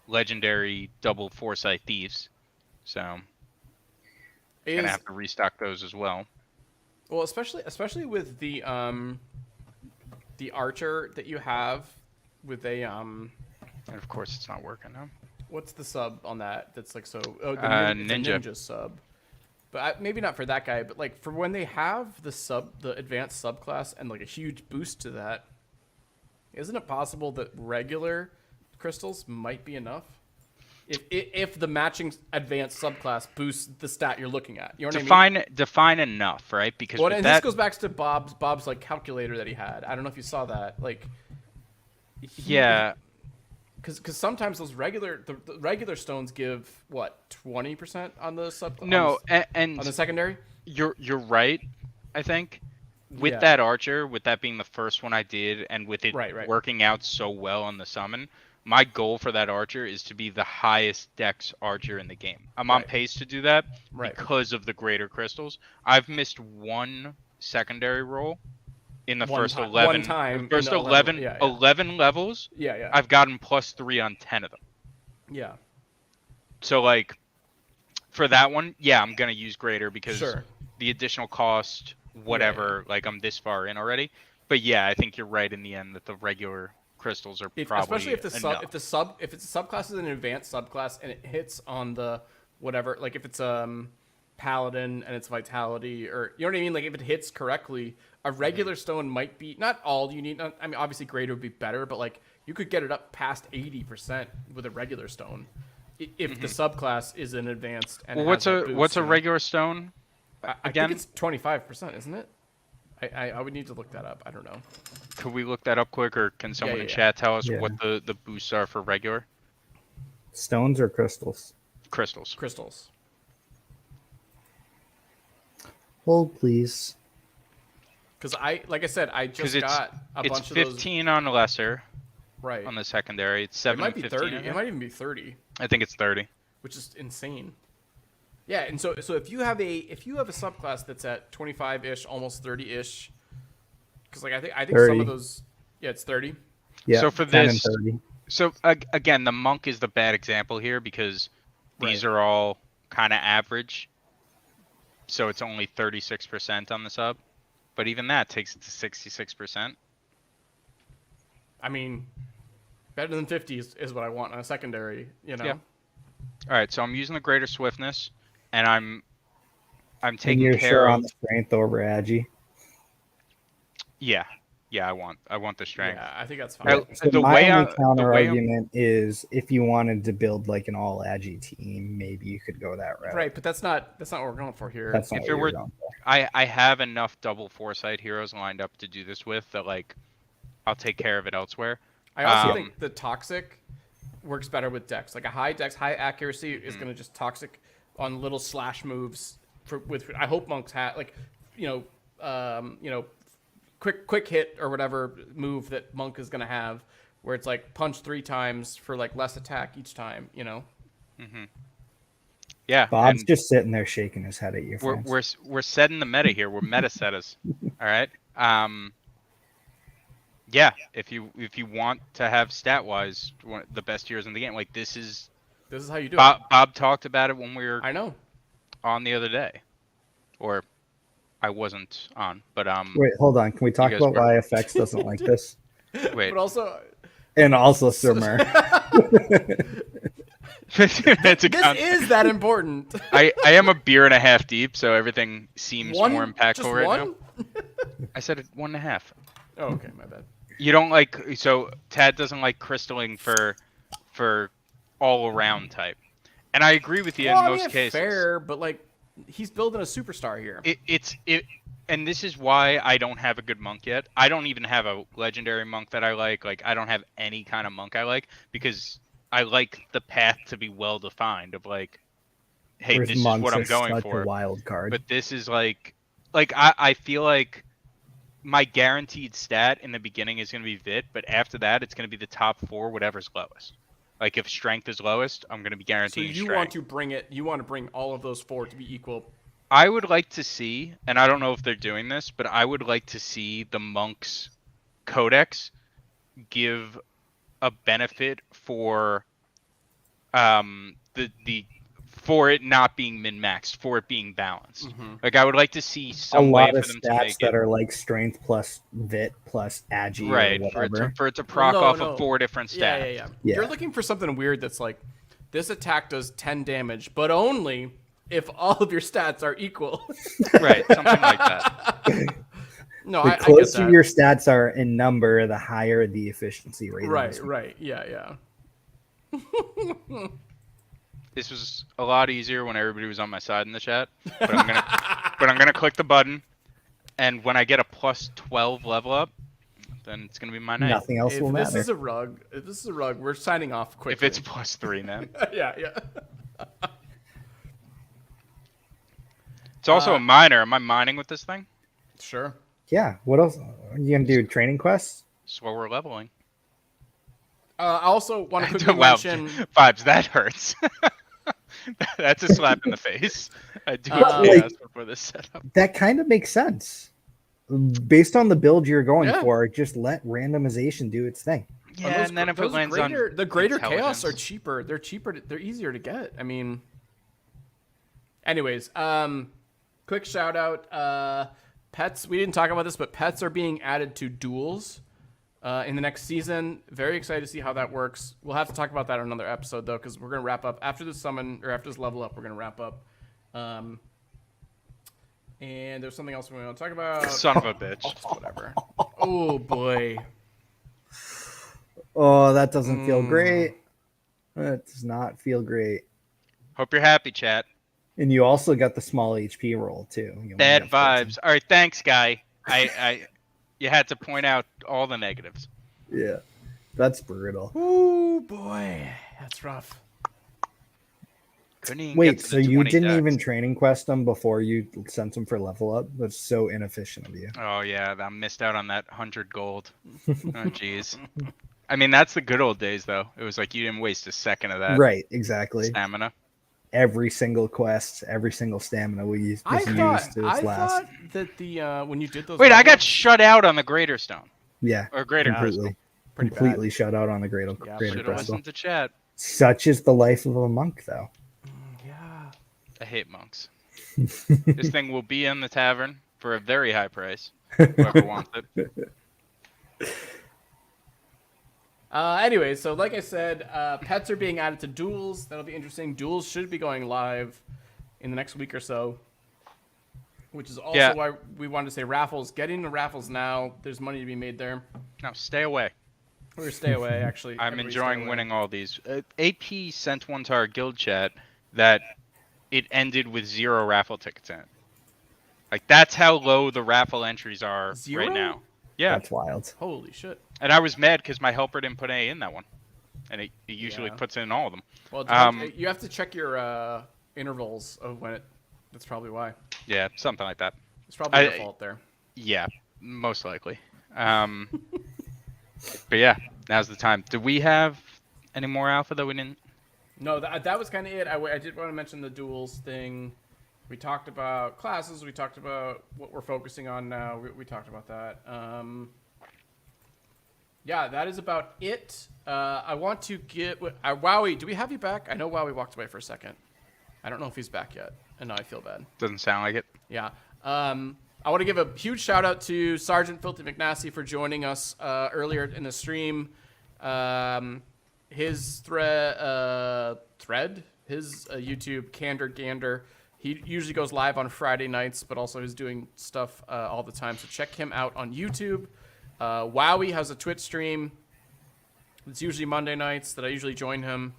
legendary double foresight thieves. So gonna have to restock those as well. Well, especially with the archer that you have with a And of course it's not working now. What's the sub on that? That's like so. Oh, the ninja sub. But maybe not for that guy. But like for when they have the advanced subclass and like a huge boost to that, isn't it possible that regular crystals might be enough? If the matching advanced subclass boosts the stat you're looking at, you know what I mean? Define enough, right? Because this goes back to Bob's like calculator that he had. I don't know if you saw that. Like, yeah, because sometimes those regular stones give what 20% on the subclass. No, and on the secondary. You're right. I think with that archer, with that being the first one I did, and with it working out so well on the summon. My goal for that archer is to be the highest dex archer in the game. I'm on pace to do that because of the greater crystals. I've missed 1 secondary roll in the first 11. One time. First 11 levels. Yeah. I've gotten +3 on 10 of them. Yeah. So like, for that one, yeah, I'm gonna use greater because the additional cost, whatever. Like I'm this far in already. But yeah, I think you're right in the end that the regular crystals are probably especially if it's a subclass is an advanced subclass and it hits on the whatever, like if it's paladin and it's vitality, or you know what I mean, like if it hits correctly, a regular stone might be not all you need. I mean, obviously greater would be better, but like you could get it up past 80% with a regular stone if the subclass is an advanced. And well, what's a regular stone? Again, I think it's 25%, isn't it? I would need to look that up. I don't know. Could we look that up quick, or can someone in chat tell us what the boosts are for regular? Stones or crystals? Crystals. Crystals. Hold, please. Because like I said, I just got a bunch of those. It's 15 on the lesser. Right. On the secondary, it's 7 It might and be 15. 30. It might even be 30. I think it's 30. Which is insane. Yeah, and so if you have a subclass that's at 25-ish, almost 30-ish, because like I think 30. some of those, yeah, it's 30. Yeah. So for 10 this, and 30. so again, the monk is the bad example here because these are all kind of average. So it's only 36% on the sub, but even that takes it to 66%. I mean, better than 50 is what I want on a secondary, you know. Yeah. All right, so I'm using the greater swiftness, and I'm And taking you're care sure of. on the strength over Agi? Yeah, I want the strength. Yeah, I think that's fine. So The my way only I- counter the way I'm- argument is if you wanted to build like an all Agi team, maybe you could go that route. Right, but that's not what we're going for here. That's not If what it were- you're going for. I have enough double foresight heroes lined up to do this with that like I'll take care of it elsewhere. I also think the toxic works better with dex. Like a high dex, high accuracy is going to just toxic on little slash moves. I hope monks have like, quick hit or whatever move that monk is going to have, where it's like punch 3 times for like less attack each time. You know. Mm-hmm. Yeah, Bob's and just sitting there shaking his head at you. we're setting the meta here. We're meta setters. All right. Yeah, if you want to have stat wise the best heroes in the game, like this is how you do it. it. Bob talked about it when we were I know. on the other day, or I wasn't on, but Wait, hold on. Can we talk guys about were. why FX doesn't like this? Wait. But also, And also Surmer. 15 minutes this ago. is that important. I am a beer and a half deep, so everything seems more impactful just right one? now. I said it 1.5. Oh, okay, my bad. You don't like Tad doesn't like crystalling for all around type, and I agree with you in most cases. Fair, but like he's building a superstar here. And this is why I don't have a good monk yet. I don't even have a legendary monk that I like. Like I don't have any kind of monk I like because I like the path to be well defined of like, hey, Whereas this is monks what I'm are going such for. a wild card. But this is like I feel like my guaranteed stat in the beginning is going to be Vit, but after that it's going to be the top 4, whatever's lowest. Like if strength is lowest, I'm going to be So guaranteeing you strength. want to bring all of those 4 to be equal. I would like to see, and I don't know if they're doing this, but I would like to see the monks codex give a benefit for for it not being min-maxed, for it being balanced. Mm-hmm. Like I would like to see a some way lot for of them to stats make that it are like strength plus Vit plus Agi right or whatever. for it to proc No, off no. of 4 different stats. Yeah. Yeah. You're looking for something weird that's like this attack does 10 damage, but only if all of your stats are equal. Right, something like that. No, The I get closer that. your stats are in number, the higher the efficiency rate. Right. Yeah. This was a lot easier when everybody was on my side in the chat, but I'm gonna click the button, and when I get a plus 12 level up, then it's gonna be my night. Nothing else will If matter. this is a rug, we're signing off quickly. If it's plus 3, man. yeah. It's also a miner. Am I mining with this thing? Sure. Yeah. What else? Are you gonna do training quests? Slower leveling. I also want to quickly Wow, mention. Vibes, that hurts. That's a slap in the face. I do have to like- ask before this setup. That kind of makes sense. Based on the build you're going Yeah. for, just let randomization do its thing. Yeah, and then if it lands on the greater chaos are intelligence. cheaper. They're cheaper. They're easier to get. I mean. Anyways, quick shout out. Pets. We didn't talk about this, but pets are being added to duels in the next season. Very excited to see how that works. We'll have to talk about that on another episode though, because we're gonna wrap up after this summon or after this level up. We're gonna wrap up. And there's something else we want to talk about. Son of a bitch. Whatever. Oh boy. Oh, that doesn't feel great. That does not feel great. Hope you're happy, chat. And you also got the small HP roll too. You only Bad got 14. vibes. All right, thanks, guy. You had to point out all the negatives. Yeah, that's brutal. Oh boy, that's rough. Couldn't even Wait, get to so the you 20 didn't decks. even training quest them before you sent them for level up? That's so inefficient of you. Oh yeah, I missed out on that 100 gold. Oh jeez. I mean, that's the good old days though. It was like you didn't waste a second of that Right, exactly. stamina. Every single quest, every single stamina was used to its last. I thought that the when you did those. Wait, I got level-ups- shut out on the Greater Stone. Yeah, Or Greater Crystal. completely shut out on the Greater Yeah, Greater Should have Crystal. listened to chat. Such is the life of a monk, though. Yeah. I hate monks. This thing will be in the tavern for a very high price. Whoever wants it. Anyway, so like I said, pets are being added to duels. That'll be interesting. Duels should be going live in the next week or so, which is also why we wanted to say raffles. Get into raffles now. There's money to be made there. No, stay away. We're gonna stay away, actually. I'm Everybody enjoying stay away. winning all these. AP sent one to our guild chat that it ended with 0 raffle tickets in it. Like, that's how low the raffle entries are 0? right now. Yeah. That's wild. Holy shit. And I was mad because my helper didn't put any in that one. And it usually puts in all of them. Well, you have to check your intervals of when it. That's probably why. Yeah, something like that. It's probably your fault there. Yeah, most likely. But yeah, now's the time. Do we have any more alpha that we didn't? No, that was kind of it. I did want to mention the duels thing. We talked about classes. We talked about what we're focusing on now. We talked about that. Yeah, that is about it. I want to get Wowie. Do we have you back? I know Wowie walked away for a second. I don't know if he's back yet, and now I feel bad. Doesn't sound like it. Yeah. I want to give a huge shout out to Sergeant Filthy McNasty for joining us earlier in the stream. His thread, his YouTube Candor Gander. He usually goes live on Friday nights, but also is doing stuff all the time. So check him out on YouTube. Wowie has a Twitch stream. It's usually Monday nights that I usually join him.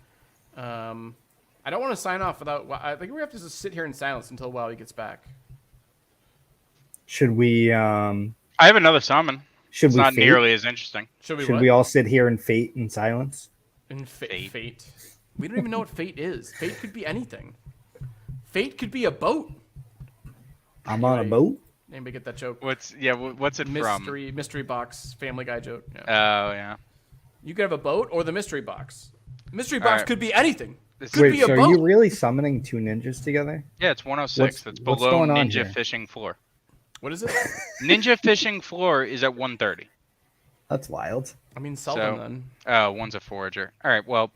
I don't want to sign off without. I think we have to just sit here in silence until Wowie gets back. Should we? I have another summon. Should it's we? Not fate? nearly as interesting. Should we all sit here in fate and silence? In fate. We don't even know what fate is. Fate could be anything. Fate could be a boat. I'm on a boat. Anybody get that joke? What's it from? Mystery box, Family Guy joke. Yeah. Oh yeah. You could have a boat or the mystery box. Mystery box could be anything. Could Wait, be a so boat. are you really summoning 2 ninjas together? Yeah, it's 106. That's below Ninja Fishing Floor. What is it? Ninja Fishing Floor is at 130. That's wild. I mean, sell them then. Oh, one's a forager. All right, well,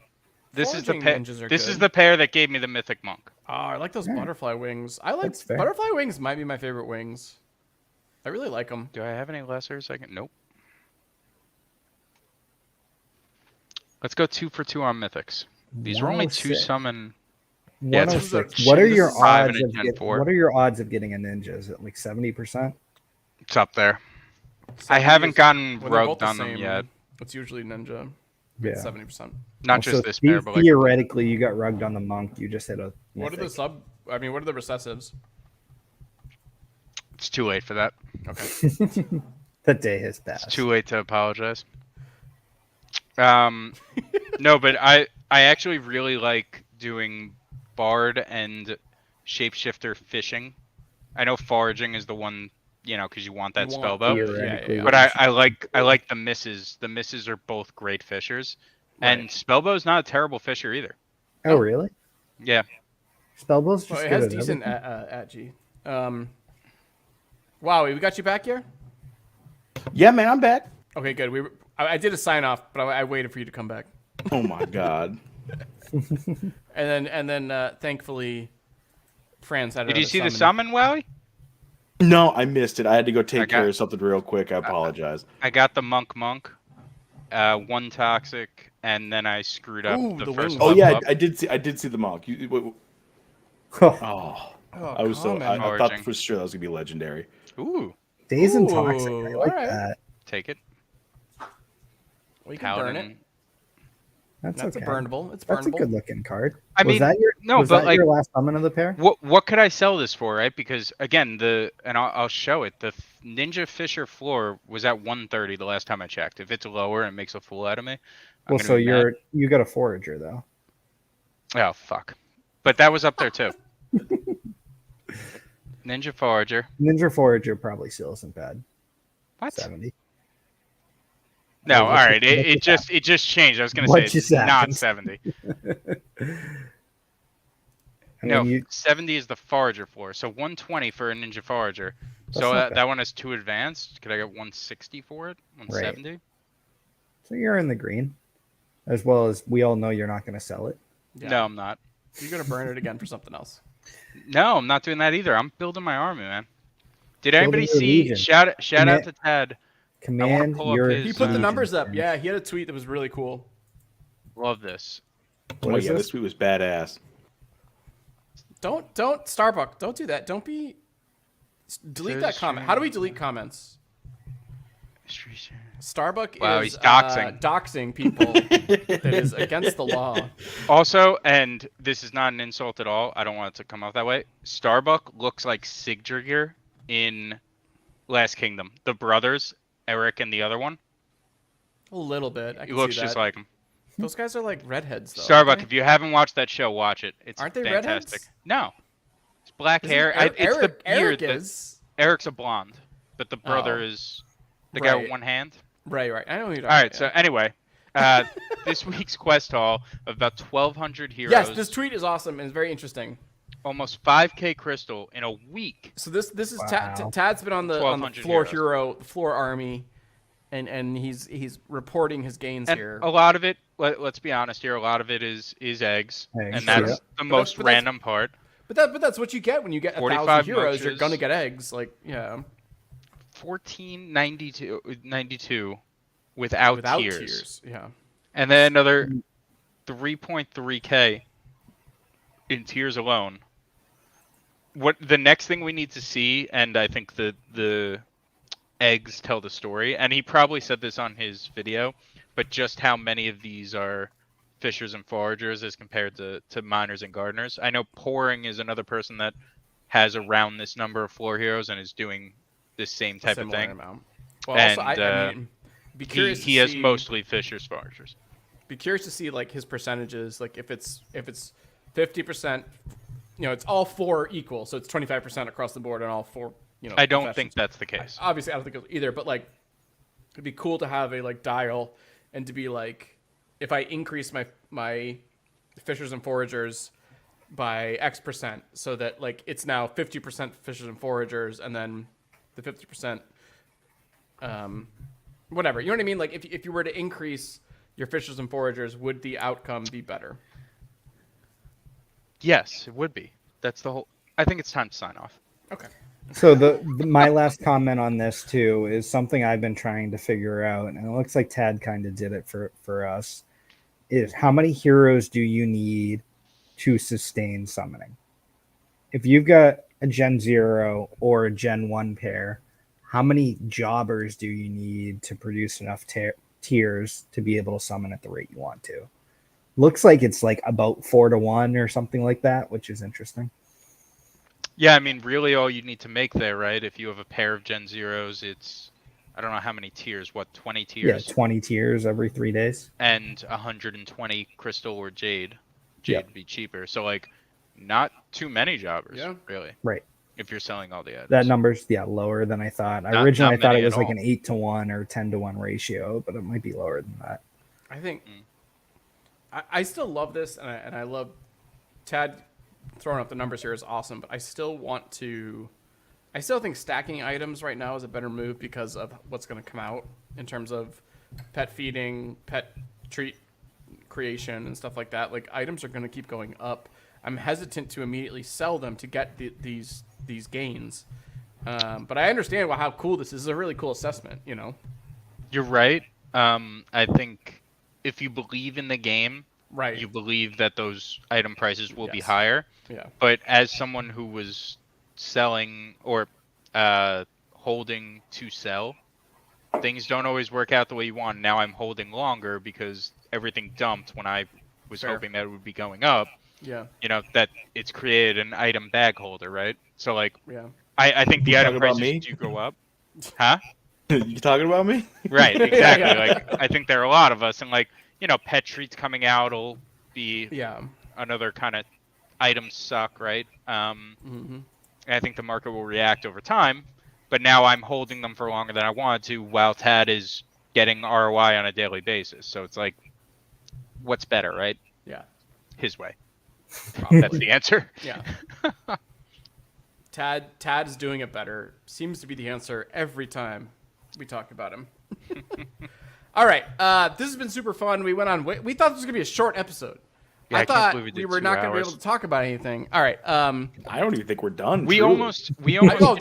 this is the ninjas are this good. is the pair that gave me the mythic monk. Oh, I like those butterfly wings. Butterfly wings might be my favorite wings. I really like them. Do I have any lessers? Nope. Let's go 2 for 2 on mythics. These were only 2 summon. Yeah, it's what are your odds of getting a ninja? Is it like 70%? It's up there. I haven't gotten rugged on them yet. It's usually ninja. Yeah, 70%. Not just this pair, but theoretically, you got rugged on the monk. You just hit a. What are the recessives? It's too late for that. Okay. That day has passed. It's too late to apologize. No, but I actually really like doing Bard and Shapeshifter fishing. I know foraging is the one, because you want that spellbow. Yeah. But I like the misses. The misses are both great fishers, and spellbow's not a terrible fisher either. Oh really? Yeah. Spellbow's just it good has at decent everything. Wowie, we got you back here? Yeah, man, I'm back. Okay, good. I did a sign off, but I waited for you to come back. Oh my god. and then thankfully, Franz had. Did you see the summon, Wowie? No, I missed it. I had to go take care of something real quick. I apologize. I got the monk, 1 toxic, and then I screwed up the first. Oh yeah, I did see the monk. I was I thought for sure that was gonna be legendary. Ooh. Days and toxic. I like that. Take it. We can burn it. That's okay. burnable. It's burnable. That's a good looking card. Was that your last summon of the pair? What could I sell this for, right? Because again, I'll show it. The Ninja Fisher floor was at 130 the last time I checked. If it's lower and it makes a fool out of me. You got a forager though. Oh fuck. But that was up there too. Ninja Forager. Ninja Forager probably still isn't bad. What? 70. No, all right. It just changed. I was gonna say it's not 70. No, 70 is the Forager floor. So 120 for a Ninja Forager. So that one is too advanced. Could I get 160 for it? 170? Right. So you're in the green. As well as we all know you're not going to sell it. Yeah. No, I'm not. You're going to burn it again for something else. No, I'm not doing that either. I'm building my army, man. Did anybody see? Shout out to Ted. Command your... He put the numbers up. Yeah, he had a tweet that was really cool. Love this. This tweet was badass. Don't Starbuck. Don't do that. Don't be. Delete that comment. How do we delete comments? Starbuck is he's doxing people. That is against the law. Also, and this is not an insult at all. I don't want it to come off that way. Starbuck looks like Sigdrigr in Last Kingdom. The brothers, Eric and the other one. A little bit. He looks just like him. Those guys are like redheads, though. Starbuck, if you haven't watched that show, watch it. It's aren't they fantastic. Redheads? No. It's black hair. It's the beard. Eric's a blonde, but the brother is the guy with one hand. Right. I know who you're talking about. All right, so anyway, this week's quest haul of about 1,200 heroes. Yes, this tweet is awesome and it's very interesting. Almost 5K crystal in a week. So this is Tad's been on the floor hero, floor army, and he's reporting his gains here. A lot of it, let's be honest here, a lot of it is eggs, and that's the most random part. But that's what you get when you get 1,000 heroes. You're gonna get eggs, like yeah. 1492 without tiers. Yeah. And then another 3.3K in tiers alone. What the next thing we need to see, and I think the eggs tell the story, and he probably said this on his video, but just how many of these are fishers and foragers as compared to miners and gardeners. I know Pouring is another person that has around this number of floor heroes and is doing this same type of thing. Well, and also, I mean, be curious. He has mostly fishers, foragers. Be curious to see like his percentages. Like if it's 50%, it's all four equal, so it's 25% across the board on all four. I don't think that's the case. Obviously, I don't think it's either. But like, it'd be cool to have a like dial and to be like, if I increase my fishers and foragers by X%, so that like it's now 50% fishers and foragers, and then the 50%, whatever. You know what I mean? Like if you were to increase your fishers and foragers, would the outcome be better? Yes, it would be. That's the whole. I think it's time to sign off. Okay. So my last comment on this too is something I've been trying to figure out, and it looks like Tad kind of did it for us. Is how many heroes do you need to sustain summoning? If you've got a Gen 0 or a Gen 1 pair, how many jobbers do you need to produce enough tiers to be able to summon at the rate you want to? Looks like it's like about 4-to-1 or something like that, which is interesting. Yeah, I mean, really all you need to make there, right? If you have a pair of Gen 0s, it's, I don't know how many tiers, 20 tiers? Yeah, 20 tiers every 3 days. And 120 crystal or jade. Jade would be cheaper. So, like, not too many jobbers, really. Right. If you're selling all the items. That number's, lower than I thought. Originally, I thought it was like an 8-to-1 or 10-to-1 ratio, but it might be lower than that. I think I still love this, and I love Tad throwing up the numbers here is awesome, but I still think stacking items right now is a better move because of what's going to come out in terms of pet feeding, pet treat creation, and stuff like that. Like, items are going to keep going up. I'm hesitant to immediately sell them to get these gains. But I understand how cool this is. This is a really cool assessment, You're right. I think if you believe in the game, right, you believe that those item prices will be higher. Yeah. But as someone who was selling or holding to sell, things don't always work out the way you want. Now I'm holding longer because everything dumped when I was hoping that it would be going up. Yeah. That it's created an item bag holder, right? So like, yeah. I think the item prices do go up. Huh? You talking about me? Right, exactly. Like, I think there are a lot of us, and like, pet treats coming out will be another kind of items suck, right? And I think the market will react over time. But now I'm holding them for longer than I wanted to, while Tad is getting ROI on a daily basis. So it's like, what's better, right? Yeah. His way. That's the answer. Yeah. Tad is doing it better. Seems to be the answer every time we talk about him. All right. This has been super fun. We went on. We thought this was gonna be a short episode. Yeah, I thought we were not gonna be able to talk about anything. All right. I don't even think we're done. We truly. almost. Oh,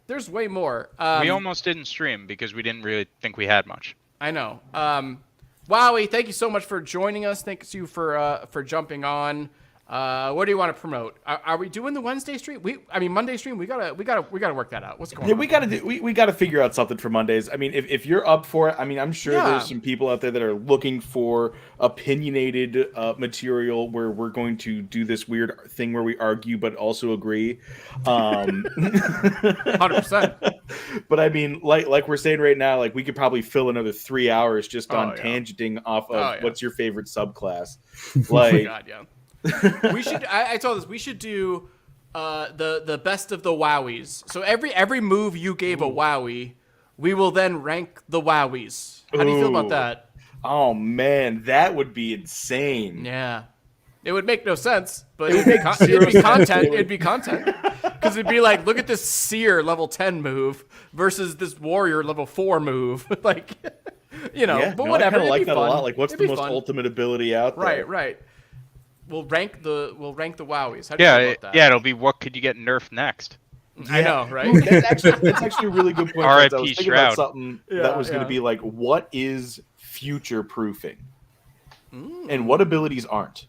there's way more. We almost didn't stream because we didn't really think we had much. I know. Wowie, thank you so much for joining us. Thanks you for jumping on. What do you want to promote? Are we doing the Wednesday stream? Monday stream. We gotta work that out. What's going on? We gotta figure out something for Mondays. I mean, if you're up for it, I mean, I'm sure there's some people out there that are looking for opinionated material where we're going to do this weird thing where we argue but also agree. 100%. But I mean, like we're saying right now, like we could probably fill another 3 hours just on tangenting off of what's your favorite subclass. Like, oh my God, yeah. We should. I told this. We should do the best of the Wowies. So every move you gave a Wowie, we will then rank the Wowies. How do you feel about that? Oh man, that would be insane. Yeah, it would make no sense, but it'd be content. It'd be content because it'd be like, look at this Seer level 10 move versus this Warrior level 4 move. Like, but whatever. I kind of like that fun. a lot. Like, what's the most ultimate ability out there? Right. We'll rank the Wowies. How do you feel about that? Yeah, it'll be what could you get nerfed next? I know, right? Ooh, that's actually a really good point. I was thinking about something that was going to be like, what is future proofing, and what abilities aren't?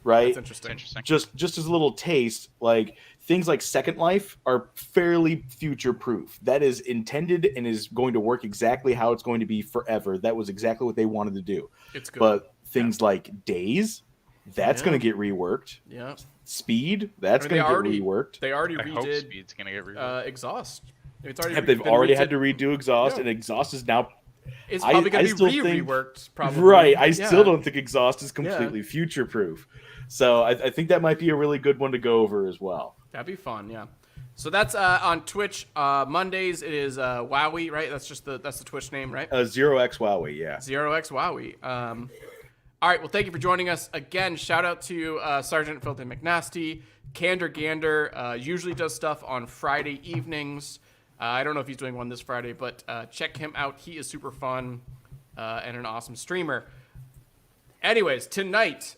Right. That's interesting. Just as a little taste, like things like Second Life are fairly future proof. That is intended and is going to work exactly how it's going to be forever. That was exactly what they wanted to do. It's good. But things like Days. That's going to get reworked. Yeah. Speed, that's going to get reworked. They already I hope redid Speed's going to get reworked. Exhaust. It's they've already had to redo Exhaust, and Exhaust is now... It's probably going to be reworked, probably. Right. I still don't think Exhaust is completely future-proof. So I think that might be a really good one to go over as well. That'd be fun, yeah. So that's on Twitch. Mondays it is Wowie, right? That's the Twitch name, right? 0x Wowie, yeah. 0x Wowie. All right, well, thank you for joining us. Again, shout out to Sergeant Filthy McNasty. Candor Gander usually does stuff on Friday evenings. I don't know if he's doing one this Friday, but check him out. He is super fun and an awesome streamer. Anyways, tonight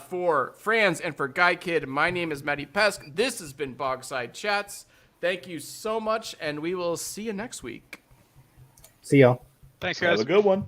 for Franz and for Guy Kid, my name is Matty Pesk. This has been Bogside Chats. Thank you so much, and we will see you next week. See y'all. Thanks, guys. Have a good one.